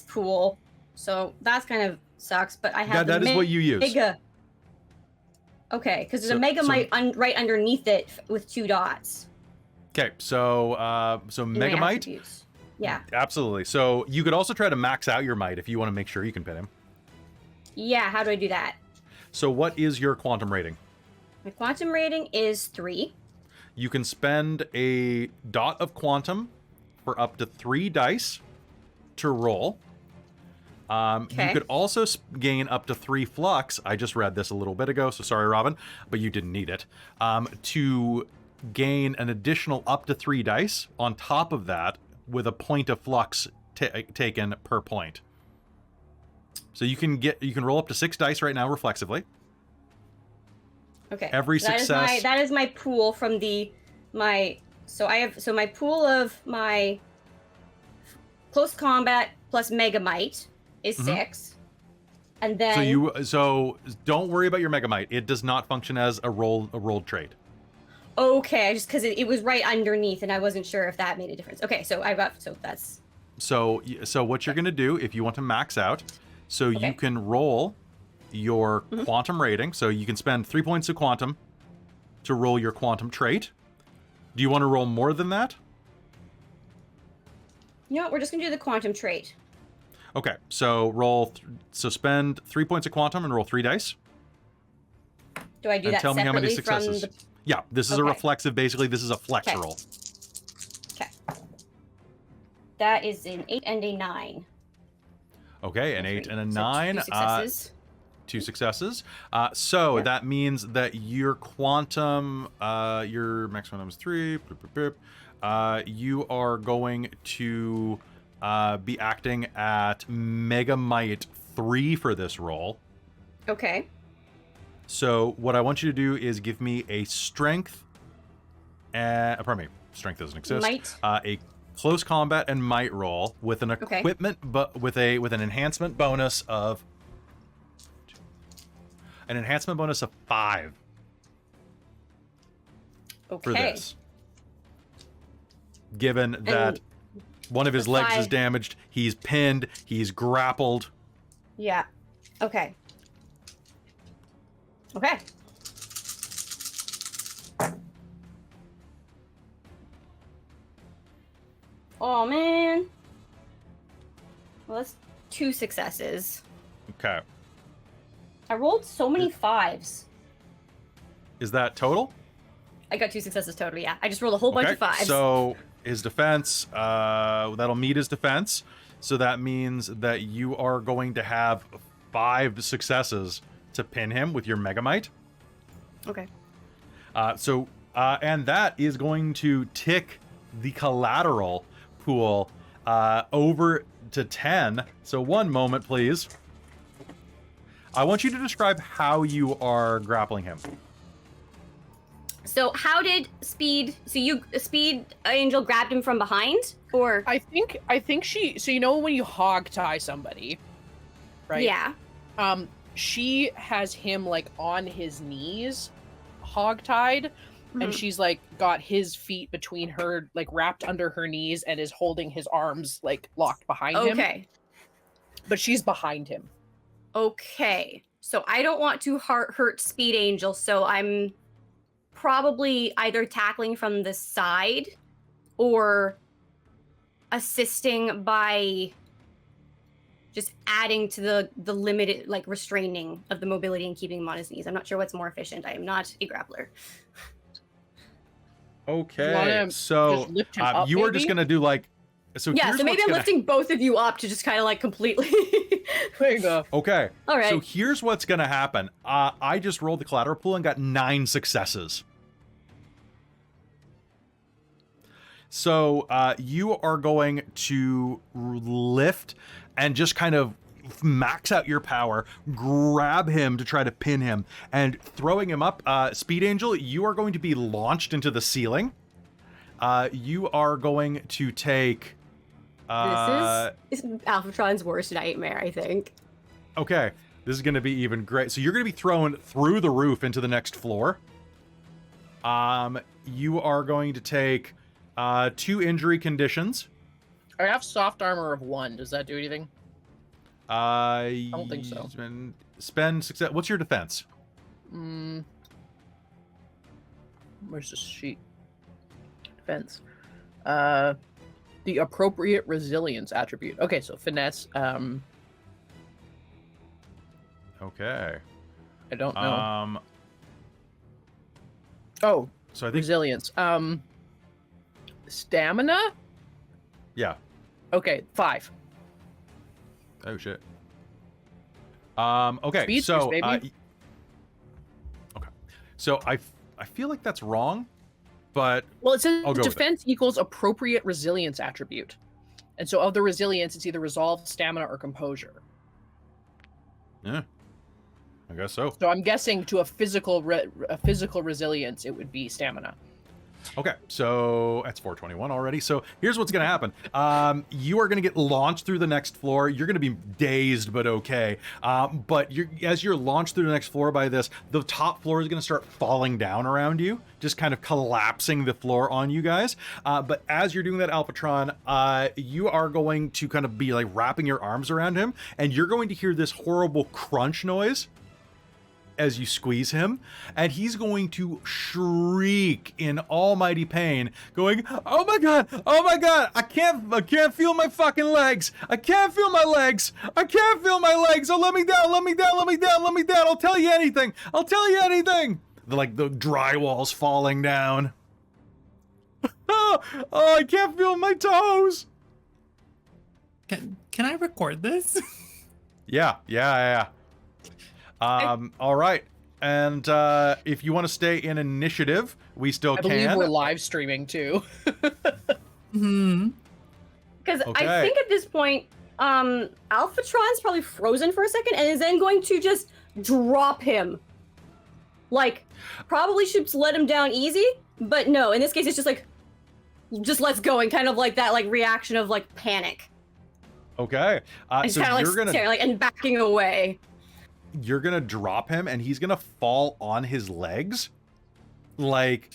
pool, so that's kind of sucks. But I have that is what you use. Mega. Okay, because there's a mega might right underneath it with 2 dots. Okay, so mega might. Yeah. Absolutely. So you could also try to max out your might if you want to make sure you can pin him. Yeah, how do I do that? So what is your quantum rating? My quantum rating is 3. You can spend a dot of quantum for up to 3 dice to roll. You could also gain up to 3 flux. I just read this a little bit ago, so sorry, Robin, but you didn't need it. To gain an additional up to 3 dice on top of that with a point of flux taken per point. So you can roll up to 6 dice right now reflexively. Okay. Every success. That is my pool from my pool of my close combat plus mega might is 6. And then so don't worry about your mega might. It does not function as a rolled trait. Okay, just because it was right underneath and I wasn't sure if that made a difference. Okay, so that's so what you're going to do if you want to max out, you can roll your quantum rating. So you can spend 3 points of quantum to roll your quantum trait. Do you want to roll more than that? You know what? We're just gonna do the quantum trait. Okay, so spend 3 points of quantum and roll 3 dice. Do I do and that tell me how many separately successes. from the... Yeah, this is a reflexive. Basically, this is a flex roll. Okay. That is an 8 and a 9. Okay, an 8 and a 9. 2 successes. 2 successes. That means that your quantum, your maximum is 3. You are going to be acting at Mega Might 3 for this roll. Okay. So what I want you to do is give me a strength. Pardon me, strength doesn't exist. Might. A close combat and might roll with an equipment, but with an enhancement bonus of 5 for this. Given that one of his legs is damaged, he's pinned, he's grappled. Yeah. Okay. Okay. Oh man. Well, that's 2 successes. Okay. I rolled so many 5s. Is that total? I got 2 successes total, yeah. I just rolled a whole bunch of 5s. So his defense, that'll meet his defense. So that means that you are going to have 5 successes to pin him with your Megamite. Okay. And that is going to tick the collateral pool over to 10. So one moment, please. I want you to describe how you are grappling him. So how did Speed Angel grabbed him from behind, or? I think she, so you know when you hog tie somebody, right? Yeah. She has him like on his knees, hog tied, and she's like got his feet between her, like wrapped under her knees, and is holding his arms like locked behind him. Okay. But she's behind him. Okay. So I don't want to hurt Speed Angel, so I'm probably either tackling from the side or assisting by just adding to the limited, like, restraining of the mobility and keeping him on his knees. I'm not sure what's more efficient. I am not a grappler. Okay, so you are just gonna do like, so maybe I'm lifting both of you up to just kind of like completely. There you go. Okay. All right. So here's what's gonna happen. I just rolled the collateral pool and got 9 successes. So you are going to lift and just kind of max out your power, grab him to try to pin him, and throwing him up. Speed Angel, you are going to be launched into the ceiling. You are going to take... This is Alphatron's worst nightmare, I think. Okay, this is going to be even great. So you're going to be thrown through the roof into the next floor. You are going to take 2 injury conditions. I have soft armor of 1. Does that do anything? I don't think so. Spend success. What's your defense? Where's the sheet? Defense. The appropriate resilience attribute. Okay, so finesse. Okay. I don't know. So I think resilience. Stamina? Yeah. Okay, 5. Oh shit. Okay. Speedsters, so baby. okay. So I feel like that's wrong, but Well, it says I'll go with defense equals appropriate resilience attribute. And so of the resilience, it's either resolve, stamina, or composure. yeah, I guess so. So I'm guessing to a physical resilience, it would be stamina. Okay, so that's 421 already. So here's what's going to happen. You are going to get launched through the next floor. You're going to be dazed, but okay. But as you're launched through the next floor by this, the top floor is going to start falling down around you, just kind of collapsing the floor on you guys. But as you're doing that, Alphatron, you are going to kind of be like wrapping your arms around him, and you're going to hear this horrible crunch noise as you squeeze him, and he's going to shriek in almighty pain, going, oh my god, I can't feel my fucking legs, I can't feel my legs, oh let me down, I'll tell you anything, the drywall's falling down. Oh, I can't feel my toes. Can I record this? Yeah. All right. And if you want to stay in initiative, we still I can. believe we're live streaming too. Because Okay. I think at this point, Alphatron's probably frozen for a second and is then going to just drop him. Like, probably should let him down easy, but no, in this case, it's just like, just let's go, and kind of like that like reaction of like panic. Okay. And So kind of you're like staring, like, and backing away. You're gonna drop him, and he's gonna fall on his legs, like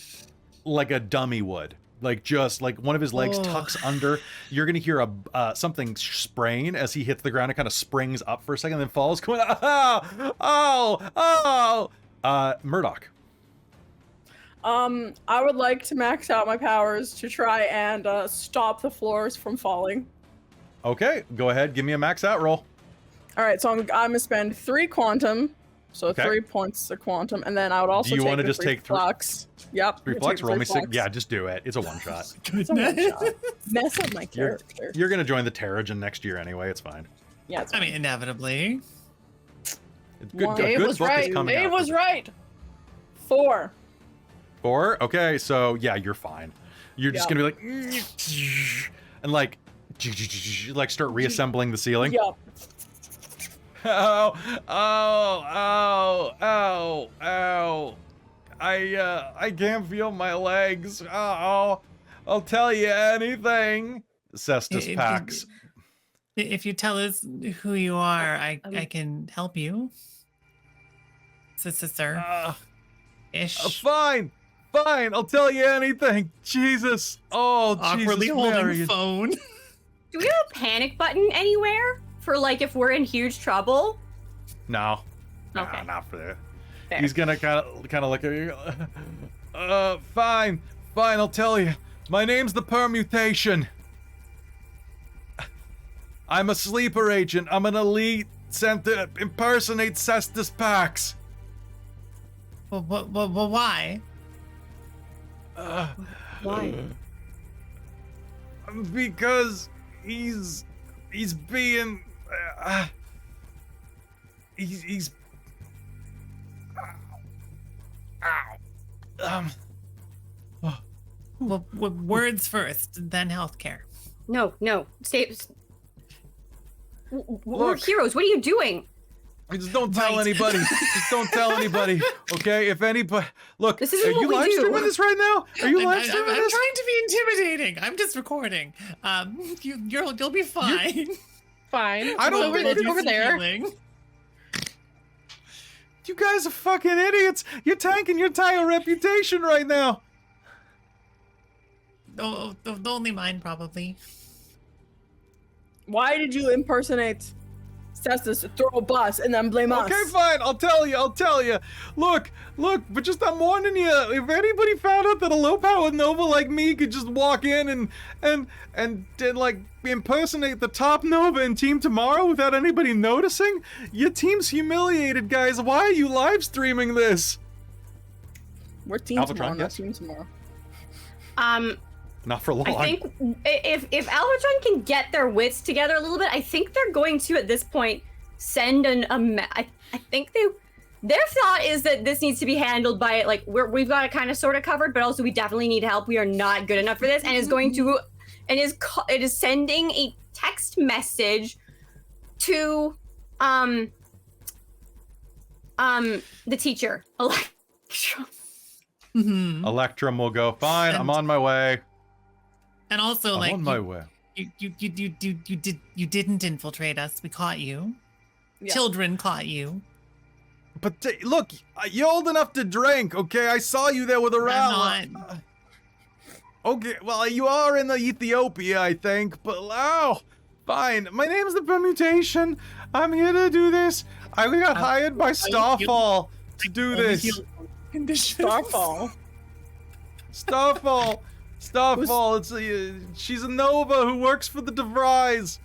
a dummy would. Like just like one of his legs tucks under. You're gonna hear a something spraying as he hits the ground. It kind of springs up for a second, then falls. Going, Murdoch. I would like to max out my powers to try and stop the floors from falling. Okay, go ahead. Give me a max out roll. All right, so I'm gonna spend 3 quantum, so Okay. 3 points of quantum, and then I would also Do you take want to the just take 3 flux. Yep. 3 I'm gonna flux? take Roll 3 me 6. flux. Yeah, just do it. It's a one shot. It's a one shot. Mess up my character. You're gonna join the Terrigen next year anyway. It's fine. Yeah, it's I mean, inevitably. It's good. One. A Dave good was book is right. coming Dave out. was right. 4. 4? Okay, so yeah, you're fine. You're just Yep. gonna be like, and like start reassembling the ceiling. Yep. Ow! I can't feel my legs. Oh, I'll tell you anything. Cestus Pax. If you tell us who you are, I can help you. Sister. Ish. Fine. I'll tell you anything. Jesus. Oh, Awkwardly Jesus holding Mary. phone. Do we have a panic button anywhere for like if we're in huge trouble? No. Okay. Nah, not for that. Fair. He's gonna kind of look at you. Fine. I'll tell you. My name's the Permutation. I'm a sleeper agent. I'm an elite sent to impersonate Cestus Pax. Well, why? Why? Because he's being he's Well, words first, then healthcare. No, stay. We're Look. heroes. What are you doing? Just don't tell Right. anybody. Just don't tell anybody. Okay? If anybody, look, This isn't are you what we live do. streaming this right now? Are you live I'm streaming trying this? to be intimidating. I'm just recording. You'll be fine. Fine. I don't over, think it's over there. You guys are fucking idiots. You're tanking your entire reputation right now. Oh, only mine, probably. Why did you impersonate Cestus to throw a bus and then blame us? Okay, fine. I'll tell you. Look, but just I'm warning you. If anybody found out that a low-powered Nova like me could just walk in and like impersonate the top Nova in Team Tomorrow without anybody noticing, your team's humiliated, guys. Why are you live streaming this? We're team Albatron, tomorrow, not yes? team tomorrow. Not for long. I think if Albatron can get their wits together a little bit, I think they're going to at this point send I think their thought is that this needs to be handled by like we've got it kind of sort of covered, but also we definitely need help. We are not good enough for this, and it is sending a text message to the teacher Electra. Mhm. Electrum will go. Fine. I'm on my way. And also, I'm like, on my way. you didn't infiltrate us. We caught you. Yeah. Children caught you. But look, you're old enough to drink, okay? I saw you there with a I'm not. Okay, well, you are in the Ethiopia, I think, but fine. My name's the Permutation. I'm here to do this. I got hired by Starfall to do this. Starfall. Starfall. She's a Nova who works for the DeVries.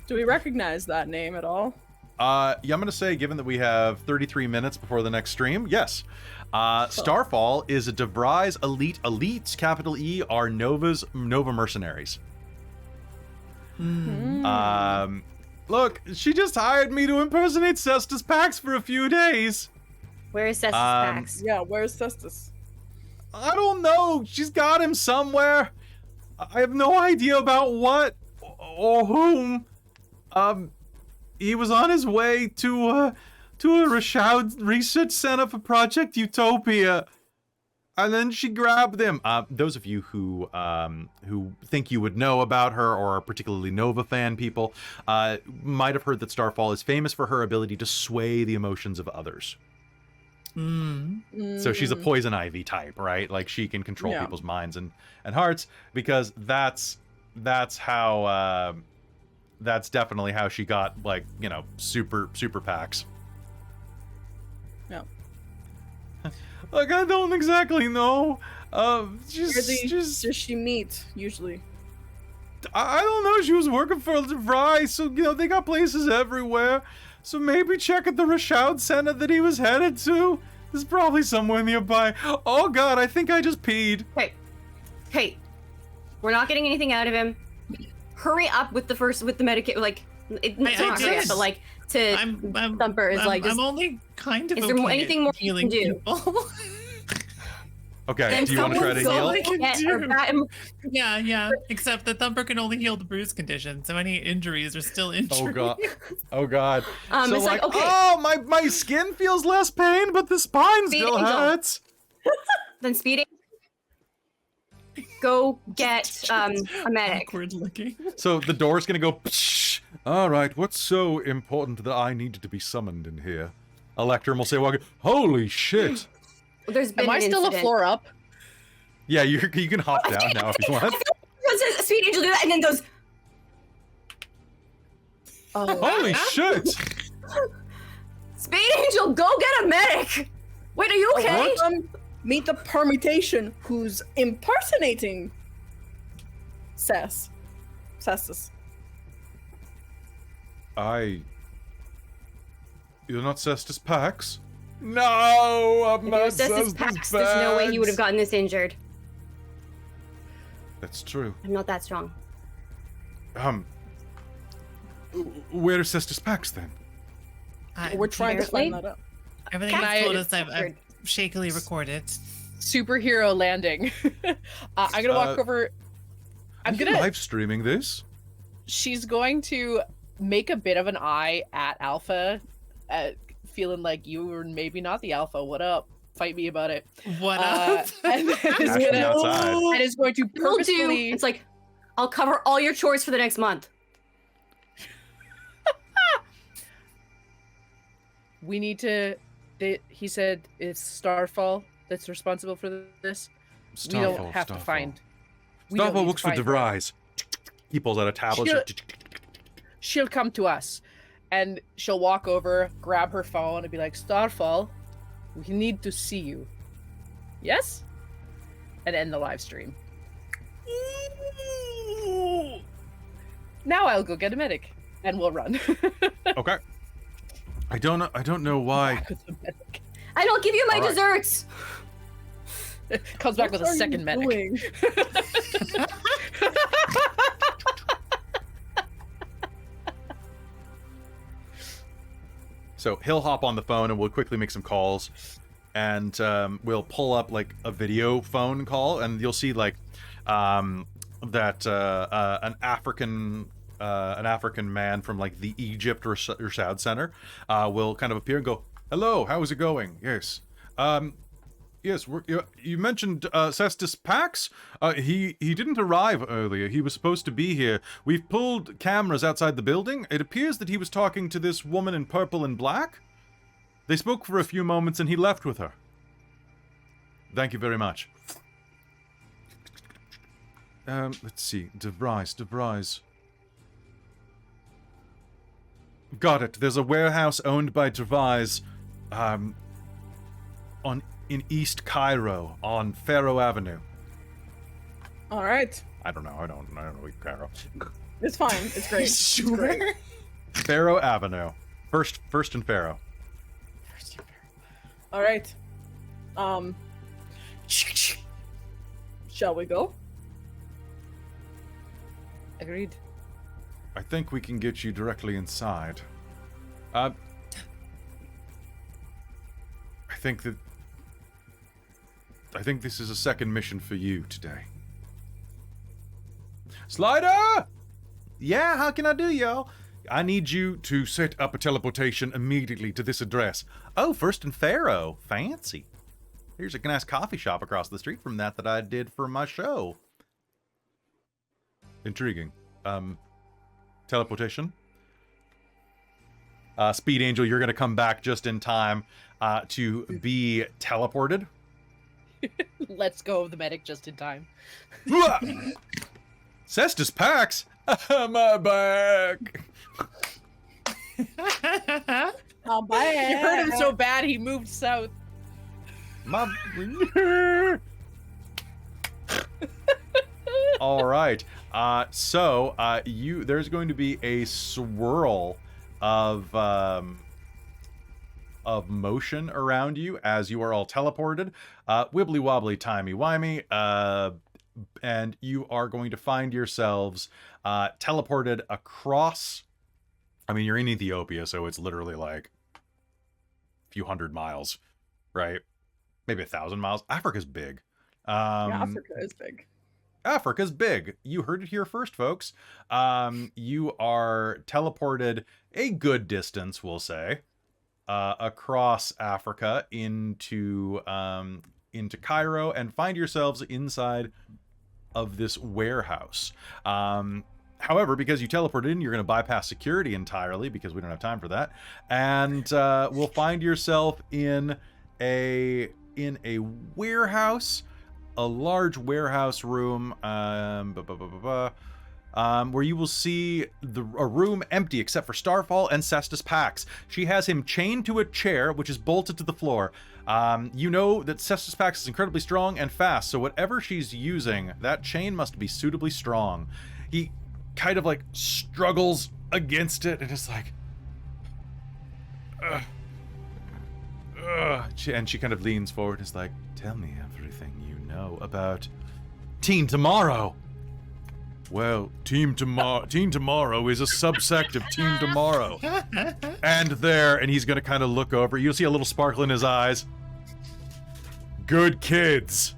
Do we recognize that name at all? Yeah, I'm gonna say, given that we have 33 minutes before the next stream, yes. Starfall is a DeVries elite. Elites, capital E, are Nova mercenaries. Look, she just hired me to impersonate Cestus Pax for a few days. Where is Cestus Pax? Yeah, where's Cestus? I don't know. She's got him somewhere. I have no idea about what or whom. He was on his way to a Rashaud research center for Project Utopia, and then she grabbed him. Those of you who think you would know about her, or are particularly Nova fan people, might have heard that Starfall is famous for her ability to sway the emotions of others. So she's a poison ivy type, right? Like, she can control people's minds and hearts, because that's how that's definitely how she got, like, you know, super packs. Yeah. Like, I don't exactly know. Where does she meet usually? I don't know. She was working for DeVry, so, you know, they got places everywhere. So maybe check at the Rashaud Center that he was headed to. There's probably somewhere nearby. Oh God, I think I just peed. Hey, we're not getting anything out of him. Hurry up with the medicate. Like, it's not hurry up, but like to Thumper is like. I'm only kind of. Is there anything more you can do? Okay, Then do you want to try to someone heal? go get her back- Yeah. Except that Thumper can only heal the bruise condition, so any injuries are still injuries. Oh God. So it's like, okay. oh, my skin feels less pain, but the spine Speed still Angel. hurts. Then speeding. Go get a medic. Awkward looking. So the door's gonna go. Psh. All right, what's so important that I needed to be summoned in here? Electrum will say, "Well, holy shit." There's been Am I an still incident. a floor up? Yeah, you can hop down now if you want. Does Speed Angel do that and then goes, Oh, Holy shit! Speed Angel, go get a medic! Wait, are you okay? Meet the Permutation who's impersonating Cestus. You're not Cestus Pax? No, I'm If not it was Cestus Cestus Pax, there's no way he would have gotten this injured. That's true. I'm not that strong. Where's Cestus Pax then? We're trying to find Apparently. that out. Everything Can you've I- told us, I've shakily recorded. superhero landing. I'm gonna walk over. I'm gonna live streaming this. She's going to make a bit of an eye at Alpha, feeling like you were maybe not the Alpha. What up? Fight me about it. What up? And is going to purposefully. It's like, I'll cover all your chores for the next month. We need to. He said it's Starfall that's responsible for this. We don't have to find. Starfall works for DeVries. He pulls out a tablet. She'll come to us, and she'll walk over, grab her phone, and be like, "Starfall, we need to see you." Yes, and end the live stream. Now I'll go get a medic, and we'll run. Okay. I don't know why. I don't give you my desserts. Comes back with a second medic. So he'll hop on the phone and we'll quickly make some calls, and we'll pull up like a video phone call, and you'll see like that an African man from like the Egypt Rashad Center will kind of appear and go, "Hello, how is it going? Yes, yes. You mentioned Cestus Pax. He didn't arrive earlier. He was supposed to be here. We've pulled cameras outside the building. It appears that he was talking to this woman in purple and black. They spoke for a few moments and he left with her. Thank you very much. Let's see. DeVries. Got it. There's a warehouse owned by DeVries, in East Cairo on Faro Avenue. All right. I don't know Cairo. It's fine. It's great. Sure. Great. Faro Avenue. First and Faro. All right. Shall we go? Agreed. I think we can get you directly inside. I think this is a second mission for you today. Slider! Yeah, how can I do, y'all? I need you to set up a teleportation immediately to this address. Oh, First and Faro. Fancy. Here's a nice coffee shop across the street from that I did for my show. Intriguing. Teleportation. Speed Angel, you're going to come back just in time to be teleported. Let's go of the medic just in time. Cestus Pax! My back! Oh, bye. You hurt him so bad he moved south. All right. So there's going to be a swirl of motion around you as you are all teleported. Wibbly wobbly, timey wimey. And you are going to find yourselves teleported across. I mean, you're in Ethiopia, so it's literally like a few hundred miles, right? Maybe 1,000 miles. Africa's big. Yeah, Africa is big. Africa's big. You heard it here first, folks. You are teleported a good distance, we'll say, across Africa into Cairo, and find yourselves inside of this warehouse. However, because you teleported in, you're going to bypass security entirely because we don't have time for that, and we'll find yourself in a warehouse. A large warehouse room, where you will see a room empty except for Starfall and Cestus Pax. She has him chained to a chair, which is bolted to the floor. You know that Cestus Pax is incredibly strong and fast, so whatever she's using, that chain must be suitably strong. He kind of like struggles against it and is like, and she kind of leans forward and is like, "Tell me everything you know about Team Tomorrow." Well, Team Tomorrow is a subsect of Team Tomorrow. And he's going to kind of look over. You'll see a little sparkle in his eyes. good kids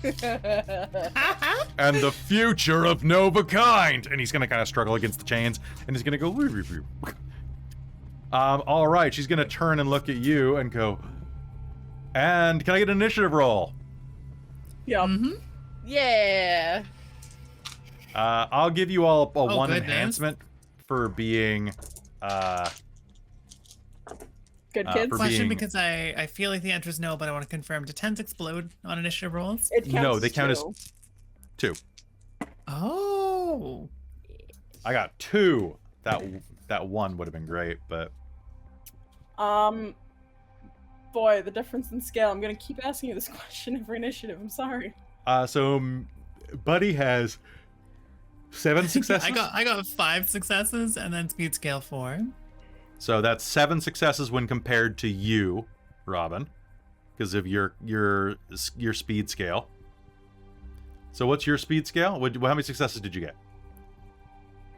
and the future of Novakind. And he's gonna kind of struggle against the chains, and he's gonna go. All right, she's gonna turn and look at you and go. And can I get an initiative roll? Yeah. Yeah. I'll give you all a one goodness. enhancement for being. Good for kids. Question, being- because I feel like the answer is no, but I want to confirm. Do 10s explode on initiative rolls? It counts No, they count as two. 2. Oh. I got 2. That one would have been great, but Boy, the difference in scale. I'm gonna keep asking you this question every initiative. I'm sorry. Buddy has 7 successes. I got 5 successes and then speed scale 4. So that's 7 successes when compared to you, Robin, because of your speed scale. So what's your speed scale? How many successes did you get?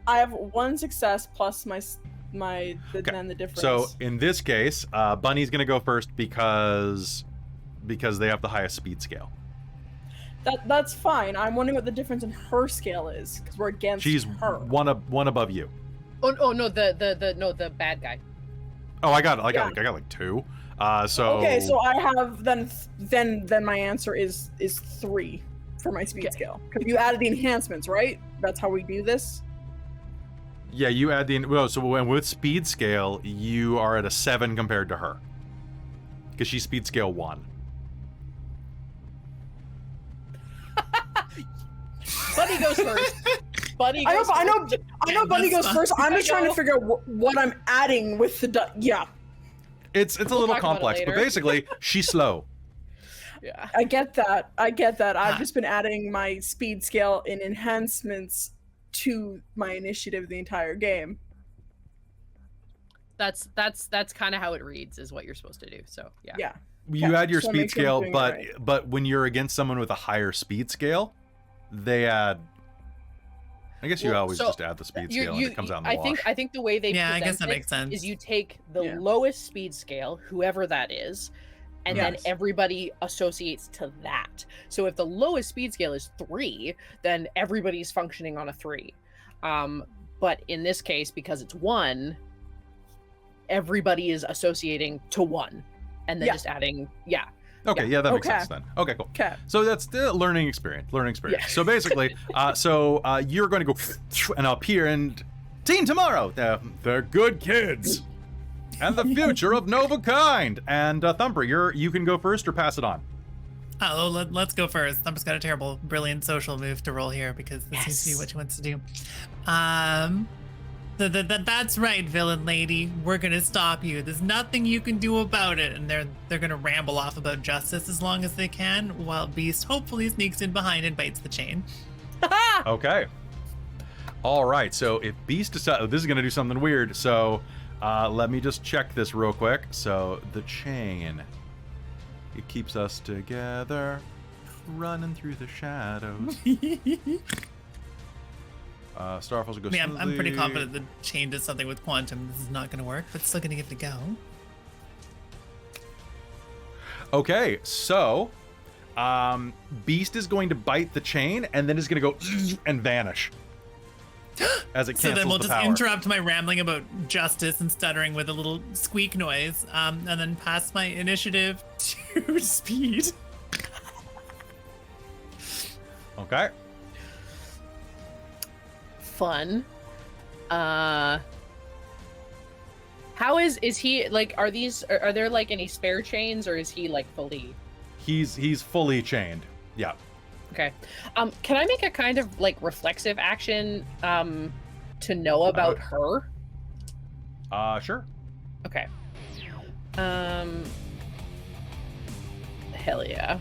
I have 1 success plus then the difference. So in this case, Bunny's gonna go first because they have the highest speed scale. That's fine. I'm wondering what the difference in her scale is because we're against She's her. one above you. Oh no, the bad guy. Oh, I got like 2. So Okay, so I have then my answer is 3 for my speed scale because you added the enhancements, right? That's how we do this. yeah, you add so with speed scale, you are at a 7 compared to her because she's speed scale 1. Buddy goes first. Buddy goes I know Bunny goes that's first. I'm just trying to figure out what I'm adding with the yeah. It's a little talk about it complex, but later. basically she's slow. Yeah. I get that. I've just been adding my speed scale and enhancements to my initiative the entire game. That's kind of how it reads, is what you're supposed to do. So yeah. Yeah. You Okay, add your just wanna speed make sure I'm scale, doing it but right. but when you're against someone with a higher speed scale, they add. I guess you Well, always so just add the speed scale and it comes out in the wash. I think the way they Yeah, I present guess that it makes sense. is you take the Yeah. lowest speed scale, whoever that is, and then Yes. everybody associates to that. So if the lowest speed scale is 3, then everybody's functioning on a 3. But in this case, because it's 1, everybody is associating to 1, and then Yeah. just adding. Yeah. Okay, yeah, that makes Okay. sense then. Okay, cool. Okay. So that's the learning experience. Yeah. So basically, you're going to go and up here and Teen Tomorrow. They're good kids. And the future of Novakind. And Thumper, you can go first or pass it on. Oh, let's go first. Thumper's got a terrible, brilliant social move to roll here because this seems to be what she wants to do. That's right, villain lady. We're gonna stop you. There's nothing you can do about it. And they're gonna ramble off about justice as long as they can, while Beast hopefully sneaks in behind and bites the chain. Okay. All right. So if Beast decides, this is going to do something weird. So let me just check this real quick. So the chain, it keeps us together, running through the shadows. Starfalls will go I mean, I'm pretty smoothly. confident the chain does something with quantum. This is not gonna work, but still gonna give it a go. Okay, so Beast is going to bite the chain and then is going to go and vanish as it So cancels then we'll the just power. interrupt my rambling about justice and stuttering with a little squeak noise, and then pass my initiative to speed. Okay. Fun. How is he like? Are there like any spare chains, or is he like fully? He's fully chained. Yeah. Okay. Can I make a kind of like reflexive action to know about her? Sure. Okay. Hell yeah.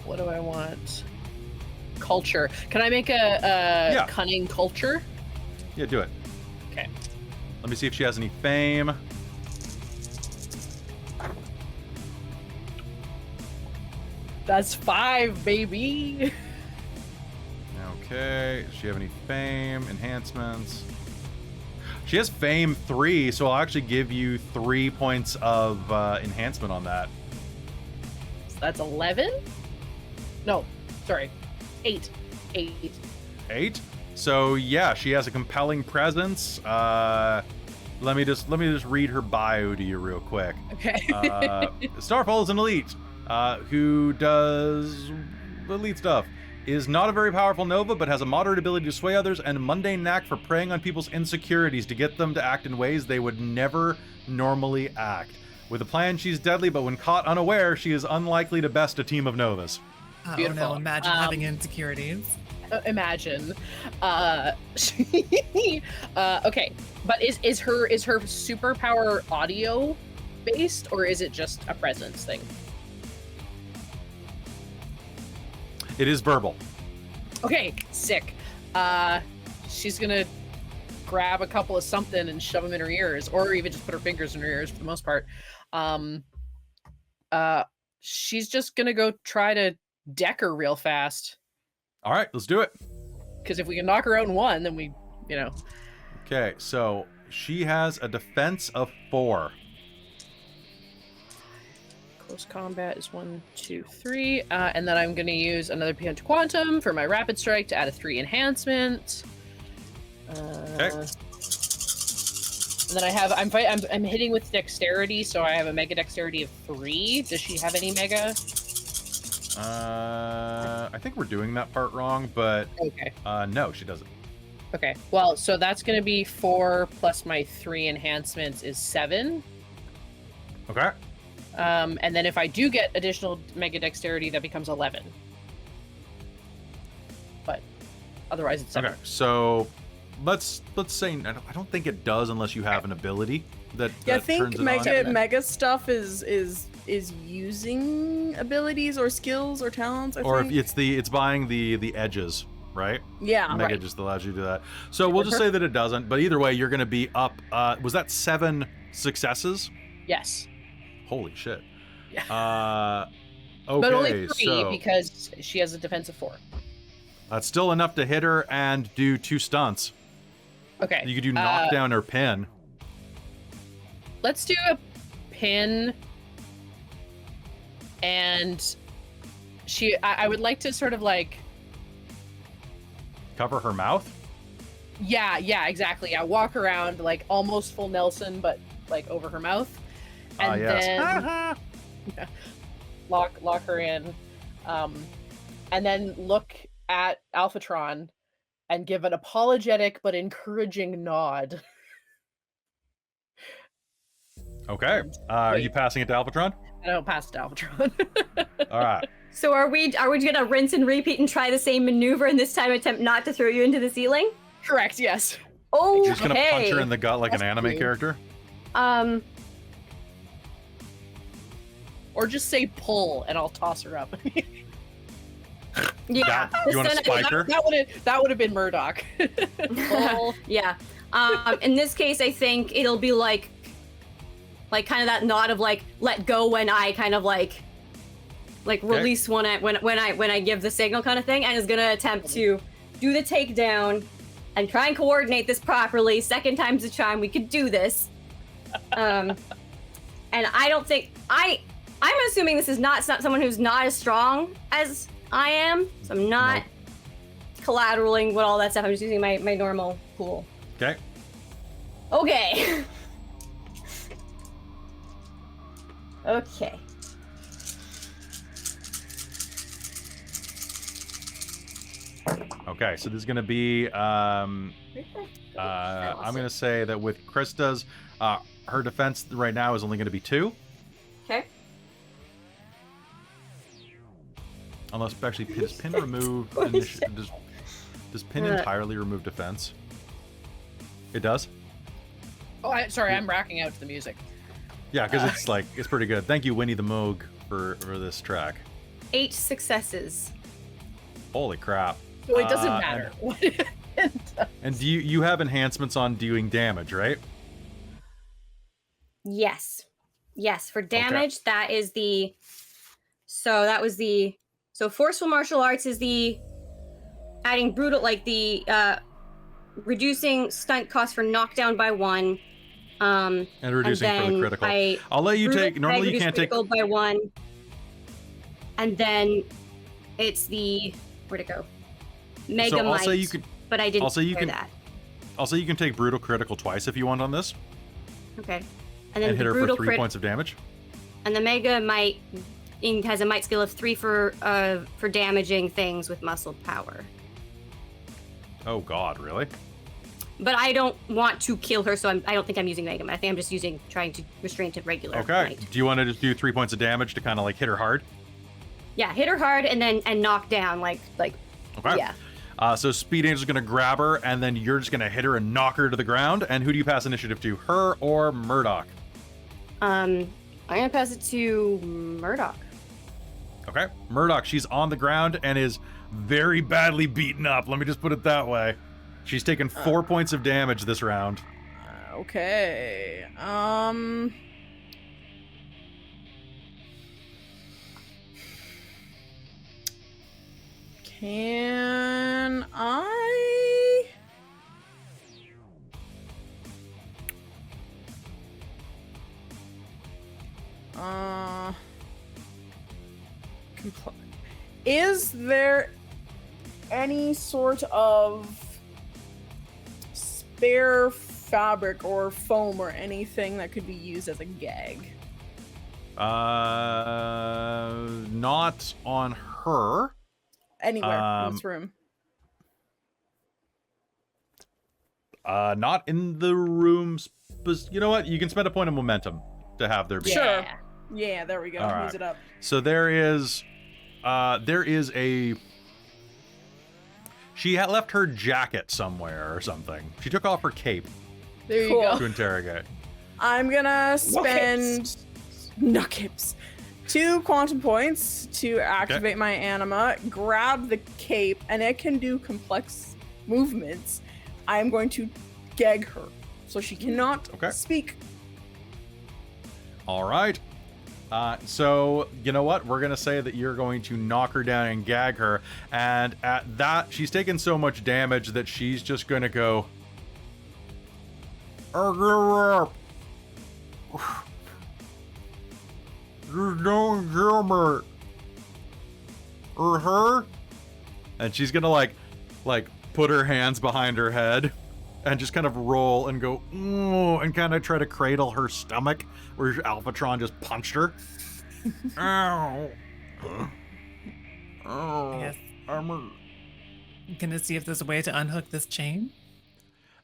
What do I want? Culture. Can I make a cunning culture? Yeah, do it. Okay. Let me see if she has any fame. That's 5, baby. Okay. Does she have any fame? Enhancements? She has Fame 3, so I'll actually give you 3 points of enhancement on that. So that's 11? No, sorry. 8. 8? So yeah, she has a compelling presence. Let me just read her bio to you real quick. Okay. Starfall is an elite who does elite stuff. Is not a very powerful Nova, but has a moderate ability to sway others and a mundane knack for preying on people's insecurities to get them to act in ways they would never normally act. With a plan, she's deadly, but when caught unaware, she is unlikely to best a team of Novas. Oh Beautiful. no, imagine having insecurities. Imagine. Okay, but is her superpower audio based, or is it just a presence thing? It is verbal. Okay, sick. She's gonna grab a couple of something and shove them in her ears, or even just put her fingers in her ears for the most part. She's just gonna go try to deck her real fast. All right, let's do it. Because if we can knock her out in one, then we, Okay, so she has a defense of 4. Close combat is 1, 2, 3. And then I'm going to use another Pianta Quantum for my Rapid Strike to add a 3 enhancement. Okay. And then I'm hitting with Dexterity, so I have a Mega Dexterity of 3. Does she have any Mega? I think we're doing that part wrong, but Okay. No, she doesn't. Okay. Well, so that's going to be 4 plus my 3 enhancements is 7. Okay. And then if I do get additional Mega Dexterity, that becomes 11. But otherwise, it's 7. Okay, so let's say I don't think it does unless you have an ability that Yeah, I turns think it on. mega stuff is using abilities or skills or talents. I Or think. if it's buying the edges, right? Yeah. Mega right. just allows you to do that. So we'll just say that it doesn't. But either way, you're going to be up. Was that 7 successes? Yes. Holy shit. Yeah. Okay, But only 3 so because she has a defense of 4. that's still enough to hit her and do 2 stunts. Okay. You could do knockdown or pin. Let's do a pin. And I would like to sort of like... Cover her mouth? Yeah, exactly. I walk around like almost full Nelson, but like over her mouth. And yes. then lock her in. And then look at Alphatron and give an apologetic but encouraging nod. Okay. Are you passing it to Alphatron? I don't pass it to Alphatron. All right. So are we gonna rinse and repeat and try the same maneuver and this time attempt not to throw you into the ceiling? Correct, yes. Oh, She's gonna punch her in the gut like an anime character. Or just say pull and I'll toss her up. Yeah. You want to spike her? That would have been Murdoch. Pull. Yeah. In this case, I think it'll be like kind of that nod of like let go when I kind of like release when I give the signal kind of thing, and is gonna attempt to do the takedown and try and coordinate this properly. Second time's a charm. We could do this. And I don't think I'm assuming this is not someone who's not as strong as I am, so I'm not collateralizing with all that stuff. I'm just using my normal pool. Okay. Okay. Okay. Okay, so this is going to be, I'm going to say that with Christa's, her defense right now is only going to be 2. Okay. Unless, actually, does pin remove, does pin entirely remove defense? It does? Oh, sorry, I'm racking out to the music. Yeah, because it's pretty good. Thank you, Winnie the Moog, for this track. 8 successes. Holy crap. Well, it doesn't matter. And do you have enhancements on doing damage, right? Yes. For damage, that is the... So forceful martial arts is the... Adding brutal, like the... reducing stunt cost for knockdown by 1. And reducing for the critical. I'll let you take. Normally you can't take. By 1. And then it's the where'd it go? Mega So I'll might. say you could. But I didn't I'll say you can. that. I'll say you can take brutal critical twice if you want on this, Okay. And then and hit the her for brutal 3 points of damage. And the mega might has a might skill of 3 for damaging things with muscle power. Oh God, really? But I don't want to kill her, so I don't think I'm using mega might. I think I'm just trying to restrain to regular Okay. might. Do you want to just do 3 points of damage to kind of like hit her hard? Yeah, hit her hard and knock down like Okay. yeah. So Speed Angel's gonna grab her, and then you're just gonna hit her and knock her to the ground. And who do you pass initiative to, her or Murdoch? I'm gonna pass it to Murdoch. Okay. Murdoch, she's on the ground and is very badly beaten up. Let me just put it that way. She's taken 4 points of damage this round. Okay. Can I? Is there any sort of spare fabric or foam or anything that could be used as a gag? Not on her. Anywhere in this room. Not in the rooms. You know what? You can spend a point of momentum to have there be. Sure. Yeah, there we go. All right. Use it up. So there is a. She had left her jacket somewhere or something. She took off her cape There you Cool. go. to interrogate. I'm gonna spend Nuckhips 2 quantum points to activate my anima, grab the cape, and it can do complex movements. I'm going to gag her so she cannot speak. All right. So, you know what? We're going to say that you're going to knock her down and gag her. And at that, she's taken so much damage that she's just going to go. You don't kill me. Or her? And she's going to like put her hands behind her head and just kind of roll and go, ooh, and kind of try to cradle her stomach where Alphatron just punched her. Ow. Oh, Yes. I'm Gonna see if there's a way to unhook this chain.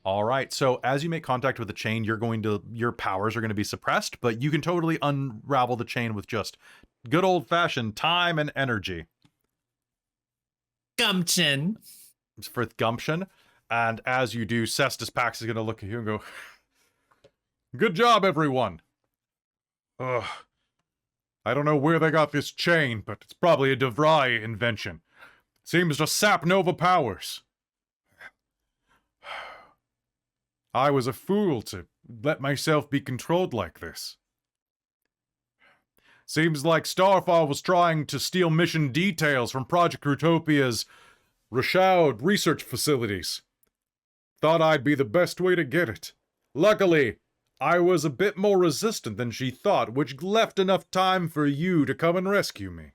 All right. So as you make contact with the chain, your powers are going to be suppressed, but you can totally unravel the chain with just good old fashioned time and energy. Gumption. It's for gumption. And as you do, Cestus Pax is going to look at you and go, good job, everyone. Ugh. I don't know where they got this chain, but it's probably a DeVry invention. Seems to sap Nova powers. I was a fool to let myself be controlled like this. Seems like Starfall was trying to steal mission details from Project Utopia's Rashaud research facilities. Thought I'd be the best way to get it. Luckily, I was a bit more resistant than she thought, which left enough time for you to come and rescue me.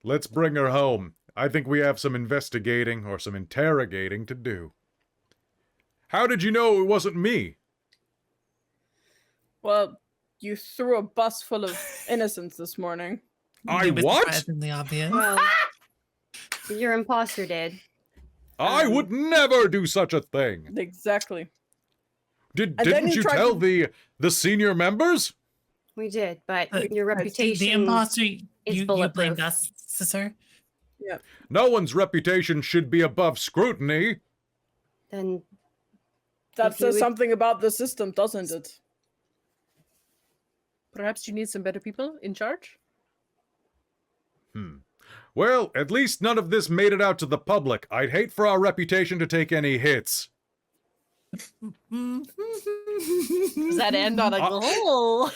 Let's bring her home. I think we have some investigating or some interrogating to do. How did you know it wasn't me? Well, you threw a bus full of innocents this morning. I It was what? surprisingly obvious. Well, your imposter did. I would never do such a thing. Exactly. Didn't then you you tried tell to- the senior members? We did, but But your The reputation imposter, is you bulletproof. blamed us, sir. No one's reputation should be above scrutiny. Then That If you says would- something about the system, doesn't it? Perhaps you need some better people in charge? Well, at least none of this made it out to the public. I'd hate for our reputation to take any hits. Does that end on a goal?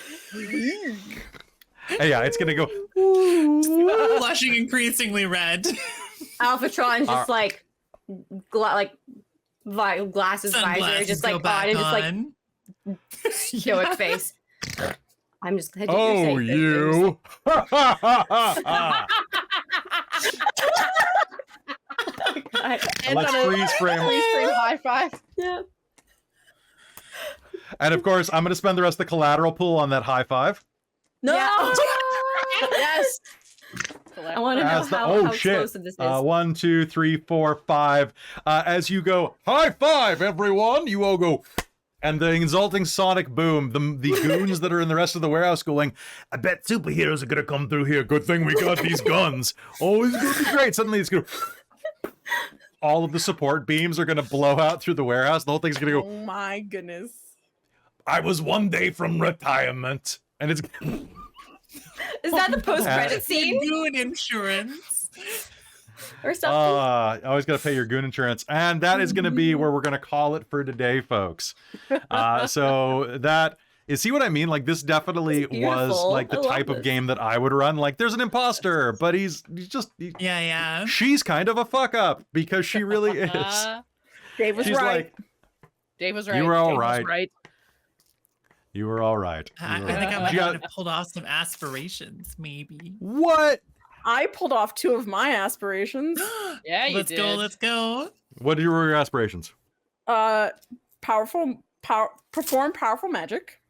Yeah, it's gonna go. Blushing increasingly red. Alphatron's just like glasses visor, just like on and just like stoic face. I'm just glad you're safe. You. Let's freeze frame. High five. Yeah. And of course, I'm going to spend the rest of the collateral pool on that high five. No. Yeah. Yes. I want to know how explosive this is. 1, 2, 3, 4, 5. As you go, high five, everyone. You all go. And the exulting sonic boom, the goons that are in the rest of the warehouse going, I bet superheroes are going to come through here. Good thing we got these guns. Oh, it's going to be great. Suddenly it's going to... All of the support beams are going to blow out through the warehouse. The whole thing's going to go... Oh my goodness. I was one day from retirement. And it's... Is that the post-credit scene? Goon insurance. Or something? I always got to pay your goon insurance. And that is going to be where we're going to call it for today, folks. So that is, see what I mean? Like, this definitely was like the type of game that I would run. Like, there's an imposter, but he's just... Yeah. She's kind of a fuck up because she really is. Dave was She's right. Like, Dave was right. You were all Dave was right. You were all right. I think I might have pulled off some aspirations, maybe. What? I pulled off 2 of my aspirations. Yeah, you did. Let's go. What were your aspirations? Perform powerful magic.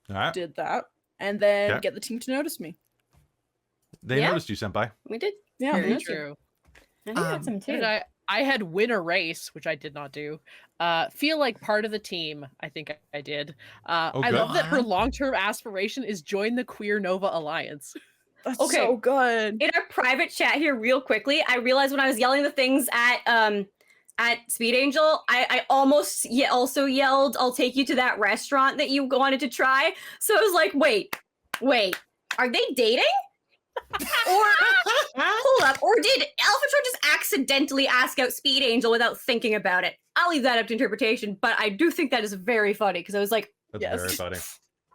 All right. Did that. And then get the team to notice me. They noticed you, senpai. We did. Yeah, Very true. I think that's some too. I had win a race, which I did not do. Feel like part of the team. I think I did. I love that her long-term aspiration is join the Queer Nova Alliance. That's so good. In our private chat here, real quickly, I realized when I was yelling the things at Speed Angel, I almost also yelled, "I'll take you to that restaurant that you wanted to try." So I was like, wait, are they dating? Or hold up, or did Alphatron just accidentally ask out Speed Angel without thinking about it? I'll leave that up to interpretation, but I do think that is very funny because I was like, That's very funny.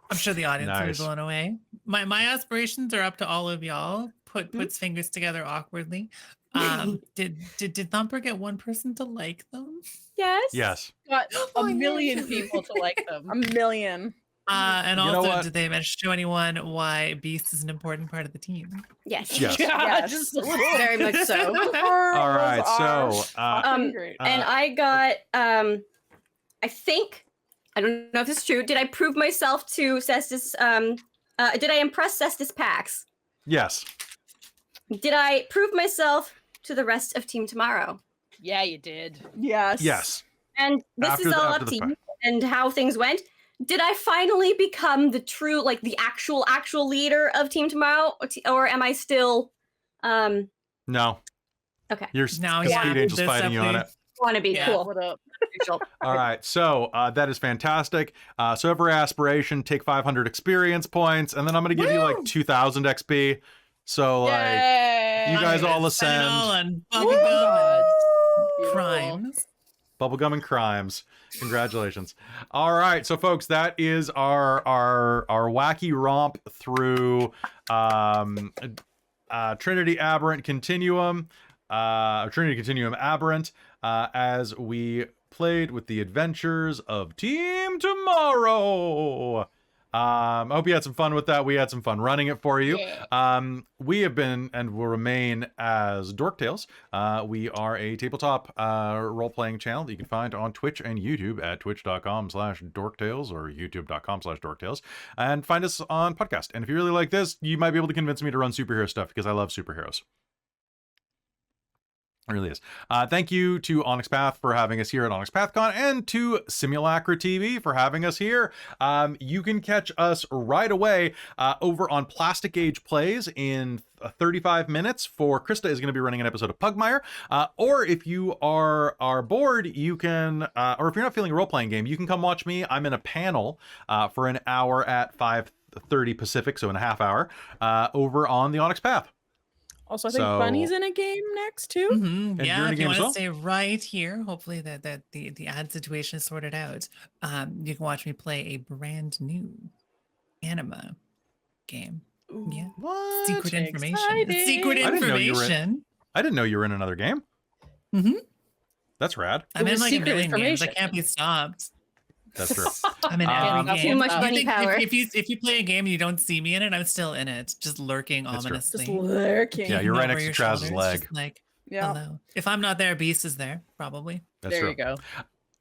I'm sure the audience will be blown away. My aspirations are up to all of y'all. Puts fingers together awkwardly. Did Thumper get one person to like them? Yes. Got a million people to like them. A million. And also, did they mention to anyone why Beast is an important part of the team? Yes. Yeah, just a little. Very much so. All right, so and I got I think, I don't know if this is true, did I prove myself to Cestus did I impress Cestus Pax? Yes. Did I prove myself to the rest of Team Tomorrow? Yeah, you did. Yes. And this is all up to you and how things went. Did I finally become the true, like the actual leader of Team Tomorrow, or am I still? No. Okay. You're Speed Angel's fighting you on it. Want to be cool? What up? All right, so that is fantastic. So every aspiration, take 500 experience points, and then I'm going to give you like 2,000 XP. So like, you guys all ascend. On bubblegum and crimes. Bubblegum and crimes. Congratulations. All right, so folks, that is our wacky romp through Trinity Aberrant Continuum, Trinity Continuum Aberrant, as we played with the adventures of Team Tomorrow. I hope you had some fun with that. We had some fun running it for you. We have been and will remain as Dork Tales. We are a tabletop role-playing channel that you can find on Twitch and YouTube at twitch.com/dorktales or youtube.com/dorktales, and find us on podcast. And if you really like this, you might be able to convince me to run superhero stuff because I love superheroes. It really is. Thank you to Onyx Path for having us here at Onyx PathCon, and to Simulacra TV for having us here. You can catch us right away over on Plastic Age Plays in 35 minutes. For Christa is going to be running an episode of Pugmire. Or if you are bored, you can, or if you're not feeling a role-playing game, you can come watch me. I'm in a panel for an hour at 5:30 Pacific, so in a half hour, over on the Onyx Path. Also, I think Bunny's in a game next too. Mm-hmm. Yeah, if you want to stay right here, hopefully that the ad situation is sorted out. You can watch me play a brand new anima game. Yeah, what? Secret information. Secret information. I didn't know you were in another game. Mm-hmm. That's rad. I'm in was like a secret million games. I information. can't be stopped. That's true. I'm in Um, every Too game. much You bunny think power. If you play a game and you don't see me in it, I'm still in it, just lurking That's true. ominously. Just lurking. Yeah, you're right over next to your Traz's shoulders, leg. just like, Yeah. hello. If I'm not there, Beast is there, probably. That's There true. you go.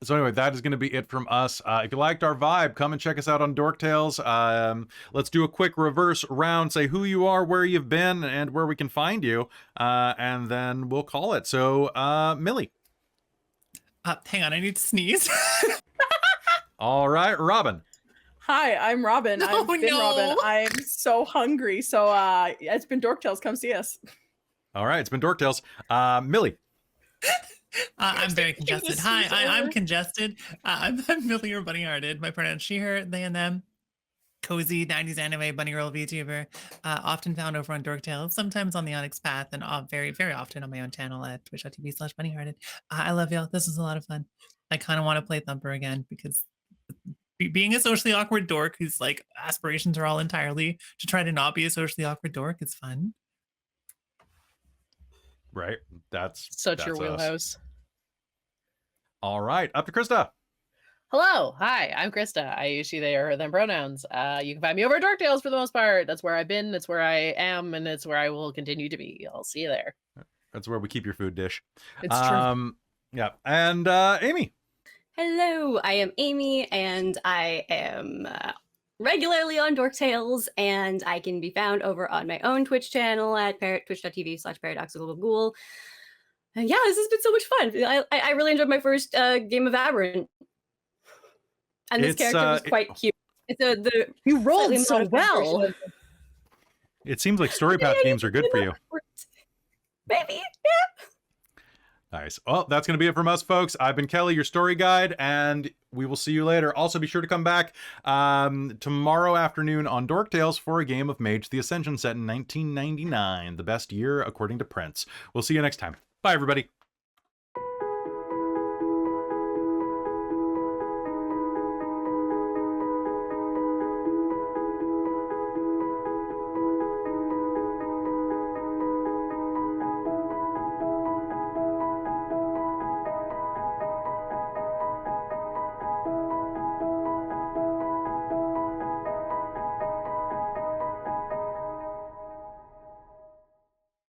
So anyway, that is going to be it from us. If you liked our vibe, come and check us out on Dork Tales. Let's do a quick reverse round. Say who you are, where you've been, and where we can find you. And then we'll call it. So, Millie. Hang on, I need to sneeze. All right, Robin. Hi, I'm Robin. I've been no. Robin. I'm so hungry. So it's been Dork Tales. Come see us. All right, it's been Dork Tales. Millie. I'm very congested. This Hi, is I'm over. congested. I'm Millie or Bunny Hearted. My pronouns she, her, they, and them. Cozy 90s anime bunny girl VTuber. Often found over on Dork Tales, sometimes on the Onyx path, and very, very often on my own channel at twitch.tv/bunnyhearted. I love y'all. This was a lot of fun. I kind of want to play Thumper again because being a socially awkward dork whose like aspirations are all entirely to try to not be a socially awkward dork is fun. Right. That's Your us. wheelhouse. All right, up to Krista. Hello, hi, I'm Krista. I use she, they, or her, them pronouns. You can find me over at Dork Tales for the most part. That's where I've been, that's where I am, and it's where I will continue to be. I'll see you there. That's where we keep your food dish. It's true. Yeah, and Amy. Hello, I am Amy, and I am regularly on Dork Tales, and I can be found over on my own Twitch channel at twitch.tv/paradoxicalghoul. And yeah, this has been so much fun. I really enjoyed my first game of Aberrant. And this It's, character was quite cute. It's the You rolled slightly so modified version well. of- It seems like Story Path games are good for you. Maybe. Nice. Well, that's going to be it from us, folks. I've been Kelly, your story guide, and we will see you later. Also, be sure to come back tomorrow afternoon on Dork Tales for a game of Mage the Ascension set in 1999, the best year according to Prince. We'll see you next time. Bye, everybody.